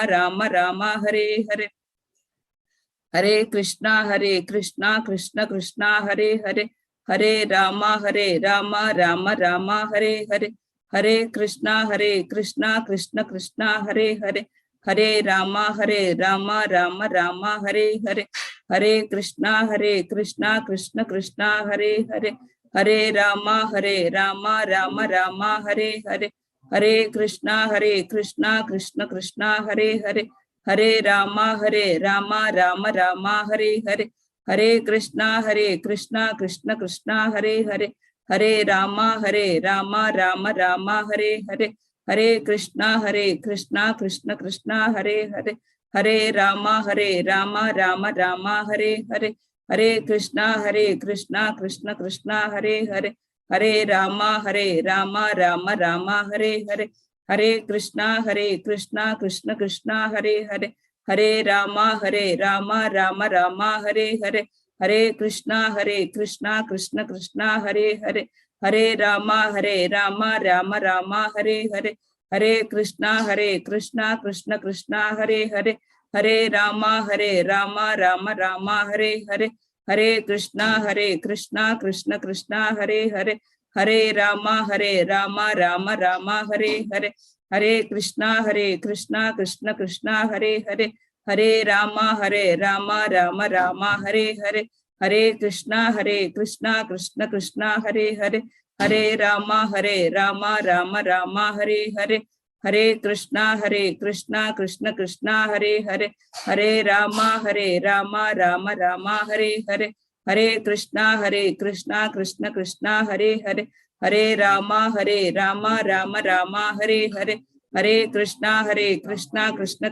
Speaker 13: Rama Rama Hare Hare, Hare Krishna Krishna Hare Hare, Hare Rama Rama Rama Hare Hare, Hare Krishna Krishna Hare Hare, Hare Rama Rama Rama Hare Hare, Hare Krishna Krishna Hare Hare, Hare Rama Rama Rama Hare Hare, Hare Krishna Krishna Hare Hare, Hare Rama Rama Rama Hare Hare, Hare Krishna Krishna Hare Hare, Hare Rama Rama Rama Hare Hare, Hare Krishna Krishna Hare Hare, Hare Rama Rama Rama Hare Hare, Hare Krishna Krishna Hare Hare, Hare Rama Rama Rama Hare Hare, Hare Krishna Krishna Hare Hare, Hare Rama Rama Rama Hare Hare, Hare Krishna Krishna Hare Hare, Hare Rama Rama Rama Hare Hare, Hare Krishna Krishna Hare Hare, Hare Rama Rama Rama Hare Hare, Hare Krishna Krishna Hare Hare, Hare Rama Rama Rama Hare Hare, Hare Krishna Krishna Hare Hare, Hare Rama Rama Rama Hare Hare, Hare Krishna Krishna Hare Hare, Hare Rama Rama Rama Hare Hare, Hare Krishna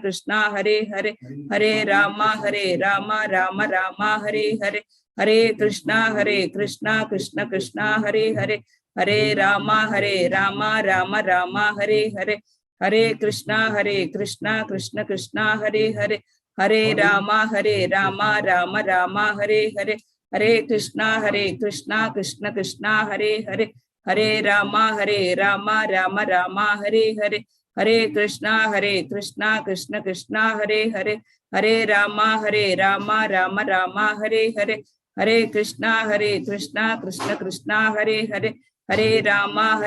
Speaker 13: Krishna Hare Hare, Hare Rama Rama Rama Hare Hare, Hare Krishna Krishna Hare Hare, Hare Rama Rama Rama Hare Hare, Hare Krishna Krishna Hare Hare, Hare Rama Rama Rama Hare Hare, Hare Krishna Krishna Hare Hare, Hare Rama Rama Rama Hare Hare, Hare Krishna Krishna Hare Hare, Hare Rama Rama Rama Hare Hare, Hare Krishna Krishna Hare Hare, Hare Rama Rama Rama Hare Hare, Hare Krishna Krishna Hare Hare, Hare Rama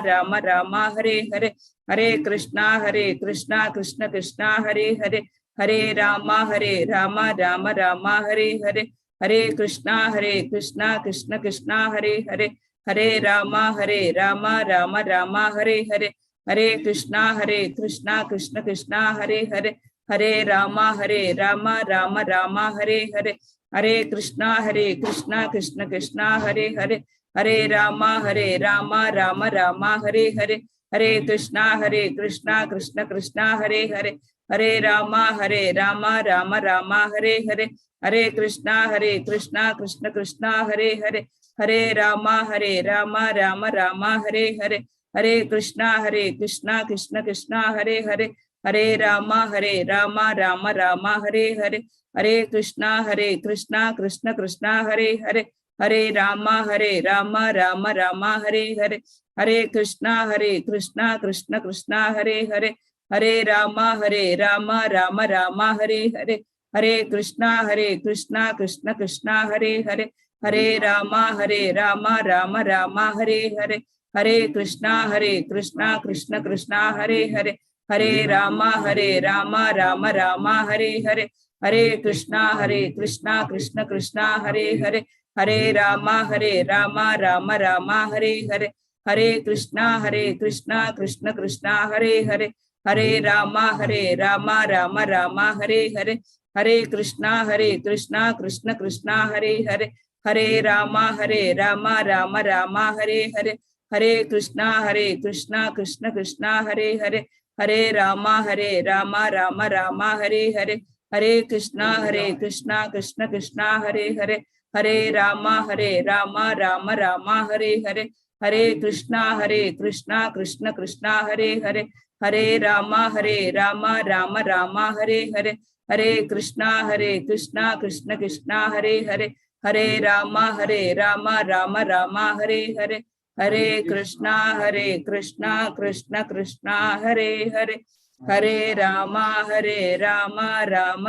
Speaker 13: Rama Rama Hare Hare, Hare Krishna Krishna Hare Hare, Hare Rama Rama Rama Hare Hare, Hare Krishna Krishna Hare Hare, Hare Rama Rama Rama Hare Hare, Hare Krishna Krishna Hare Hare, Hare Rama, Rama Rama, Hare Hare. Hare Krishna, Krishna Krishna, Hare Hare. Hare Rama, Rama Rama, Hare Hare. Hare Krishna, Krishna Krishna, Hare Hare. Hare Rama, Rama Hare Hare. Hare Krishna, Krishna Krishna, Hare Hare. Hare Rama, Rama Hare Hare. Hare Krishna, Krishna Krishna, Hare Hare. Hare Rama, Rama Hare Hare. Hare Krishna, Krishna Krishna, Hare Hare. Hare Rama, Rama Hare Hare. Hare Krishna, Krishna Krishna, Hare Hare. Hare Rama, Rama Hare Hare. Hare Krishna, Krishna Krishna, Hare Hare. Hare Rama, Rama Hare Hare. Hare Krishna, Krishna Krishna, Hare Hare. Hare Rama, Rama Hare Hare. Hare Krishna, Krishna Krishna, Hare Hare. Hare Rama, Rama Hare Hare. Hare Krishna, Krishna Krishna, Hare Hare. Hare Rama, Rama Hare Hare. Hare Krishna, Krishna Krishna, Hare Hare. Hare Rama, Rama Hare Hare. Hare Krishna, Krishna Krishna, Hare Hare. Hare Rama, Rama Hare Hare. Hare Krishna, Krishna Krishna, Hare Hare. Hare Rama, Rama Hare Hare. Hare Krishna, Krishna Krishna, Hare Hare. Hare Rama, Rama Hare Hare. Hare Krishna, Krishna Krishna, Hare Hare. Hare Rama, Rama Hare Hare. Hare Krishna, Krishna Krishna, Hare Hare. Hare Rama,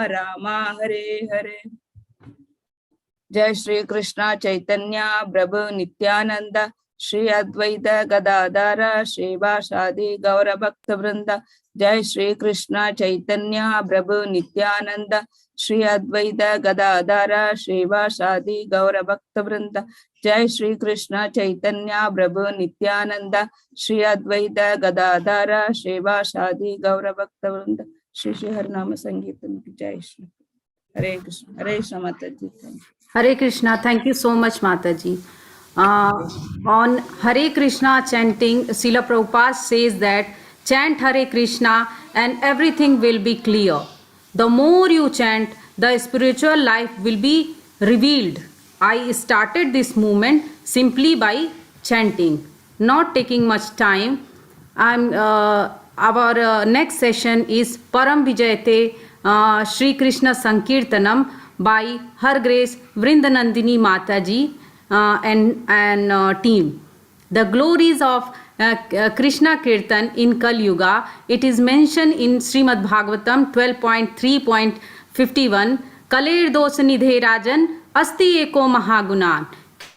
Speaker 13: Rama Hare Hare. Jai Shri Krishna Chaitanya Prabhu Nityananda Shri Advaita Gadadara Shri Vashadi Gaura Bhakta Vrinda. Jai Shri Krishna Chaitanya Prabhu Nityananda Shri Advaita Gadadara Shri Vashadi Gaura Bhakta Vrinda. Jai Shri Krishna Chaitanya Prabhu Nityananda Shri Advaita Gadadara Shri Vashadi Gaura Bhakta Vrinda. Shri Shri Harinama Sankirtan ki Jai Shri. Hare Krishna. Hare Krishna Mataji.
Speaker 2: Hare Krishna. Thank you so much, Mataji. On Hare Krishna chanting, Srila Prabhupada says that chant Hare Krishna and everything will be clear. The more you chant, the spiritual life will be revealed. I started this movement simply by chanting, not taking much time. Our next session is Param Vijayate Shri Krishna Sankirtanam by Her Grace Vrindanandini Mataji and team. The glories of Krishna Kirtan in Kali Yuga. It is mentioned in Srimad Bhagavatam 12.3.51. Kaler dosa nidhe rajan asti eko mahagunan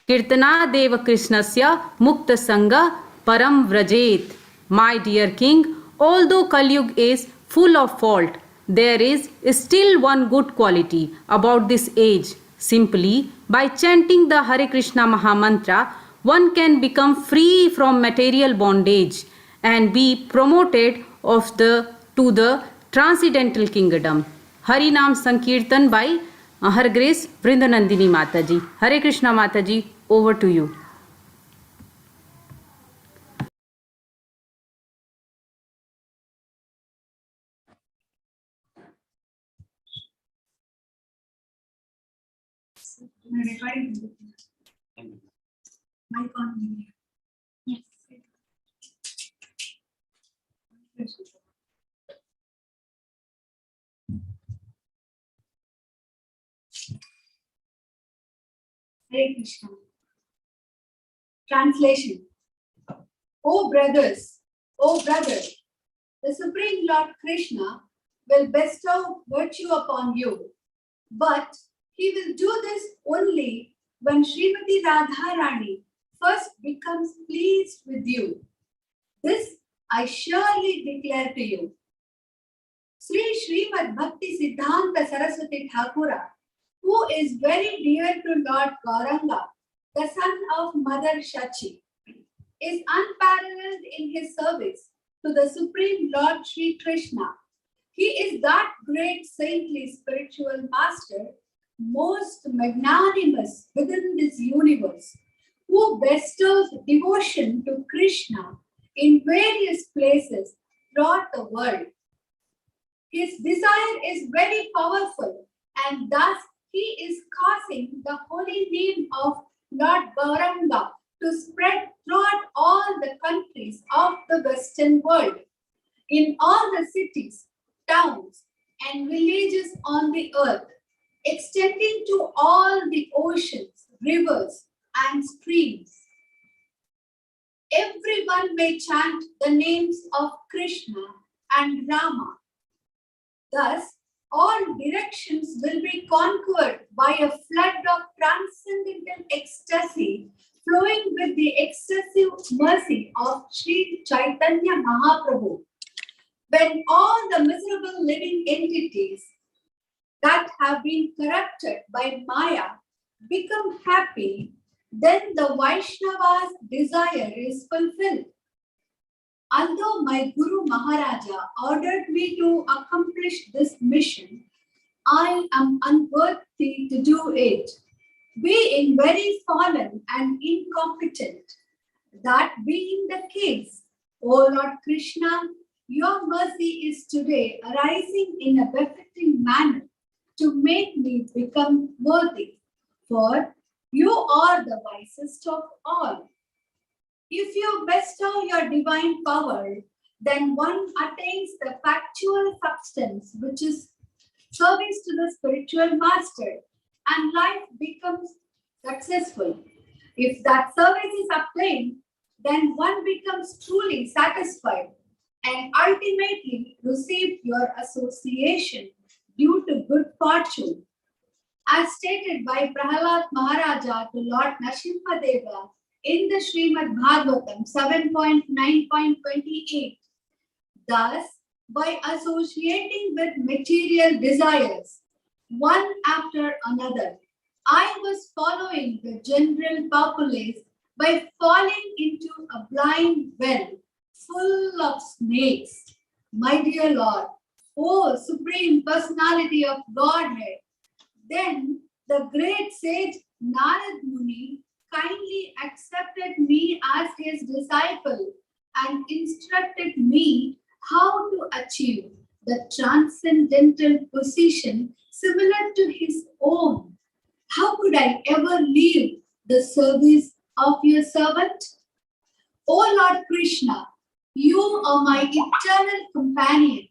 Speaker 2: kirtana deva krishnasya mukta sanga param vrajet. My dear king, although Kali Yuga is full of fault, there is still one good quality about this age. Simply by chanting the Hare Krishna Mahamantra, one can become free from material bondage and be promoted to the transcendental kingdom. Hari Nam Sankirtan by Her Grace Vrindanandini Mataji. Hare Krishna Mataji, over to you.
Speaker 11: Yes.
Speaker 14: Hare Krishna. Translation. O brothers, the Supreme Lord Krishna will bestow virtue upon you, but he will do this only when Srimati Radharani first becomes pleased with you. This I surely declare to you. Sri Srimad Bhakti Siddhanta Saraswati Thakura, who is very dear to Lord Gauranga, the son of Mother Shachi, is unparalleled in his service to the Supreme Lord Sri Krishna. He is that great saintly spiritual master, most magnanimous within this universe, who bestows devotion to Krishna in various places throughout the world. His desire is very powerful, and thus he is causing the holy name of Lord Gauranga to spread throughout all the countries of the Western world, in all the cities, towns, and villages on the earth, extending to all the oceans, rivers, and streams. Everyone may chant the names of Krishna and Rama. Thus, all directions will be conquered by a flood of transcendental ecstasy flowing with the excessive mercy of Sri Chaitanya Mahaprabhu. When all the miserable living entities that have been corrupted by Maya become happy, then the Vaishnava's desire is fulfilled. Although my Guru Maharaja ordered me to accomplish this mission, I am unworthy to do it, being very fallen and incompetent. That being the case, O Lord Krishna, your mercy is today arising in a befitting manner to make me become worthy, for you are the wisest of all. If you bestow your divine power, then one attains the factual substance, which is service to the spiritual master, and life becomes successful. If that service is obtained, then one becomes truly satisfied and ultimately receive your association due to good fortune. As stated by Prahalad Maharaja to Lord Nrsimhadeva in the Srimad Bhagavatam 7.9.28, thus, by associating with material desires, one after another, I was following the general populace by falling into a blind well full of snakes. My dear Lord, O Supreme Personality of Godhead, then the great sage Narad Muni kindly accepted me as his disciple and instructed me how to achieve the transcendental position similar to his own. How could I ever leave the service of your servant? O Lord Krishna, you are my eternal companion.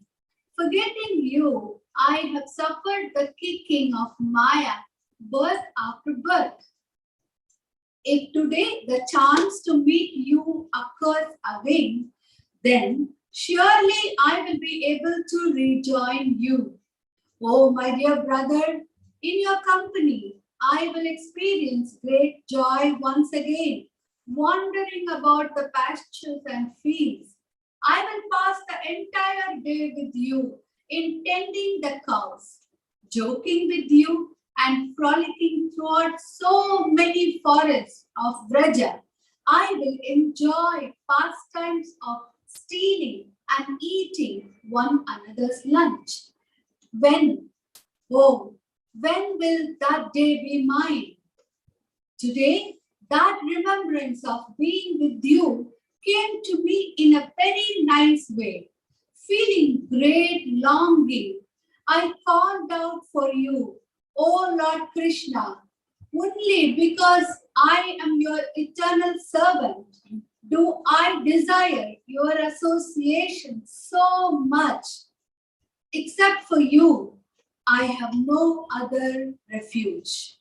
Speaker 14: Forgetting you, I have suffered the kicking of Maya birth after birth. If today the chance to meet you occurs again, then surely I will be able to rejoin you. Oh, my dear brother, in your company, I will experience great joy once again, wandering about the pastures and fields. I will pass the entire day with you in tending the cows, joking with you and frolicking throughout so many forests of Vraja. I will enjoy pastimes of stealing and eating one another's lunch. When will that day be mine? Today, that remembrance of being with you came to me in a very nice way. Feeling great longing, I called out for you, O Lord Krishna. Only because I am your eternal servant do I desire your association so much. Except for you, I have no other refuge.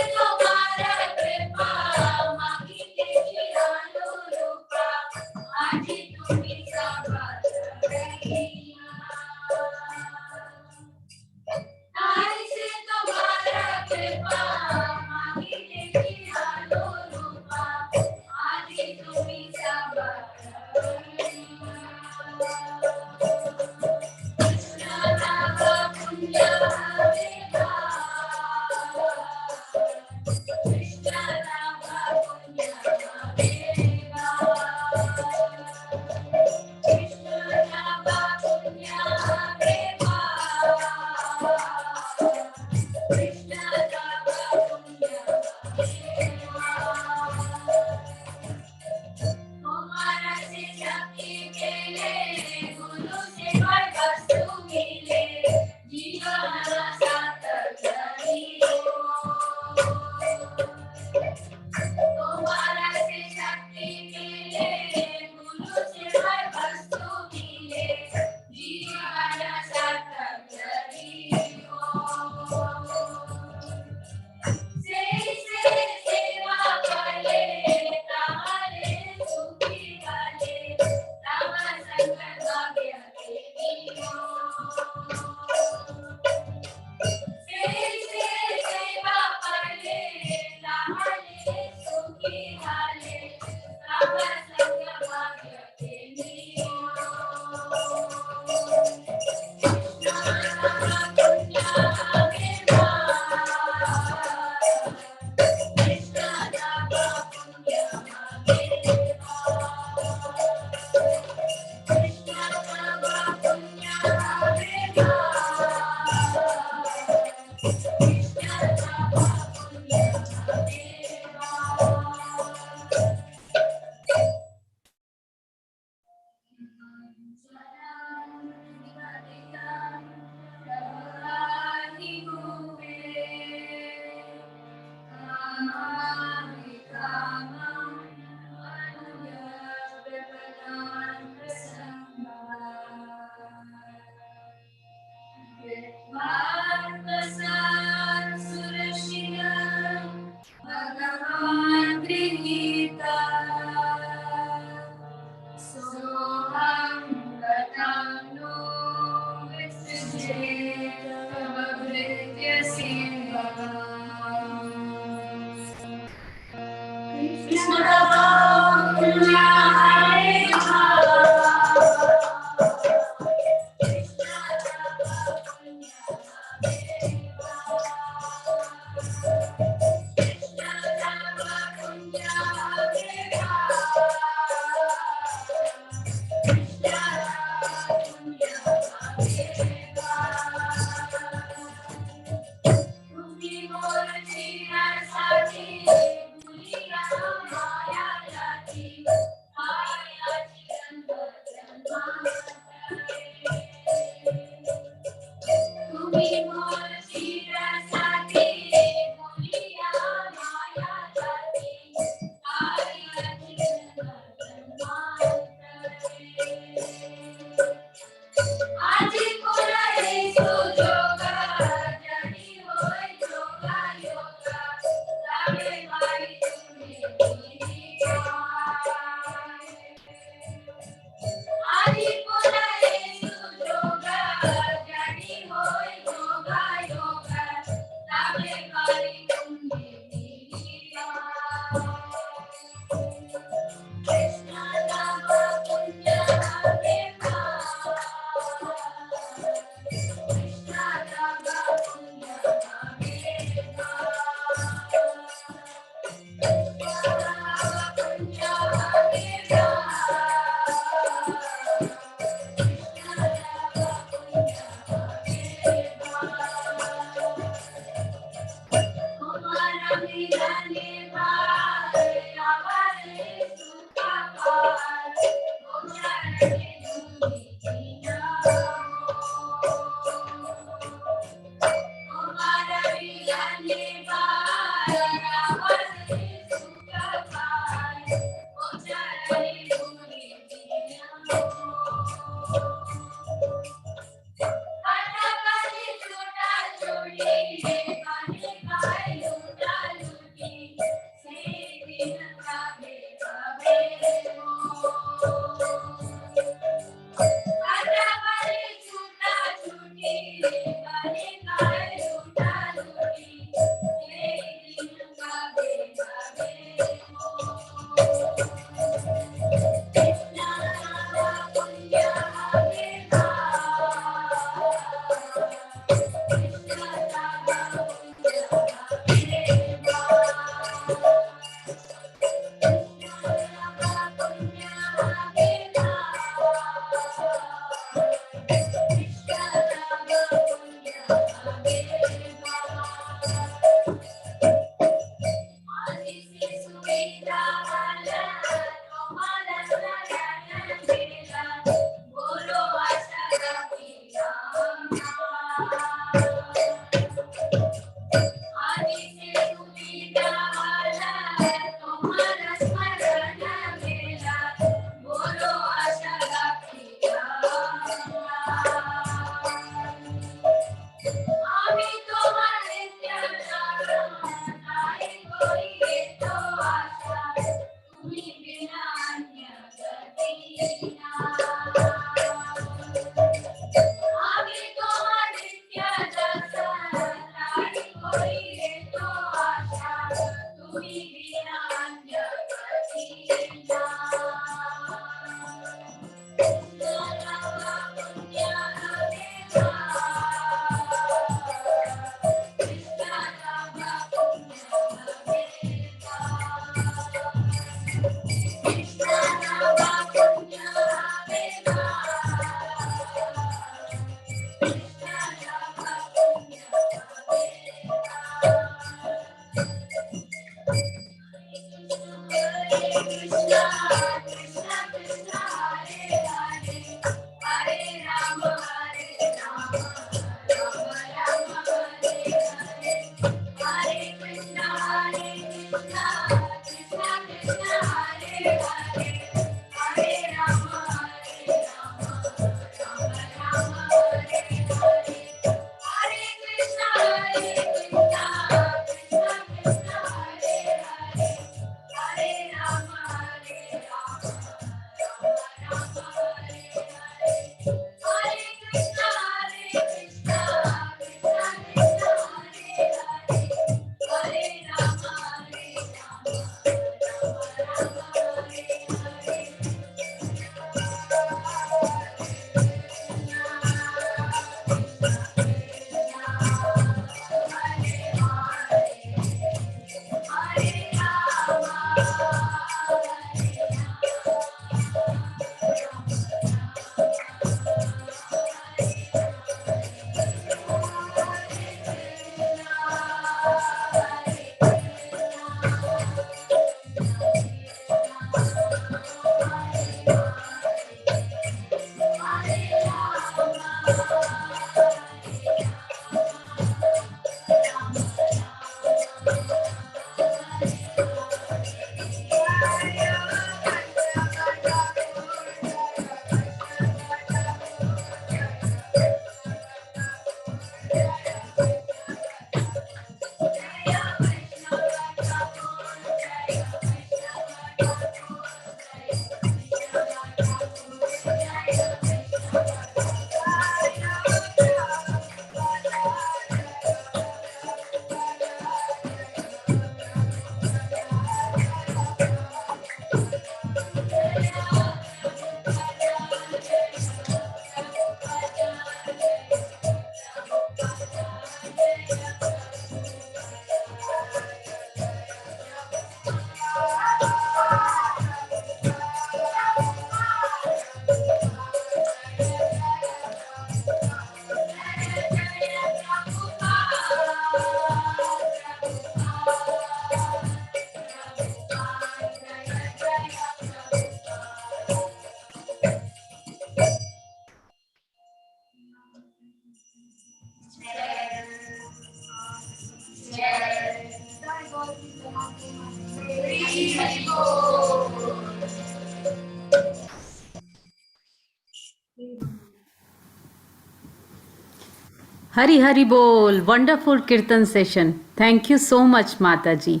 Speaker 2: Hari Hari Bol, wonderful Kirtan session. Thank you so much, Mataji.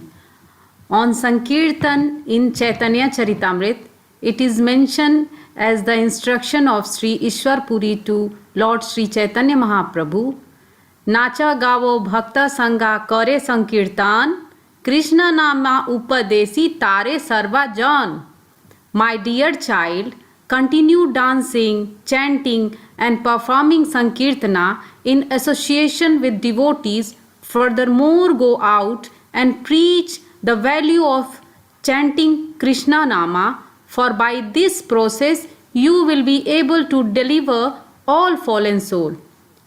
Speaker 2: On Sankirtan in Chaitanya Charitamrit, it is mentioned as the instruction of Sri Ishwar Puri to Lord Sri Chaitanya Mahaprabhu, Nacha gavo bhakta sanga kare sankirtan, Krishna nama upadesi tare sarva jan. My dear child, continue dancing, chanting and performing Sankirtana in association with devotees. Furthermore, go out and preach the value of chanting Krishna Nama, for by this process you will be able to deliver all fallen souls.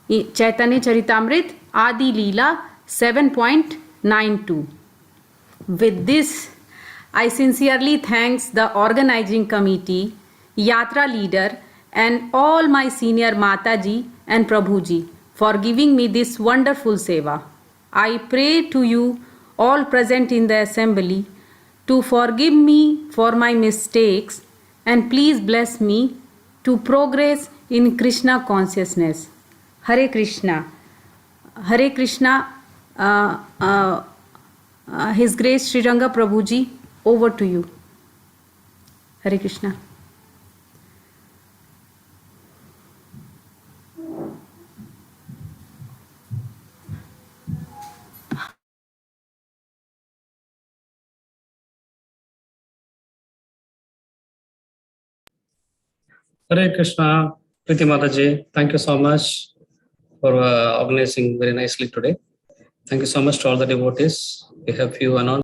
Speaker 2: Chaitanya Charitamrit, Adi Leela 7.92. With this, I sincerely thank the organizing committee, Yatra leader and all my senior Mataji and Prabhuji for giving me this wonderful seva. I pray to you all present in the assembly to forgive me for my mistakes and please bless me to progress in Krishna consciousness. Hare Krishna. Hare Krishna. His Grace Sri Ranga Prabhuji, over to you. Hare Krishna.
Speaker 1: Hare Krishna, Priti Mataji, thank you so much for organizing very nicely today. Thank you so much to all the devotees. We have few announcements.